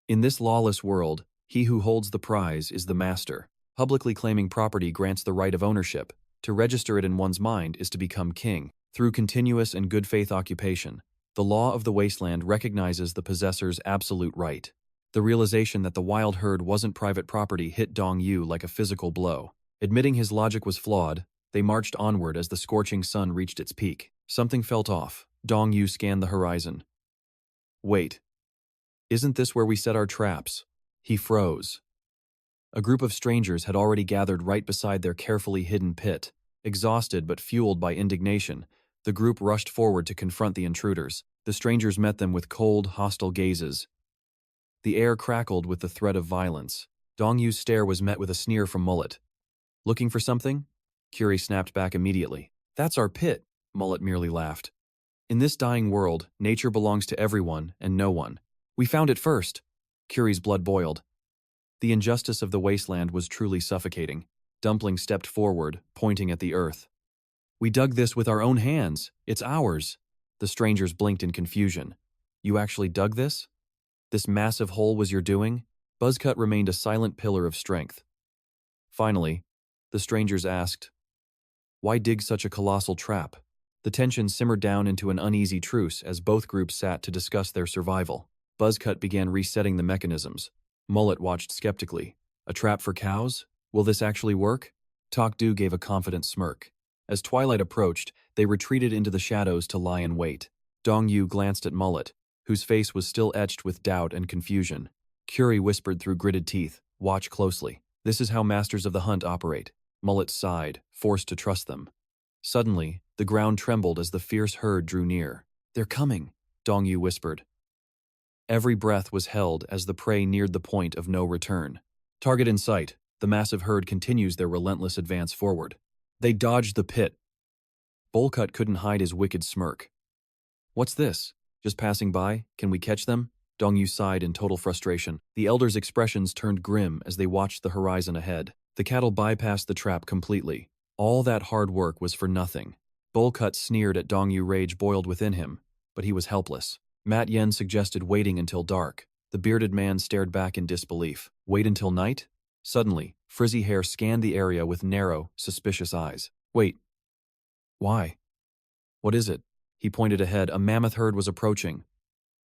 In this lawless world, he who holds the prize is the master. Publicly claiming property grants the right of ownership. To register it in one's mind is to become king. Through continuous and good faith occupation, the law of the wasteland recognizes the possessor's absolute right. The realization that the wild herd wasn't private property hit Dong Yu like a physical blow. Admitting his logic was flawed, they marched onward as the scorching sun reached its peak. Something felt off. Dong Yu scanned the horizon. Wait. Isn't this where we set our traps? He froze. A group of strangers had already gathered right beside their carefully hidden pit. Exhausted but fueled by indignation, the group rushed forward to confront the intruders. The strangers met them with cold, hostile gazes. The air crackled with the threat of violence. Dong Yu's stare was met with a sneer from Mullet. Looking for something? Curie snapped back immediately. That's our pit, Mullet merely laughed. In this dying world, nature belongs to everyone and no one. We found it first. Curie's blood boiled. The injustice of the wasteland was truly suffocating. Dumpling stepped forward, pointing at the earth. We dug this with our own hands. It's ours. The strangers blinked in confusion. You actually dug this? This massive hole was your doing? Buzzcut remained a silent pillar of strength. Finally, the strangers asked, why dig such a colossal trap? The tension simmered down into an uneasy truce as both groups sat to discuss their survival. Buzzcut began resetting the mechanisms. Mullet watched skeptically. A trap for cows? Will this actually work? Tokdu gave a confident smirk. As twilight approached, they retreated into the shadows to lie in wait. Dong Yu glanced at Mullet, whose face was still etched with doubt and confusion. Curie whispered through gritted teeth, watch closely. This is how masters of the hunt operate. Mullet sighed, forced to trust them. Suddenly, the ground trembled as the fierce herd drew near. They're coming, Dong Yu whispered. Every breath was held as the prey neared the point of no return. Target in sight, the massive herd continues their relentless advance forward. They dodged the pit. Bullcut couldn't hide his wicked smirk. What's this? Just passing by? Can we catch them? Dong Yu sighed in total frustration. The elders' expressions turned grim as they watched the horizon ahead. The cattle bypassed the trap completely. All that hard work was for nothing. Bullcut sneered at Dong Yu. Rage boiled within him, but he was helpless. Mat Yen suggested waiting until dark. The bearded man stared back in disbelief. Wait until night? Suddenly, frizzy hair scanned the area with narrow, suspicious eyes. Wait. Why? What is it? He pointed ahead. A mammoth herd was approaching.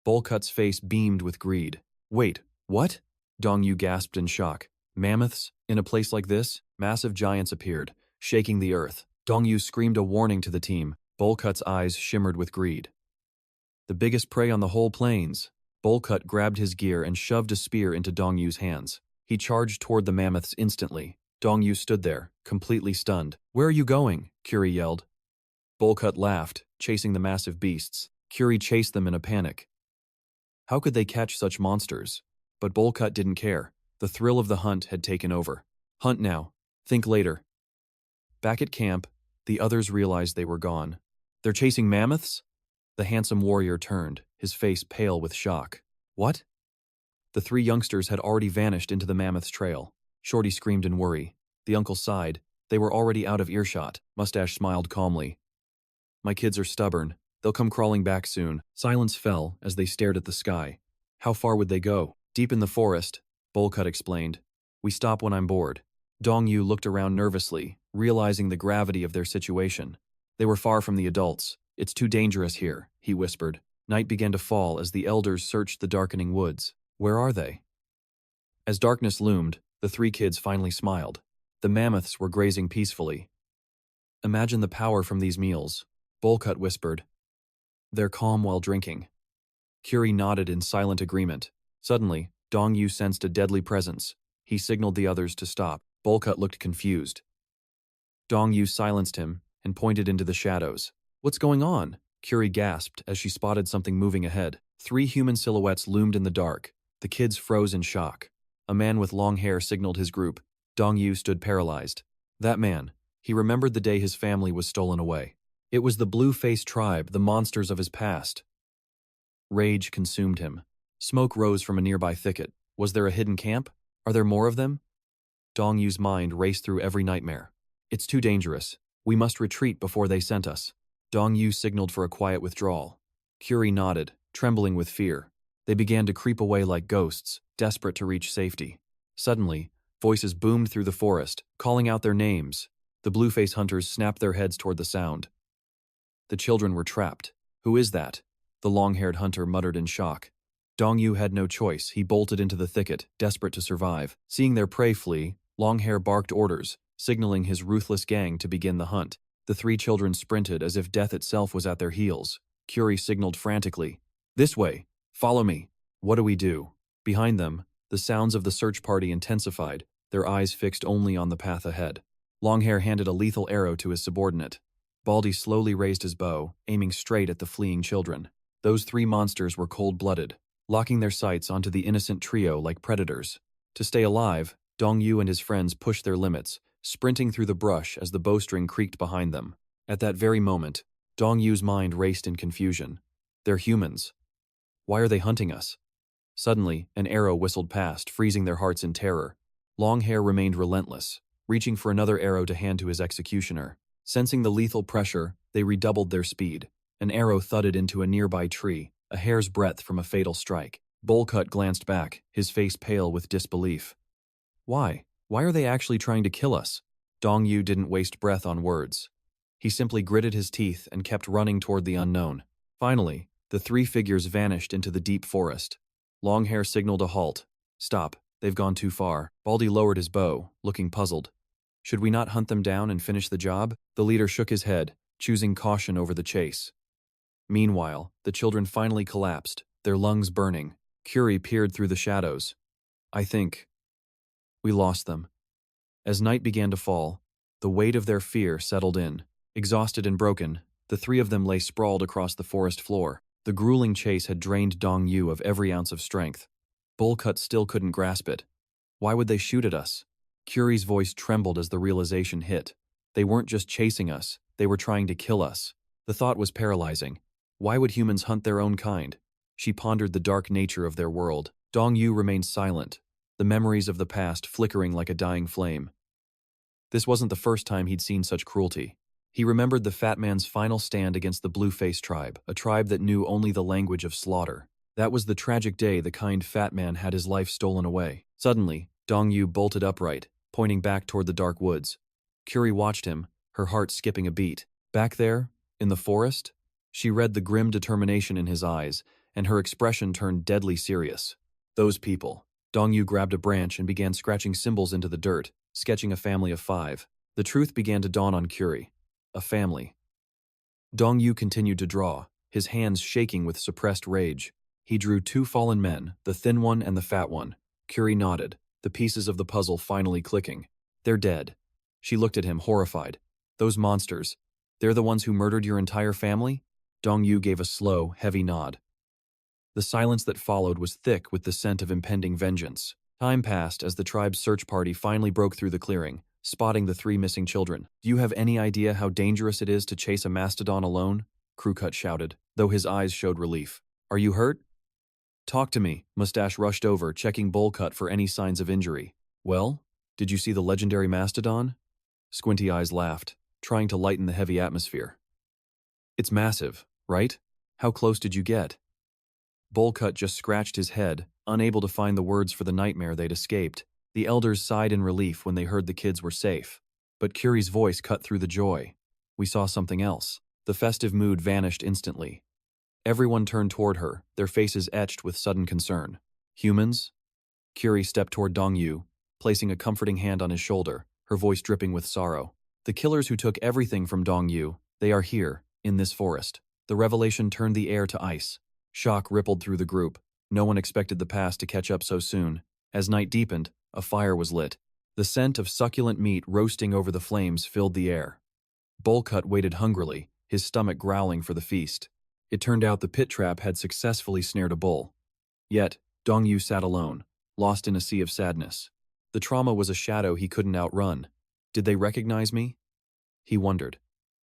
Bullcut's face beamed with greed. Wait, what? Dong Yu gasped in shock. Mammoths? In a place like this? Massive giants appeared, shaking the earth. Dong Yu screamed a warning to the team. Bullcut's eyes shimmered with greed. The biggest prey on the whole plains. Bullcut grabbed his gear and shoved a spear into Dong Yu's hands. He charged toward the mammoths instantly. Dong Yu stood there, completely stunned. Where are you going? Curie yelled. Bullcut laughed, chasing the massive beasts. Curie chased them in a panic. How could they catch such monsters? But Bullcut didn't care. The thrill of the hunt had taken over. Hunt now. Think later. Back at camp, the others realized they were gone. They're chasing mammoths? The handsome warrior turned, his face pale with shock. What? The three youngsters had already vanished into the mammoth's trail. Shorty screamed in worry. The uncle sighed. They were already out of earshot. Mustache smiled calmly. My kids are stubborn. They'll come crawling back soon. Silence fell as they stared at the sky. How far would they go? Deep in the forest, Bullcut explained. We stop when I'm bored. Dong Yu looked around nervously, realizing the gravity of their situation. They were far from the adults. It's too dangerous here, he whispered. Night began to fall as the elders searched the darkening woods. Where are they? As darkness loomed, The three kids finally smiled. The mammoths were grazing peacefully. Imagine the power from these meals, 𝒑𝒂𝒍𝒚𝒑𝒔𝒆 whispered. They're calm while drinking. Curie nodded in silent agreement. Suddenly, Dong-Yu sensed a deadly presence. He signaled the others to stop. 𝒑𝒂𝒍 looked confused. Dong-Yu silenced him and pointed into the shadows. What's going on? Curie gasped as she spotted something moving ahead. 3 human silhouettes loomed in the dark. The kids froze in shock. A man with long hair signaled his group. Dong-Yu stood paralyzed. That man. He remembered the day his family was stolen away. It was the blue-faced tribe, the monsters of his past. Rage consumed him. Smoke rose from a nearby thicket. Was there a hidden camp? Are there more of them? Dong-Yu's mind raced through every nightmare. It's too dangerous. We must retreat before they scent us. Dong-Yu signaled for a quiet withdrawal. Curie nodded, trembling with fear. They began to creep away like ghosts, desperate to reach safety. Suddenly, voices boomed through the forest, calling out their names. The blue-face hunters snapped their heads toward the sound. The children were trapped. Who is that? The long-haired hunter muttered in shock. Dong-Yu had no choice. He bolted into the thicket, desperate to survive. Seeing their prey flee, Long-Hair barked orders, signaling his ruthless gang to begin the hunt. The 3 children sprinted as if death itself was at their heels. Curie signaled frantically. This way! Follow me! What do we do? Behind them, the sounds of the search party intensified, their eyes fixed only on the path ahead. Longhair handed a lethal arrow to his subordinate. Baldy slowly raised his bow, aiming straight at the fleeing children. Those 3 monsters were cold-blooded, locking their sights onto the innocent trio like predators. To stay alive, Dong-Yu and his friends pushed their limits, sprinting through the brush as the bowstring creaked behind them. At that very moment, Dong-Yu's mind raced in confusion. They're humans. Why are they hunting us? Suddenly, an arrow whistled past, freezing their hearts in terror. Longhair remained relentless, reaching for another arrow to hand to his executioner. Sensing the lethal pressure, they redoubled their speed. An arrow thudded into a nearby tree, a hair's breadth from a fatal strike. 𝒑𝒂𝒍𝒚𝒑𝒔𝒆 glanced back, his face pale with disbelief. Why? Why are they actually trying to kill us? Dong-Yu didn't waste breath on words. He simply gritted his teeth and kept running toward the unknown. Finally, the 3 figures vanished into the deep forest. Longhair signaled a halt. Stop, they've gone too far. Baldy lowered his bow, looking puzzled. Should we not hunt them down and finish the job? The leader shook his head, choosing caution over the chase. Meanwhile, the children finally collapsed, their lungs burning. Curie peered through the shadows. I think we lost them. As night began to fall, the weight of their fear settled in. Exhausted and broken, the 3 of them lay sprawled across the forest floor. The grueling chase had drained Dong-Yu of every ounce of strength. 𝒑𝒂𝒍𝒚𝒑𝒔𝒆 still couldn't grasp it. Why would they shoot at us? Curie's voice trembled as the realization hit. They weren't just chasing us, they were trying to kill us. The thought was paralyzing. Why would humans hunt their own kind? She pondered the dark nature of their world. Dong-Yu remained silent, the memories of the past flickering like a dying flame. This wasn't the first time he'd seen such cruelty. He remembered the fat man's final stand against the blue-faced tribe, a tribe that knew only the language of slaughter. That was the tragic day the kind fat man had his life stolen away. Suddenly, Dong-Yu bolted upright, pointing back toward the dark woods. Curie watched him, her heart skipping a beat. Back there, in the forest? She read the grim determination in his eyes, and her expression turned deadly serious. Those people. Dong-Yu grabbed a branch and began scratching symbols into the dirt, sketching a family of 5. The truth began to dawn on Curie. A family. Dong-Yu continued to draw, his hands shaking with suppressed rage. He drew 2 fallen men, the thin one and the fat one. Curie nodded, the pieces of the puzzle finally clicking. They're dead. She looked at him, horrified. Those monsters. They're the ones who murdered your entire family? Dong-Yu gave a slow, heavy nod. The silence that followed was thick with the scent of impending vengeance. Time passed as the tribe's search party finally broke through the clearing, spotting the 3 missing children. Do you have any idea how dangerous it is to chase a mastodon alone? 𝒑𝒂𝒍𝒚𝒑𝒔𝒆 shouted, though his eyes showed relief. Are you hurt? Talk to me. Mustache rushed over, checking 𝒑𝒂𝒍𝒚𝒑𝒔𝒆 for any signs of injury. Well, did you see the legendary mastodon? Squinty Eyes laughed, trying to lighten the heavy atmosphere. It's massive, right? How close did you get? 𝒑𝒂𝒍𝒚𝒑𝒔𝒆 just scratched his head, unable to find the words for the nightmare they'd escaped. The elders sighed in relief when they heard the kids were safe. But Curie's voice cut through the joy. We saw something else. The festive mood vanished instantly. Everyone turned toward her, their faces etched with sudden concern. Humans? Curie stepped toward Dong-Yu, placing a comforting hand on his shoulder, her voice dripping with sorrow. The killers who took everything from Dong-yu, they are here, in this forest. The revelation turned the air to ice. Shock rippled through the group. No one expected the past to catch up so soon. As night deepened, a fire was lit. The scent of succulent meat roasting over the flames filled the air. Bullcut waited hungrily, his stomach growling for the feast. It turned out the pit trap had successfully snared a bull. Yet, Dong-yu sat alone, lost in a sea of sadness. The trauma was a shadow he couldn't outrun. Did they recognize me? He wondered,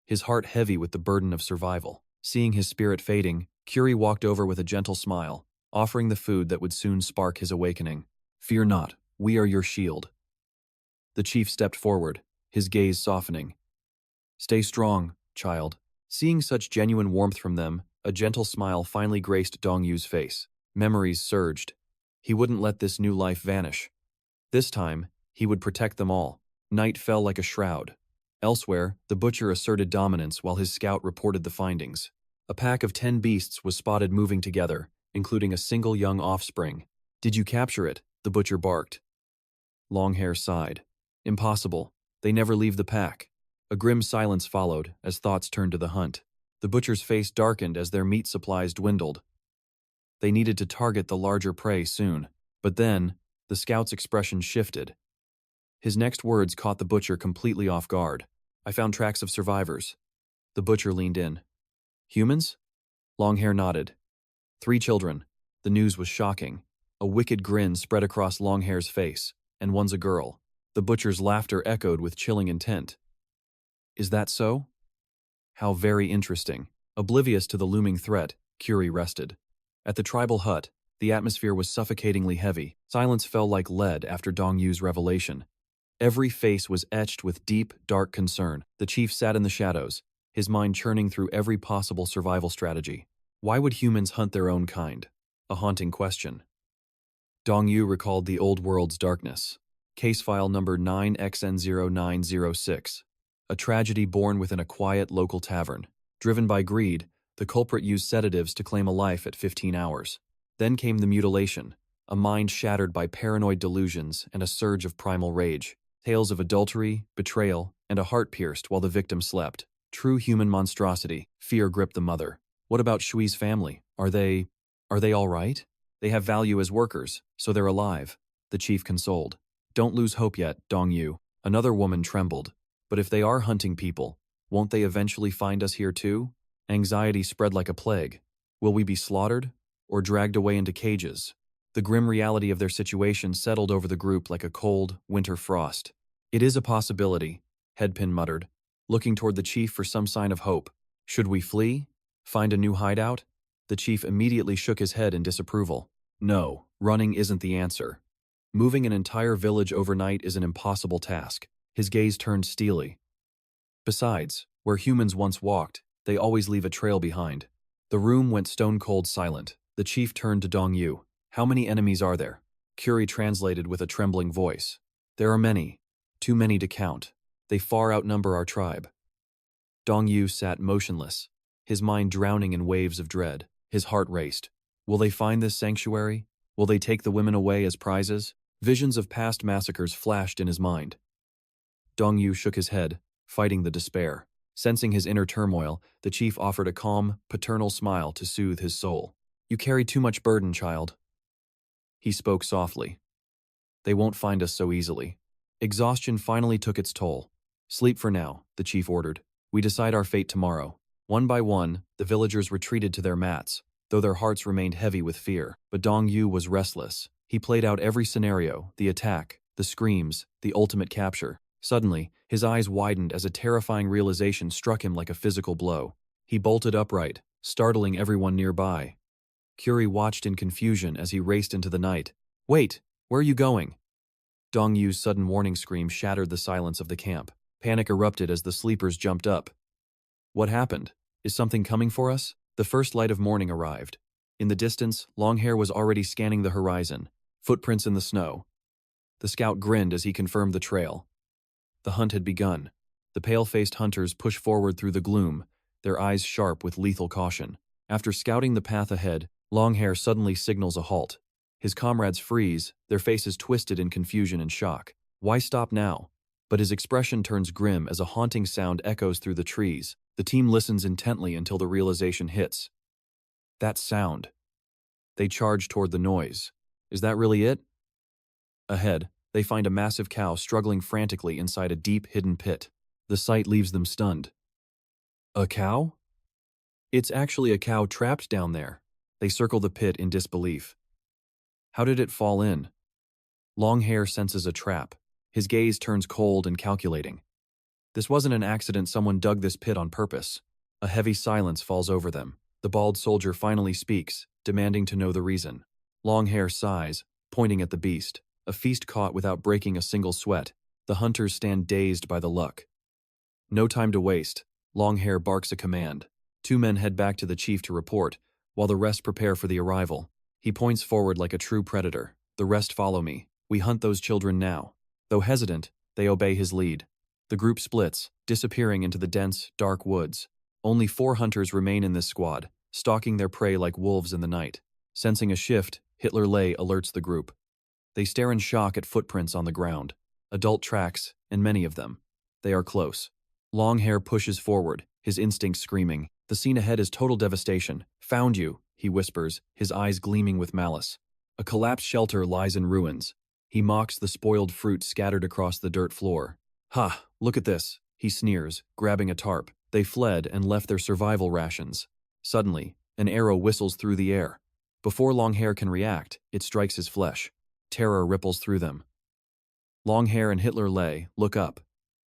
his heart heavy with the burden of survival. Seeing his spirit fading, Curie walked over with a gentle smile, offering the food that would soon spark his awakening. "Fear not, we are your shield." The chief stepped forward, his gaze softening. "Stay strong, child." Seeing such genuine warmth from them, a gentle smile finally graced Dong-yu's face. Memories surged. He wouldn't let this new life vanish. This time, he would protect them all. Night fell like a shroud. Elsewhere, the butcher asserted dominance while his scout reported the findings. A pack of 10 beasts was spotted moving together, including a single young offspring. "Did you capture it?" the butcher barked. Longhair sighed. "Impossible. They never leave the pack." A grim silence followed as thoughts turned to the hunt. The butcher's face darkened as their meat supplies dwindled. They needed to target the larger prey soon. But then, the scout's expression shifted. His next words caught the butcher completely off guard. "I found tracks of survivors." The butcher leaned in. "Humans?" Longhair nodded. 3 children. The news was shocking. A wicked grin spread across Longhair's face, and one's a girl. The butcher's laughter echoed with chilling intent. "Is that so?" "How very interesting." Oblivious to the looming threat, Curie rested. At the tribal hut, the atmosphere was suffocatingly heavy. Silence fell like lead after Dong-yu's revelation. Every face was etched with deep, dark concern. The chief sat in the shadows, his mind churning through every possible survival strategy. Why would humans hunt their own kind? A haunting question. Dong-yu recalled the old world's darkness. Case file number 9XN0906. A tragedy born within a quiet local tavern. Driven by greed, the culprit used sedatives to claim a life at 15 hours. Then came the mutilation, a mind shattered by paranoid delusions and a surge of primal rage. Tales of adultery, betrayal, and a heart pierced while the victim slept. True human monstrosity. Fear gripped the mother. What about Shui's family? Are they all right? They have value as workers, so they're alive. The chief consoled. Don't lose hope yet, Dong-yu. Another woman trembled. But if they are hunting people, won't they eventually find us here too? Anxiety spread like a plague. Will we be slaughtered or dragged away into cages? The grim reality of their situation settled over the group like a cold, winter frost. "It is a possibility," Headpin muttered, looking toward the chief for some sign of hope. "Should we flee? Find a new hideout?" The chief immediately shook his head in disapproval. "No, running isn't the answer. Moving an entire village overnight is an impossible task." His gaze turned steely. "Besides, where humans once walked, they always leave a trail behind." The room went stone-cold silent. The chief turned to Dong-yu. "How many enemies are there?" Curie translated with a trembling voice. "There are many. Too many to count. They far outnumber our tribe." Dong-yu sat motionless, his mind drowning in waves of dread. His heart raced. Will they find this sanctuary? Will they take the women away as prizes? Visions of past massacres flashed in his mind. Dong-yu shook his head, fighting the despair. Sensing his inner turmoil, the chief offered a calm, paternal smile to soothe his soul. "You carry too much burden, child." He spoke softly. "They won't find us so easily." Exhaustion finally took its toll. "Sleep for now," the chief ordered. "We decide our fate tomorrow." One by one, the villagers retreated to their mats, though their hearts remained heavy with fear. But Dong-yu was restless. He played out every scenario, the attack, the screams, the ultimate capture. Suddenly, his eyes widened as a terrifying realization struck him like a physical blow. He bolted upright, startling everyone nearby. Curie watched in confusion as he raced into the night. "Wait, where are you going?" Dong-yu's sudden warning scream shattered the silence of the camp. Panic erupted as the sleepers jumped up. "What happened? Is something coming for us?" The first light of morning arrived. In the distance, Longhair was already scanning the horizon, footprints in the snow. The scout grinned as he confirmed the trail. The hunt had begun. The pale-faced hunters pushed forward through the gloom, their eyes sharp with lethal caution. After scouting the path ahead, Longhair suddenly signals a halt. His comrades freeze, their faces twisted in confusion and shock. Why stop now? But his expression turns grim as a haunting sound echoes through the trees. The team listens intently until the realization hits. That sound. They charge toward the noise. Is that really it? Ahead, they find a massive cow struggling frantically inside a deep, hidden pit. The sight leaves them stunned. A cow? It's actually a cow trapped down there. They circle the pit in disbelief. How did it fall in? Longhair senses a trap. His gaze turns cold and calculating. This wasn't an accident. Someone dug this pit on purpose. A heavy silence falls over them. The bald soldier finally speaks, demanding to know the reason. Longhair sighs, pointing at the beast. A feast caught without breaking a single sweat. The hunters stand dazed by the luck. No time to waste. Longhair barks a command. 2 men head back to the chief to report, while the rest prepare for the arrival. He points forward like a true predator. The rest follow me. We hunt those children now. Though hesitant, they obey his lead. The group splits, disappearing into the dense, dark woods. Only 4 hunters remain in this squad, stalking their prey like wolves in the night. Sensing a shift, 𝑨𝒑𝒂𝒂𝒍𝒚𝒑𝒔𝒆 alerts the group. They stare in shock at footprints on the ground. Adult tracks, and many of them. They are close. Longhair pushes forward, his instincts screaming. The scene ahead is total devastation. Found you, he whispers, his eyes gleaming with malice. A collapsed shelter lies in ruins. He mocks the spoiled fruit scattered across the dirt floor. Ha, look at this, he sneers, grabbing a tarp. They fled and left their survival rations. Suddenly, an arrow whistles through the air. Before Longhair can react, it strikes his flesh. Terror ripples through them. Longhair and 𝑨𝒑𝒂𝒂𝒍𝒚𝒑𝒔𝒆 look up,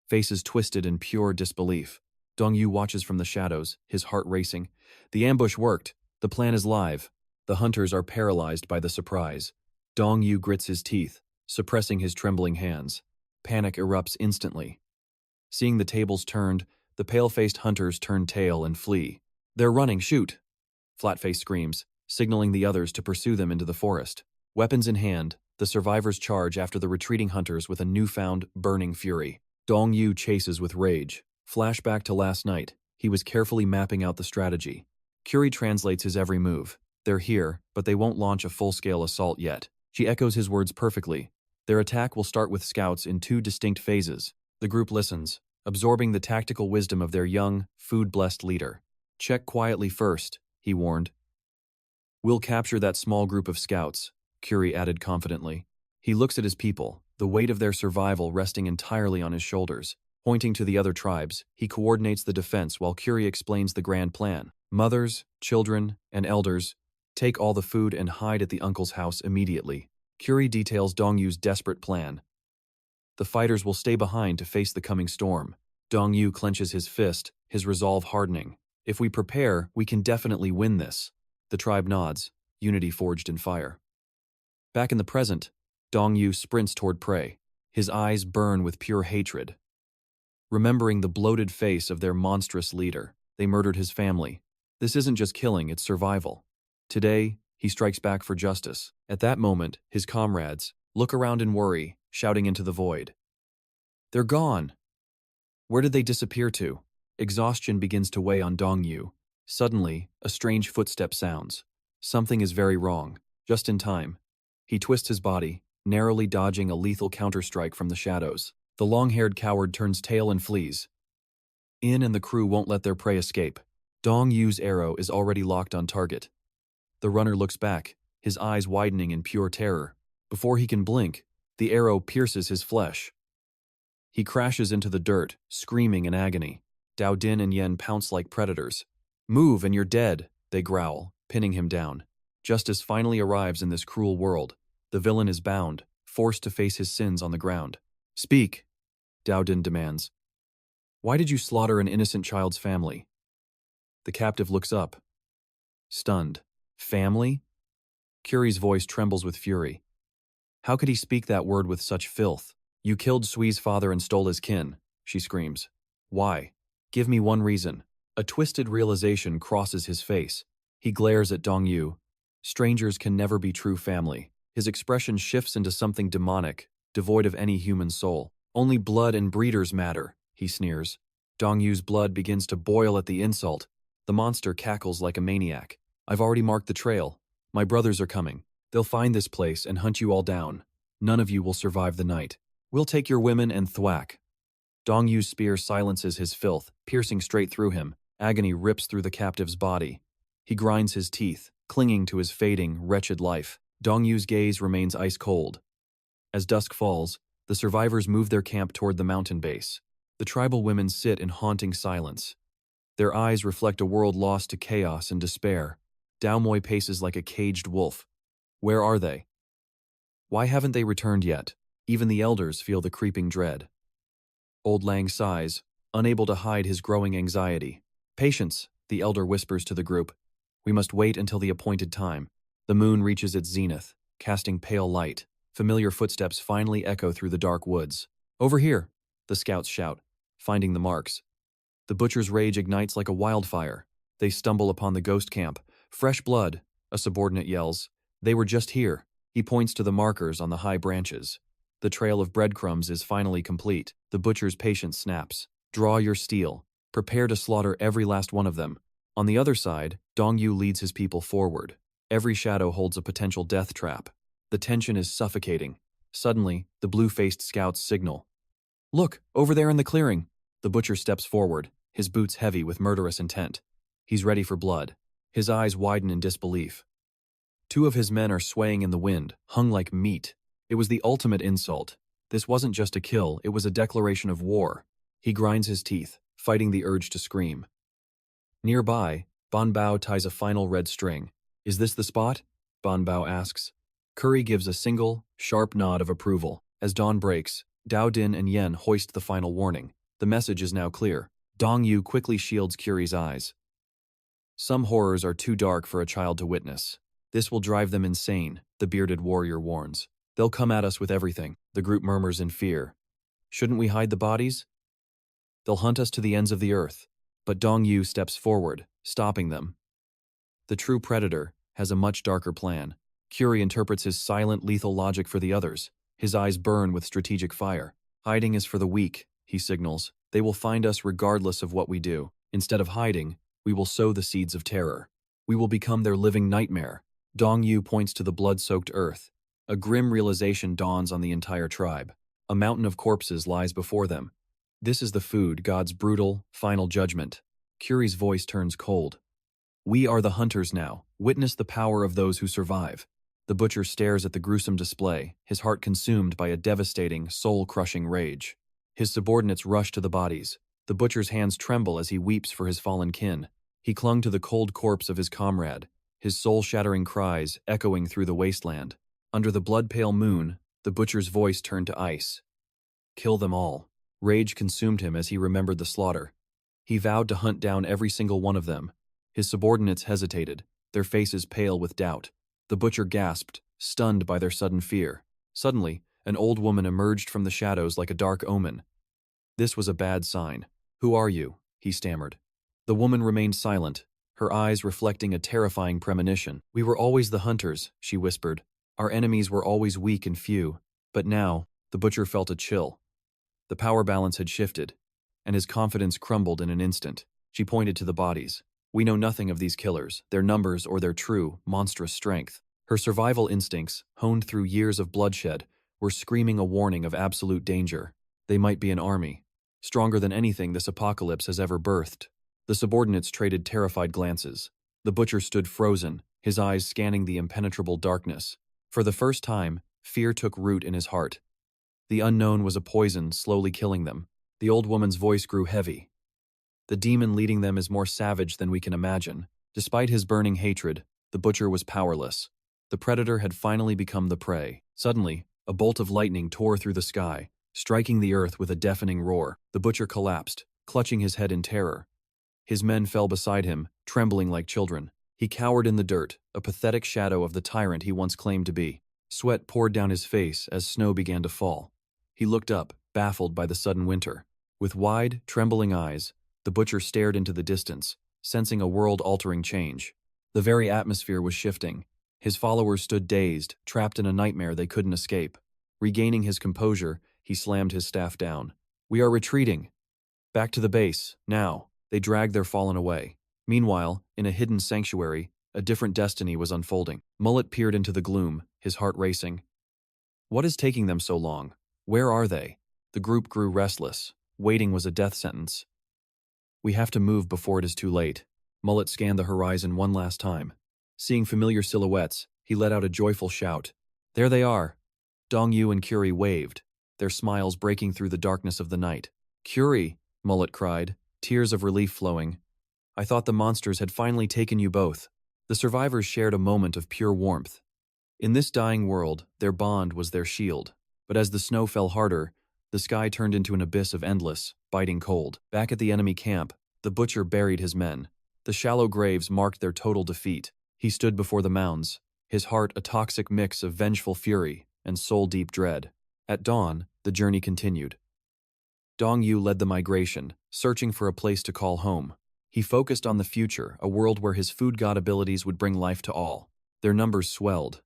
faces twisted in pure disbelief. Dong-Yu watches from the shadows, his heart racing. The ambush worked. The plan is live. The hunters are paralyzed by the surprise. Dong-Yu grits his teeth, suppressing his trembling hands. Panic erupts instantly. Seeing the tables turned, the pale-faced hunters turn tail and flee. They're running, shoot! Flatface screams, signaling the others to pursue them into the forest. Weapons in hand, the survivors charge after the retreating hunters with a newfound, burning fury. Dong-Yu chases with rage. Flashback to last night, he was carefully mapping out the strategy. Curie translates his every move. They're here, but they won't launch a full-scale assault yet. She echoes his words perfectly. Their attack will start with scouts in 2 distinct phases. The group listens, absorbing the tactical wisdom of their young, food-blessed leader. Check quietly first, he warned. We'll capture that small group of scouts, Curie added confidently. He looks at his people, the weight of their survival resting entirely on his shoulders. Pointing to the other tribes, he coordinates the defense while Curie explains the grand plan. Mothers, children, and elders, take all the food and hide at the uncle's house immediately. Curie details Dong-Yu's desperate plan. The fighters will stay behind to face the coming storm. Dong-Yu clenches his fist, his resolve hardening. If we prepare, we can definitely win this. The tribe nods, unity forged in fire. Back in the present, Dong-Yu sprints toward prey. His eyes burn with pure hatred. Remembering the bloated face of their monstrous leader, they murdered his family. This isn't just killing, it's survival. Today, he strikes back for justice. At that moment, his comrades look around in worry, shouting into the void. They're gone! Where did they disappear to? Exhaustion begins to weigh on Dong-Yu. Suddenly, a strange footstep sounds. Something is very wrong. Just in time. He twists his body, narrowly dodging a lethal counterstrike from the shadows. The long-haired coward turns tail and flees. In and the crew won't let their prey escape. Dong-Yu's arrow is already locked on target. The runner looks back, his eyes widening in pure terror. Before he can blink, the arrow pierces his flesh. He crashes into the dirt, screaming in agony. Dao Din and Yen pounce like predators. Move and you're dead, they growl, pinning him down. Justice finally arrives in this cruel world. The villain is bound, forced to face his sins on the ground. Speak, Dao Din demands. Why did you slaughter an innocent child's family? The captive looks up. Stunned. Family? Curie's voice trembles with fury. How could he speak that word with such filth? You killed 𝑨𝒑𝒐𝒄𝒂𝒍𝒚𝒑𝒔𝒆, father, and stole his kin, she screams. Why? Give me one reason. A twisted realization crosses his face. He glares at Dong-Yu. Strangers can never be true family. His expression shifts into something demonic, devoid of any human soul. Only blood and breeders matter, he sneers. Dong-Yu's blood begins to boil at the insult. The monster cackles like a maniac. I've already marked the trail. My brothers are coming. They'll find this place and hunt you all down. None of you will survive the night. We'll take your women and thwack. Dong Yu's spear silences his filth, piercing straight through him. Agony rips through the captive's body. He grinds his teeth, clinging to his fading, wretched life. Dong Yu's gaze remains ice-cold. As dusk falls, the survivors move their camp toward the mountain base. The tribal women sit in haunting silence. Their eyes reflect a world lost to chaos and despair. Dao Moi paces like a caged wolf. Where are they? Why haven't they returned yet? Even the elders feel the creeping dread. Old Lang sighs, unable to hide his growing anxiety. Patience, the elder whispers to the group. We must wait until the appointed time. The moon reaches its zenith, casting pale light. Familiar footsteps finally echo through the dark woods. Over here, the scouts shout, finding the marks. The butcher's rage ignites like a wildfire. They stumble upon the ghost camp. Fresh blood, a subordinate yells. They were just here. He points to the markers on the high branches. The trail of breadcrumbs is finally complete. The butcher's patience snaps. Draw your steel. Prepare to slaughter every last one of them. On the other side, Dong Yu leads his people forward. Every shadow holds a potential death trap. The tension is suffocating. Suddenly, the blue-faced scouts signal. Look, over there in the clearing. The butcher steps forward, his boots heavy with murderous intent. He's ready for blood. His eyes widen in disbelief. Two of his men are swaying in the wind, hung like meat. It was the ultimate insult. This wasn't just a kill, it was a declaration of war. He grinds his teeth, fighting the urge to scream. Nearby, Ban Bao ties a final red string. Is this the spot? Ban Bao asks. Curry gives a single, sharp nod of approval. As dawn breaks, Dao Din and Yen hoist the final warning. The message is now clear. Dong Yu quickly shields Curry's eyes. Some horrors are too dark for a child to witness. This will drive them insane, the bearded warrior warns. They'll come at us with everything, the group murmurs in fear. Shouldn't we hide the bodies? They'll hunt us to the ends of the earth. But Dong Yu steps forward, stopping them. The true predator has a much darker plan. Curry interprets his silent, lethal logic for the others. His eyes burn with strategic fire. Hiding is for the weak, he signals. They will find us regardless of what we do. Instead of hiding, we will sow the seeds of terror. We will become their living nightmare. Dong Yu points to the blood-soaked earth. A grim realization dawns on the entire tribe. A mountain of corpses lies before them. This is the food, God's brutal, final judgment. Curry's voice turns cold. We are the hunters now. Witness the power of those who survive. The butcher stares at the gruesome display, his heart consumed by a devastating, soul-crushing rage. His subordinates rush to the bodies. The butcher's hands tremble as he weeps for his fallen kin. He clung to the cold corpse of his comrade, his soul-shattering cries echoing through the wasteland. Under the blood-pale moon, the butcher's voice turned to ice. Kill them all. Rage consumed him as he remembered the slaughter. He vowed to hunt down every single one of them. His subordinates hesitated, their faces pale with doubt. The butcher gasped, stunned by their sudden fear. Suddenly, an old woman emerged from the shadows like a dark omen. This was a bad sign. Who are you? He stammered. The woman remained silent, her eyes reflecting a terrifying premonition. We were always the hunters, she whispered. Our enemies were always weak and few. But now, the butcher felt a chill. The power balance had shifted, and his confidence crumbled in an instant. She pointed to the bodies. We know nothing of these killers, their numbers or their true, monstrous strength. Her survival instincts, honed through years of bloodshed, were screaming a warning of absolute danger. They might be an army, stronger than anything this apocalypse has ever birthed. The subordinates traded terrified glances. The butcher stood frozen, his eyes scanning the impenetrable darkness. For the first time, fear took root in his heart. The unknown was a poison slowly killing them. The old woman's voice grew heavy. The demon leading them is more savage than we can imagine. Despite his burning hatred, the butcher was powerless. The predator had finally become the prey. Suddenly, a bolt of lightning tore through the sky, striking the earth with a deafening roar. The butcher collapsed, clutching his head in terror. His men fell beside him, trembling like children. He cowered in the dirt, a pathetic shadow of the tyrant he once claimed to be. Sweat poured down his face as snow began to fall. He looked up, baffled by the sudden winter. With wide, trembling eyes, the butcher stared into the distance, sensing a world-altering change. The very atmosphere was shifting. His followers stood dazed, trapped in a nightmare they couldn't escape. Regaining his composure, he slammed his staff down. We are retreating. Back to the base, now. They dragged their fallen away. Meanwhile, in a hidden sanctuary, A different destiny was unfolding. Mullet peered into the gloom, his heart racing. What is taking them so long? Where are they? The group grew restless. Waiting was a death sentence. We have to move before it is too late. Mullet scanned the horizon one last time. Seeing familiar silhouettes, he let out a joyful shout. There they are! Dong-yu and Curie waved, their smiles breaking through the darkness of the night. Curie, Mullet cried, tears of relief flowing. I thought the monsters had finally taken you both. The survivors shared a moment of pure warmth. In this dying world, their bond was their shield. But as the snow fell harder, the sky turned into an abyss of endless, biting cold. Back at the enemy camp, the butcher buried his men. The shallow graves marked their total defeat. He stood before the mounds, his heart a toxic mix of vengeful fury and soul-deep dread. At dawn, the journey continued. Dong-yu led the migration, searching for a place to call home. He focused on the future, a world where his food god abilities would bring life to all. Their numbers swelled.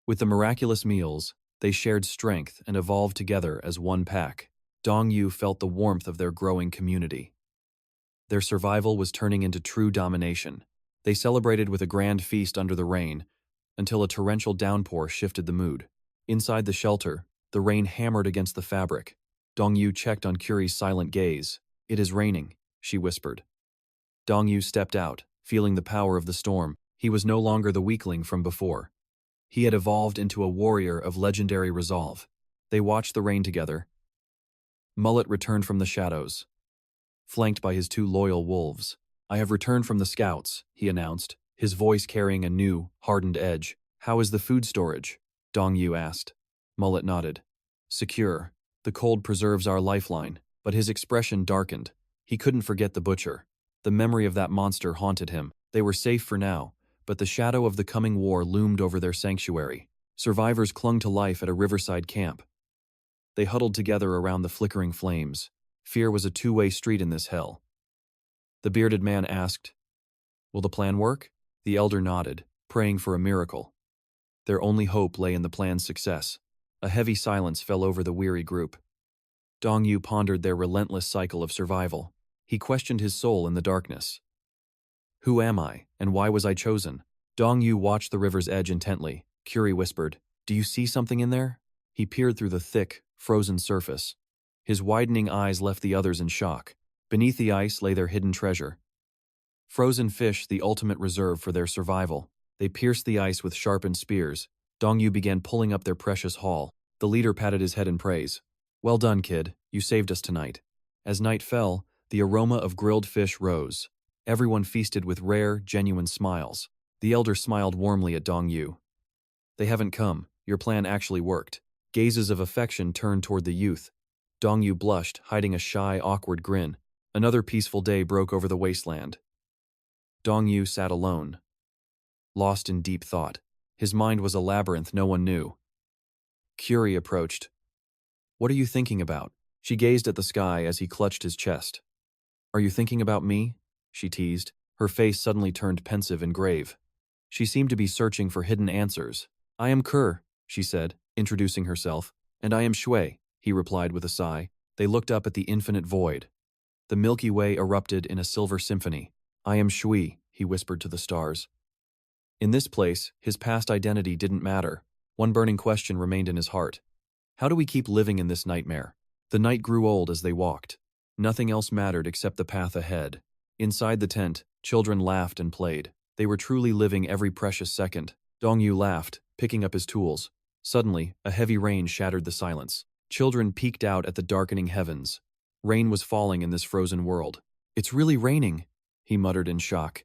With the miraculous meals, they shared strength and evolved together as one pack. Dong-yu felt the warmth of their growing community. Their survival was turning into true domination. They celebrated with a grand feast under the rain, until a torrential downpour shifted the mood. Inside the shelter, the rain hammered against the fabric. Dong-yu checked on Curie's silent gaze. It is raining, she whispered. Dong-yu stepped out, feeling the power of the storm. He was no longer the weakling from before. He had evolved into a warrior of legendary resolve. They watched the rain together. Mullet returned from the shadows, flanked by his two loyal wolves. I have returned from the scouts, he announced, his voice carrying a new, hardened edge. How is the food storage? Dong-yu asked. Mullet nodded. Secure. The cold preserves our lifeline. But his expression darkened. He couldn't forget the butcher. The memory of that monster haunted him. They were safe for now, but the shadow of the coming war loomed over their sanctuary. Survivors clung to life at a riverside camp. They huddled together around the flickering flames. Fear was a two-way street in this hell. The bearded man asked, Will the plan work? The elder nodded, praying for a miracle. Their only hope lay in the plan's success. A heavy silence fell over the weary group. Dong-yu pondered their relentless cycle of survival. He questioned his soul in the darkness. Who am I, and why was I chosen? Dong-yu watched the river's edge intently. Curie whispered, Do you see something in there? He peered through the thick, frozen surface. His widening eyes left the others in shock. Beneath the ice lay their hidden treasure. Frozen fish, the ultimate reserve for their survival. They pierced the ice with sharpened spears. Dong-yu began pulling up their precious haul. The leader patted his head in praise. Well done, kid. You saved us tonight. As night fell, the aroma of grilled fish rose. Everyone feasted with rare, genuine smiles. The elder smiled warmly at Dong-yu. They haven't come. Your plan actually worked. Gazes of affection turned toward the youth. Dong-yu blushed, hiding a shy, awkward grin. Another peaceful day broke over the wasteland. Dong-yu sat alone, lost in deep thought. His mind was a labyrinth no one knew. Curie approached. What are you thinking about? She gazed at the sky as he clutched his chest. Are you thinking about me? She teased. Her face suddenly turned pensive and grave. She seemed to be searching for hidden answers. I am Kerr, she said, introducing herself. And I am Shui, he replied with a sigh. They looked up at the infinite void. The Milky Way erupted in a silver symphony. I am Shui, he whispered to the stars. In this place, his past identity didn't matter. One burning question remained in his heart. How do we keep living in this nightmare? The night grew old as they walked. Nothing else mattered except the path ahead. Inside the tent, children laughed and played. They were truly living every precious second. Dong-yu laughed, picking up his tools. Suddenly, a heavy rain shattered the silence. Children peeked out at the darkening heavens. Rain was falling in this frozen world. It's really raining, he muttered in shock.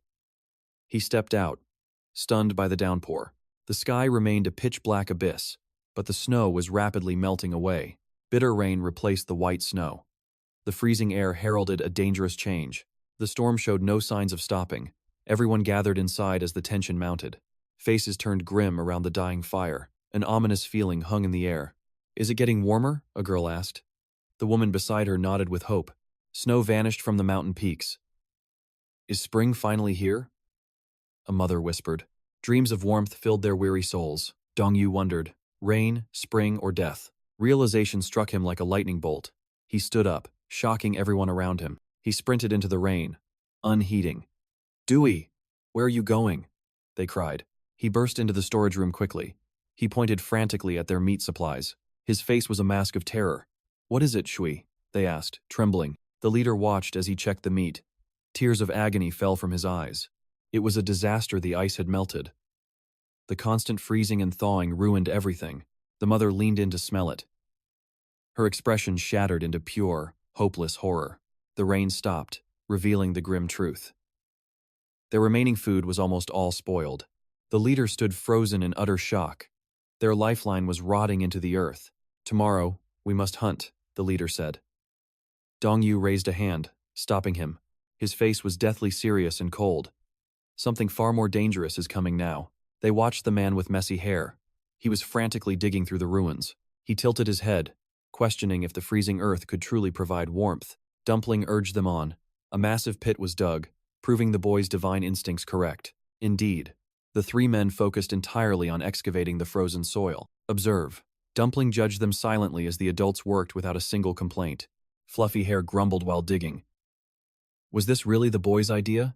He stepped out, stunned by the downpour. The sky remained a pitch-black abyss, but the snow was rapidly melting away. Bitter rain replaced the white snow. The freezing air heralded a dangerous change. The storm showed no signs of stopping. Everyone gathered inside as the tension mounted. Faces turned grim around the dying fire. An ominous feeling hung in the air. Is it getting warmer? A girl asked. The woman beside her nodded with hope. Snow vanished from the mountain peaks. Is spring finally here? A mother whispered. Dreams of warmth filled their weary souls. Dong-yu wondered. Rain, spring, or death? Realization struck him like a lightning bolt. He stood up, shocking everyone around him. He sprinted into the rain, unheeding. Dewey, where are you going? they cried. He burst into the storage room quickly. He pointed frantically at their meat supplies. His face was a mask of terror. "What is it, Shui?" they asked, trembling. The leader watched as he checked the meat. Tears of agony fell from his eyes. It was a disaster. The ice had melted. The constant freezing and thawing ruined everything. The mother leaned in to smell it. Her expression shattered into pure, hopeless horror. The rain stopped, revealing the grim truth. Their remaining food was almost all spoiled. The leader stood frozen in utter shock. Their lifeline was rotting into the earth. "Tomorrow, we must hunt," the leader said. Dongyu raised a hand, stopping him. His face was deathly serious and cold. "Something far more dangerous is coming now." They watched the man with messy hair. He was frantically digging through the ruins. He tilted his head, questioning if the freezing earth could truly provide warmth. Dumpling urged them on. A massive pit was dug, proving the boys' divine instincts correct. Indeed, the three men focused entirely on excavating the frozen soil. "Observe." Dumpling judged them silently as the adults worked without a single complaint. Fluffy Hair grumbled while digging. Was this really the boy's idea?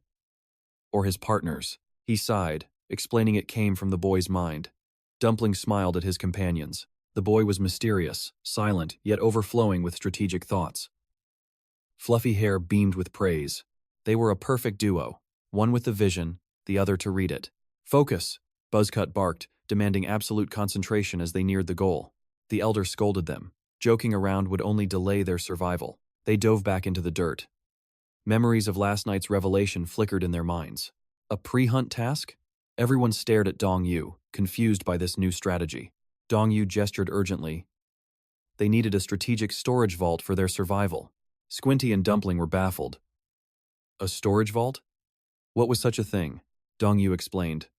Or his partner's? He sighed, explaining it came from the boy's mind. Dumpling smiled at his companions. The boy was mysterious, silent, yet overflowing with strategic thoughts. Fluffy Hair beamed with praise. They were a perfect duo, one with the vision, the other to read it. "Focus!" Buzzcut barked, demanding absolute concentration as they neared the goal. The elder scolded them. Joking around would only delay their survival. They dove back into the dirt. Memories of last night's revelation flickered in their minds. A pre-hunt task? Everyone stared at Dongyu, confused by this new strategy. Dongyu gestured urgently. They needed a strategic storage vault for their survival. Squinty and Dumpling were baffled. A storage vault? What was such a thing? Dongyu explained.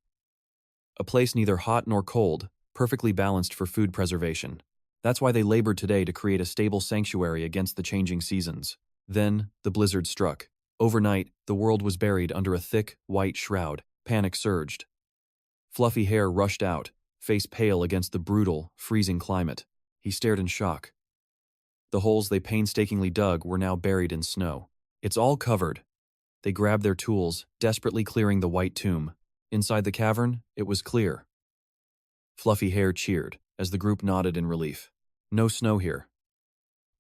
A place neither hot nor cold, perfectly balanced for food preservation. That's why they labored today to create a stable sanctuary against the changing seasons. Then, the blizzard struck. Overnight, the world was buried under a thick, white shroud. Panic surged. Fluffy Hair rushed out, face pale against the brutal, freezing climate. He stared in shock. The holes they painstakingly dug were now buried in snow. "It's all covered." They grabbed their tools, desperately clearing the white tomb. Inside the cavern, it was clear. Fluffy Hair cheered, as the group nodded in relief. "No snow here."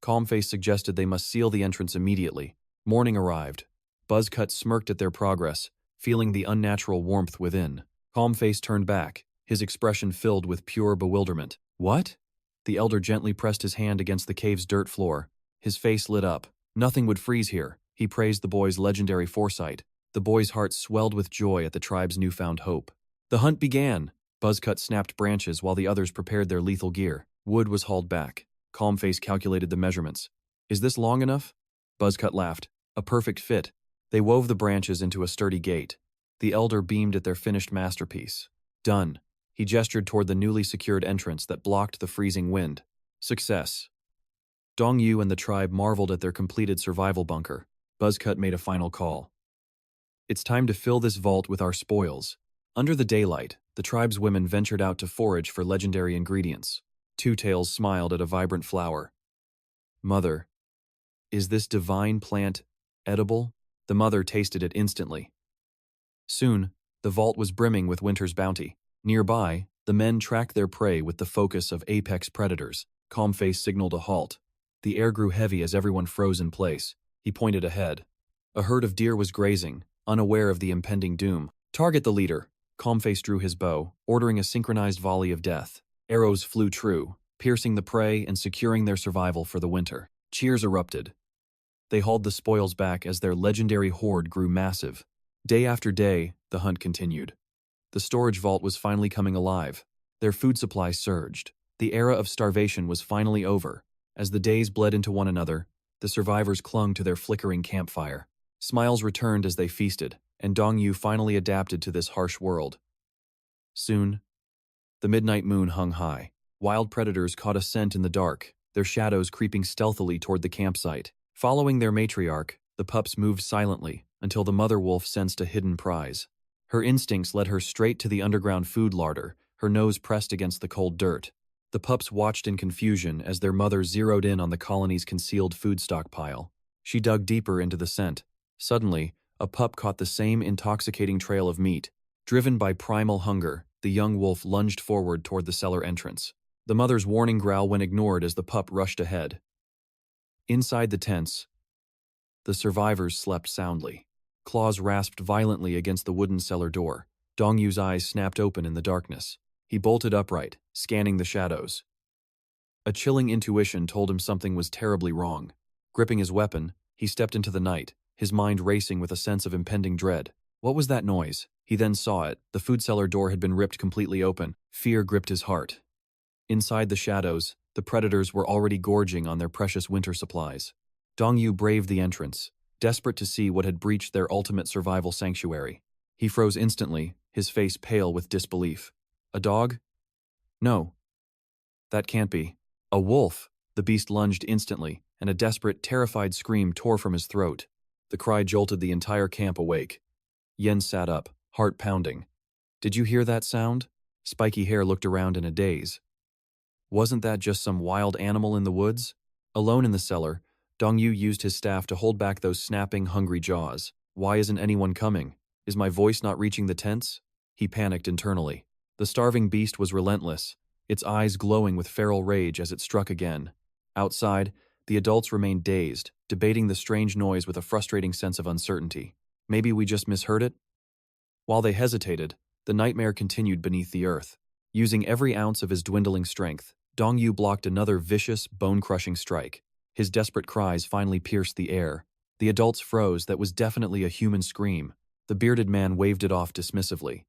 Calmface suggested they must seal the entrance immediately. Morning arrived. Buzzcut smirked at their progress, feeling the unnatural warmth within. Calmface turned back, his expression filled with pure bewilderment. "What?" The elder gently pressed his hand against the cave's dirt floor. His face lit up. Nothing would freeze here. He praised the boy's legendary foresight. The boy's heart swelled with joy at the tribe's newfound hope. The hunt began. Buzzcut snapped branches while the others prepared their lethal gear. Wood was hauled back. Calmface calculated the measurements. "Is this long enough?" Buzzcut laughed. "A perfect fit." They wove the branches into a sturdy gate. The elder beamed at their finished masterpiece. "Done." He gestured toward the newly secured entrance that blocked the freezing wind. "Success." Dongyu and the tribe marveled at their completed survival bunker. Buzzcut made a final call. "It's time to fill this vault with our spoils." Under the daylight, the tribe's women ventured out to forage for legendary ingredients. Two Tails smiled at a vibrant flower. "Mother, is this divine plant edible?" The mother tasted it instantly. Soon, the vault was brimming with winter's bounty. Nearby, the men tracked their prey with the focus of apex predators. Calmface signaled a halt. The air grew heavy as everyone froze in place. He pointed ahead. A herd of deer was grazing, unaware of the impending doom. "Target the leader." Calmface drew his bow, ordering a synchronized volley of death. Arrows flew true, piercing the prey and securing their survival for the winter. Cheers erupted. They hauled the spoils back as their legendary horde grew massive. Day after day, the hunt continued. The storage vault was finally coming alive. Their food supply surged. The era of starvation was finally over. As the days bled into one another, the survivors clung to their flickering campfire. Smiles returned as they feasted, and Dongyu finally adapted to this harsh world. Soon, the midnight moon hung high. Wild predators caught a scent in the dark, their shadows creeping stealthily toward the campsite. Following their matriarch, the pups moved silently until the mother wolf sensed a hidden prize. Her instincts led her straight to the underground food larder, her nose pressed against the cold dirt. The pups watched in confusion as their mother zeroed in on the colony's concealed food stockpile. She dug deeper into the scent. Suddenly, a pup caught the same intoxicating trail of meat. Driven by primal hunger, the young wolf lunged forward toward the cellar entrance. The mother's warning growl went ignored as the pup rushed ahead. Inside the tents, the survivors slept soundly. Claws rasped violently against the wooden cellar door. Dongyu's eyes snapped open in the darkness. He bolted upright, scanning the shadows. A chilling intuition told him something was terribly wrong. Gripping his weapon, he stepped into the night, his mind racing with a sense of impending dread. What was that noise? He then saw it. The food cellar door had been ripped completely open. Fear gripped his heart. Inside the shadows, the predators were already gorging on their precious winter supplies. Dongyu braved the entrance, desperate to see what had breached their ultimate survival sanctuary. He froze instantly, his face pale with disbelief. A dog? No. That can't be. A wolf! The beast lunged instantly, and a desperate, terrified scream tore from his throat. The cry jolted the entire camp awake. Yen sat up, heart pounding. Did you hear that sound? Spiky Hair looked around in a daze. Wasn't that just some wild animal in the woods? Alone in the cellar, Dongyu used his staff to hold back those snapping, hungry jaws. Why isn't anyone coming? Is my voice not reaching the tents? He panicked internally. The starving beast was relentless, its eyes glowing with feral rage as it struck again. Outside, the adults remained dazed, debating the strange noise with a frustrating sense of uncertainty. Maybe we just misheard it? While they hesitated, the nightmare continued beneath the earth. Using every ounce of his dwindling strength, Dongyu blocked another vicious, bone-crushing strike. His desperate cries finally pierced the air. The adults froze. That was definitely a human scream. The bearded man waved it off dismissively.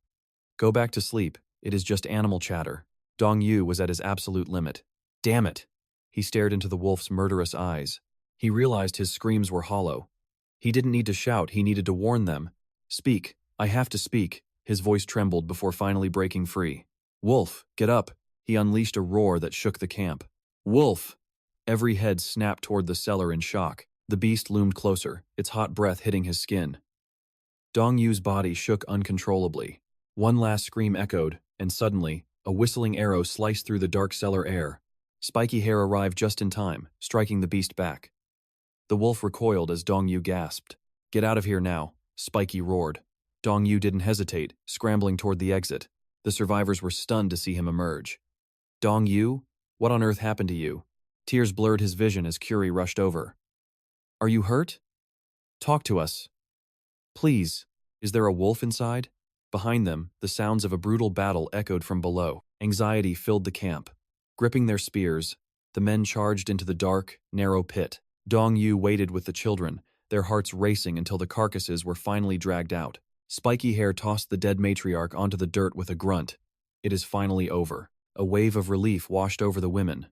Go back to sleep. It is just animal chatter. Dongyu was at his absolute limit. Damn it! He stared into the wolf's murderous eyes. He realized his screams were hollow. He didn't need to shout, he needed to warn them. Speak. I have to speak. His voice trembled before finally breaking free. Wolf, get up! He unleashed a roar that shook the camp. Wolf! Every head snapped toward the cellar in shock. The beast loomed closer, its hot breath hitting his skin. Dongyu's body shook uncontrollably. One last scream echoed, and suddenly, a whistling arrow sliced through the dark cellar air. Spiky Hair arrived just in time, striking the beast back. The wolf recoiled as Dongyu gasped. Get out of here now, Spiky roared. Dongyu didn't hesitate, scrambling toward the exit. The survivors were stunned to see him emerge. Dongyu? What on earth happened to you? Tears blurred his vision as Curie rushed over. Are you hurt? Talk to us. Please. Is there a wolf inside? Behind them, the sounds of a brutal battle echoed from below. Anxiety filled the camp. Gripping their spears, the men charged into the dark, narrow pit. Dongyu waited with the children, their hearts racing until the carcasses were finally dragged out. Spiky Hair tossed the dead matriarch onto the dirt with a grunt. It is finally over. A wave of relief washed over the women.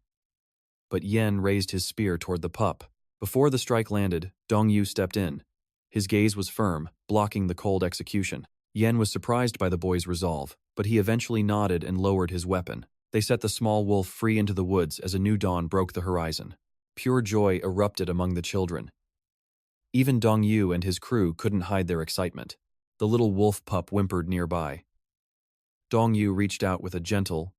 But Yen raised his spear toward the pup. Before the strike landed, Dongyu stepped in. His gaze was firm, blocking the cold execution. Yen was surprised by the boy's resolve, but he eventually nodded and lowered his weapon. They set the small wolf free into the woods as a new dawn broke the horizon. Pure joy erupted among the children. Even Dongyu and his crew couldn't hide their excitement. The little wolf pup whimpered nearby. Dongyu reached out with a gentle,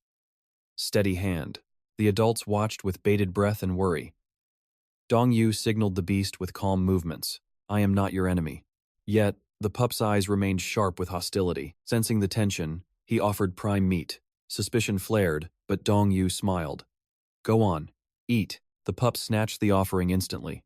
steady hand. The adults watched with bated breath and worry. Dongyu signaled the beast with calm movements. I am not your enemy. Yet, the pup's eyes remained sharp with hostility. Sensing the tension, he offered prime meat. Suspicion flared, but Dongyu smiled. Go on, eat. The pup snatched the offering instantly.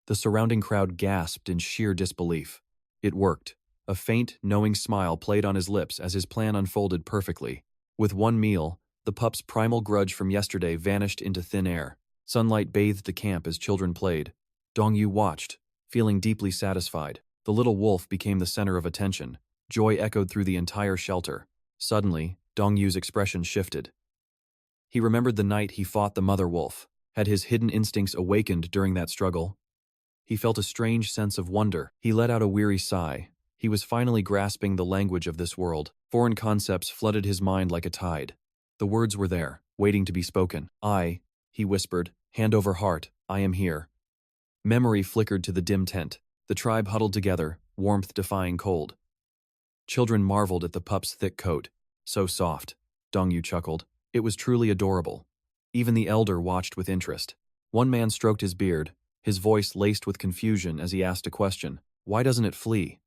The surrounding crowd gasped in sheer disbelief. It worked. A faint, knowing smile played on his lips as his plan unfolded perfectly. With one meal, the pup's primal grudge from yesterday vanished into thin air. Sunlight bathed the camp as children played. Dongyu watched, feeling deeply satisfied. The little wolf became the center of attention. Joy echoed through the entire shelter. Suddenly, Dongyu's expression shifted. He remembered the night he fought the mother wolf. Had his hidden instincts awakened during that struggle? He felt a strange sense of wonder. He let out a weary sigh. He was finally grasping the language of this world. Foreign concepts flooded his mind like a tide. The words were there, waiting to be spoken. He whispered, hand over heart, I am here. Memory flickered to the dim tent. The tribe huddled together, warmth defying cold. Children marveled at the pup's thick coat. So soft. Dongyu chuckled. It was truly adorable. Even the elder watched with interest. One man stroked his beard, his voice laced with confusion as he asked a question. Why doesn't it flee?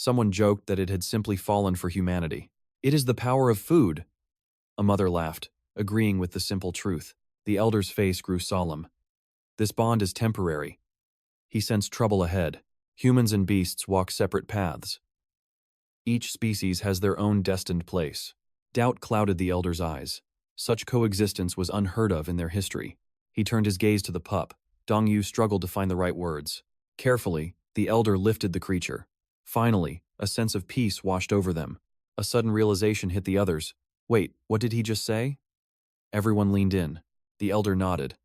Someone joked that it had simply fallen for humanity. It is the power of food. A mother laughed, agreeing with the simple truth. The elder's face grew solemn. This bond is temporary. He sensed trouble ahead. Humans and beasts walk separate paths. Each species has their own destined place. Doubt clouded the elder's eyes. Such coexistence was unheard of in their history. He turned his gaze to the pup. Dong-yu struggled to find the right words. Carefully, the elder lifted the creature. Finally, a sense of peace washed over them. A sudden realization hit the others. Wait, what did he just say? Everyone leaned in. The elder nodded.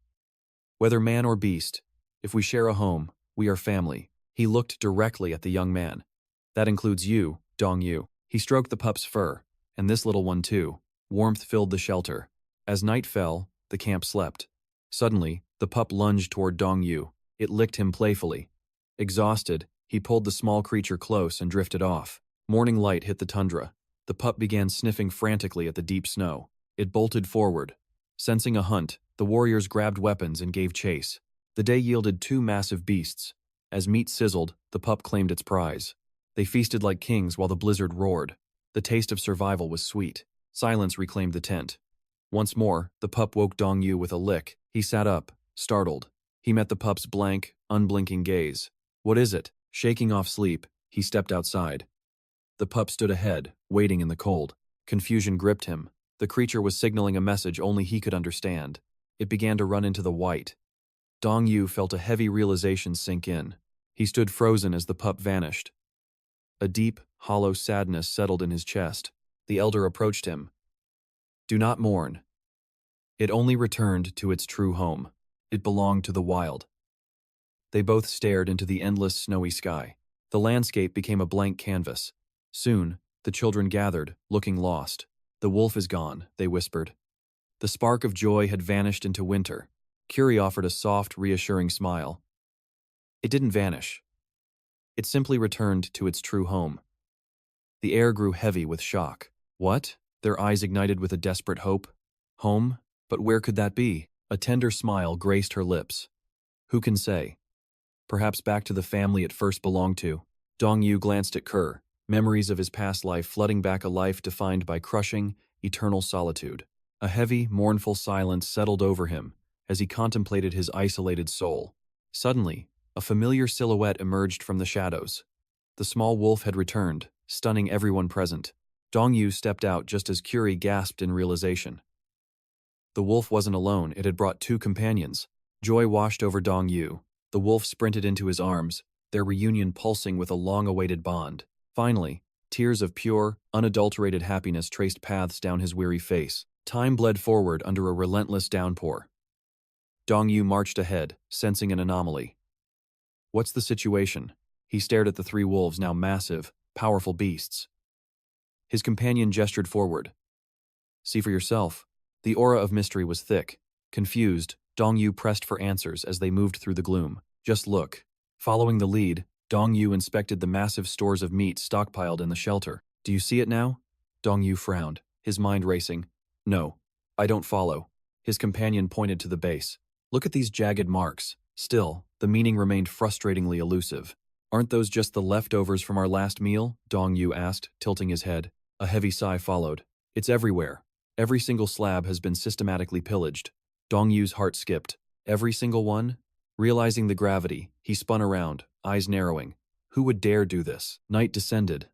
Whether man or beast, if we share a home, we are family. He looked directly at the young man. That includes you, Dong-yu. He stroked the pup's fur, and this little one too. Warmth filled the shelter. As night fell, the camp slept. Suddenly, the pup lunged toward Dong-yu. It licked him playfully. Exhausted, he pulled the small creature close and drifted off. Morning light hit the tundra. The pup began sniffing frantically at the deep snow. It bolted forward. Sensing a hunt, the warriors grabbed weapons and gave chase. The day yielded 2 massive beasts. As meat sizzled, the pup claimed its prize. They feasted like kings while the blizzard roared. The taste of survival was sweet. Silence reclaimed the tent. Once more, the pup woke Dong-yu with a lick. He sat up, startled. He met the pup's blank, unblinking gaze. What is it? Shaking off sleep, he stepped outside. The pup stood ahead, waiting in the cold. Confusion gripped him. The creature was signaling a message only he could understand. It began to run into the white. Dong-yu felt a heavy realization sink in. He stood frozen as the pup vanished. A deep, hollow sadness settled in his chest. The elder approached him. Do not mourn. It only returned to its true home. It belonged to the wild. They both stared into the endless snowy sky. The landscape became a blank canvas. Soon, the children gathered, looking lost. The wolf is gone, they whispered. The spark of joy had vanished into winter. Curie offered a soft, reassuring smile. It didn't vanish. It simply returned to its true home. The air grew heavy with shock. What? Their eyes ignited with a desperate hope. Home? But where could that be? A tender smile graced her lips. Who can say? Perhaps back to the family it first belonged to. Dong-yu glanced at Kerr, memories of his past life flooding back a life defined by crushing, eternal solitude. A heavy, mournful silence settled over him as he contemplated his isolated soul. Suddenly, a familiar silhouette emerged from the shadows. The small wolf had returned, stunning everyone present. Dong-yu stepped out just as Curie gasped in realization. The wolf wasn't alone, it had brought 2 companions. Joy washed over Dong-yu. The wolf sprinted into his arms, their reunion pulsing with a long-awaited bond. Finally, tears of pure, unadulterated happiness traced paths down his weary face. Time bled forward under a relentless downpour. Dong-yu marched ahead, sensing an anomaly. What's the situation? He stared at the 3 wolves, now massive, powerful beasts. His companion gestured forward. See for yourself. The aura of mystery was thick. Confused, Dong-yu pressed for answers as they moved through the gloom. Just look. Following the lead, Dong-yu inspected the massive stores of meat stockpiled in the shelter. Do you see it now? Dong-yu frowned, his mind racing. No, I don't follow. His companion pointed to the base. Look at these jagged marks. Still, the meaning remained frustratingly elusive. Aren't those just the leftovers from our last meal? Dong-yu asked, tilting his head. A heavy sigh followed. It's everywhere. Every single slab has been systematically pillaged. Dong-yu's heart skipped. Every single one? Realizing the gravity, he spun around, eyes narrowing. Who would dare do this? Night descended.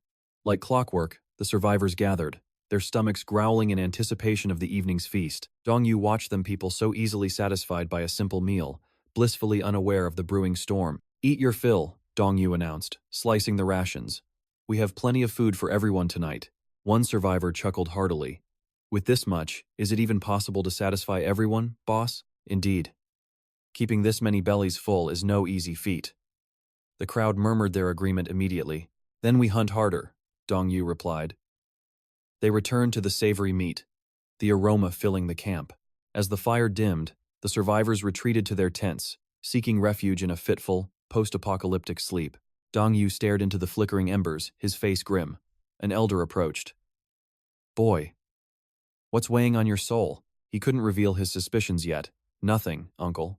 Like clockwork, the survivors gathered, their stomachs growling in anticipation of the evening's feast. Dong-yu watched them, people so easily satisfied by a simple meal, blissfully unaware of the brewing storm. Eat your fill, Dong-yu announced, slicing the rations. We have plenty of food for everyone tonight. One survivor chuckled heartily. With this much, is it even possible to satisfy everyone, boss? Indeed. Keeping this many bellies full is no easy feat. The crowd murmured their agreement immediately. Then we hunt harder, Dong-yu replied. They returned to the savory meat, the aroma filling the camp. As the fire dimmed, the survivors retreated to their tents, seeking refuge in a fitful, post-apocalyptic sleep. Dong-yu stared into the flickering embers, his face grim. An elder approached. Boy, what's weighing on your soul? He couldn't reveal his suspicions yet. Nothing, uncle.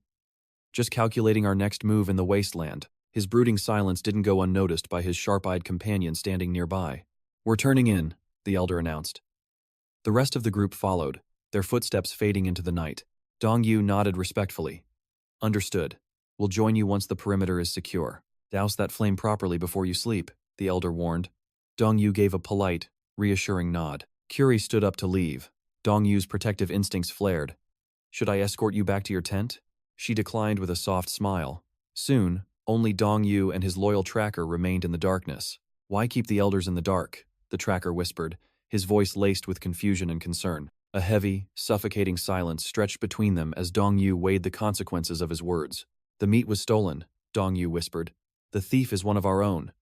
Just calculating our next move in the wasteland. His brooding silence didn't go unnoticed by his sharp-eyed companion standing nearby. "We're turning in," the elder announced. The rest of the group followed, their footsteps fading into the night. Dong-yu nodded respectfully. "Understood. We'll join you once the perimeter is secure. Douse that flame properly before you sleep," the elder warned. Dong-yu gave a polite, reassuring nod. Curie stood up to leave. Dong-yu's protective instincts flared. "Should I escort you back to your tent?" She declined with a soft smile. Soon, only Dong-yu and his loyal tracker remained in the darkness. "Why keep the elders in the dark?" the tracker whispered, his voice laced with confusion and concern. A heavy, suffocating silence stretched between them as Dong-yu weighed the consequences of his words. "The meat was stolen," Dong-yu whispered. "The thief is one of our own."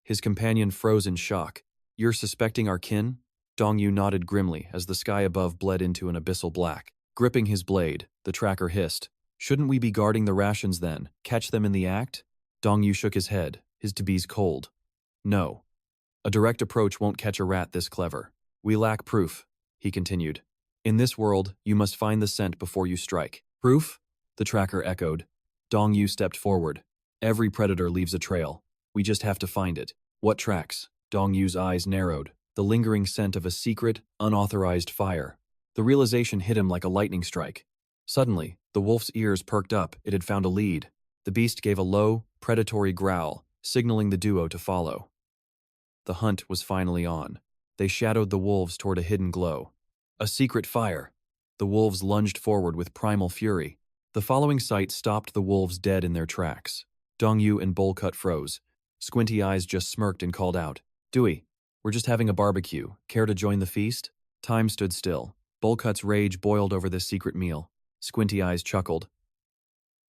His companion froze in shock. "You're suspecting our kin?" Dong-yu nodded grimly as the sky above bled into an abyssal black. Gripping his blade, the tracker hissed. "Shouldn't we be guarding the rations then? Catch them in the act?" Dong-yu shook his head, his tabis cold. "No. A direct approach won't catch a rat this clever. We lack proof," he continued. "In this world, you must find the scent before you strike." "Proof?" the tracker echoed. Dong-yu stepped forward. "Every predator leaves a trail. We just have to find it." "What tracks?" Dong-yu's eyes narrowed. The lingering scent of a secret, unauthorized fire. The realization hit him like a lightning strike. Suddenly, the wolf's ears perked up. It had found a lead. The beast gave a low, predatory growl, signaling the duo to follow. The hunt was finally on. They shadowed the wolves toward a hidden glow. A secret fire. The wolves lunged forward with primal fury. The following sight stopped the wolves dead in their tracks. Dong-yu and Bowl-Cut froze. Squinty Eyes just smirked and called out, "Dewey, we're just having a barbecue. Care to join the feast?" Time stood still. Bowl-Cut's rage boiled over this secret meal. Squinty Eyes chuckled.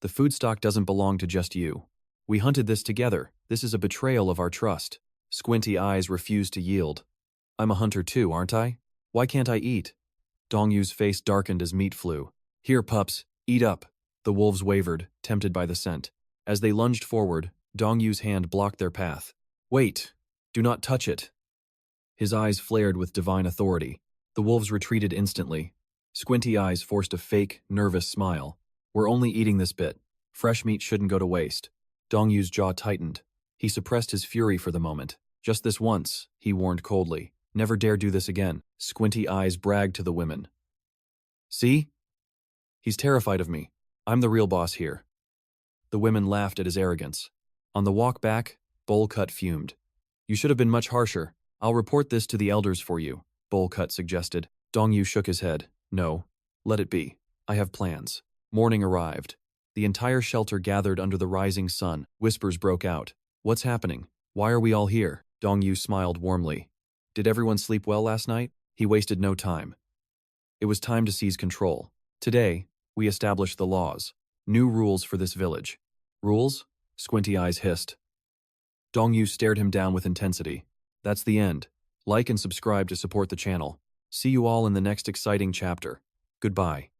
"The food stock doesn't belong to just you. We hunted this together. This is a betrayal of our trust." Squinty Eyes refused to yield. "I'm a hunter too, aren't I? Why can't I eat?" Dong-yu's face darkened as meat flew. "Here, pups, eat up." The wolves wavered, tempted by the scent. As they lunged forward, Dong-yu's hand blocked their path. "Wait! Do not touch it!" His eyes flared with divine authority. The wolves retreated instantly. Squinty Eyes forced a fake, nervous smile. "We're only eating this bit. Fresh meat shouldn't go to waste." Dong-yu's jaw tightened. He suppressed his fury for the moment. "Just this once," he warned coldly. "Never dare do this again." Squinty Eyes bragged to the women. "See? He's terrified of me. I'm the real boss here." The women laughed at his arrogance. On the walk back, Bowl-Cut fumed. "You should have been much harsher. I'll report this to the elders for you," Bowl-Cut suggested. Dong-yu shook his head. "No, let it be. I have plans." Morning arrived. The entire shelter gathered under the rising sun. Whispers broke out. "What's happening? Why are we all here?" Dong-yu smiled warmly. "Did everyone sleep well last night?" He wasted no time. It was time to seize control. Today, we established the laws. New rules for this village. "Rules?" Squinty Eyes hissed. Dong-yu stared him down with intensity. "That's the end. Like and subscribe to support the channel. See you all in the next exciting chapter. Goodbye."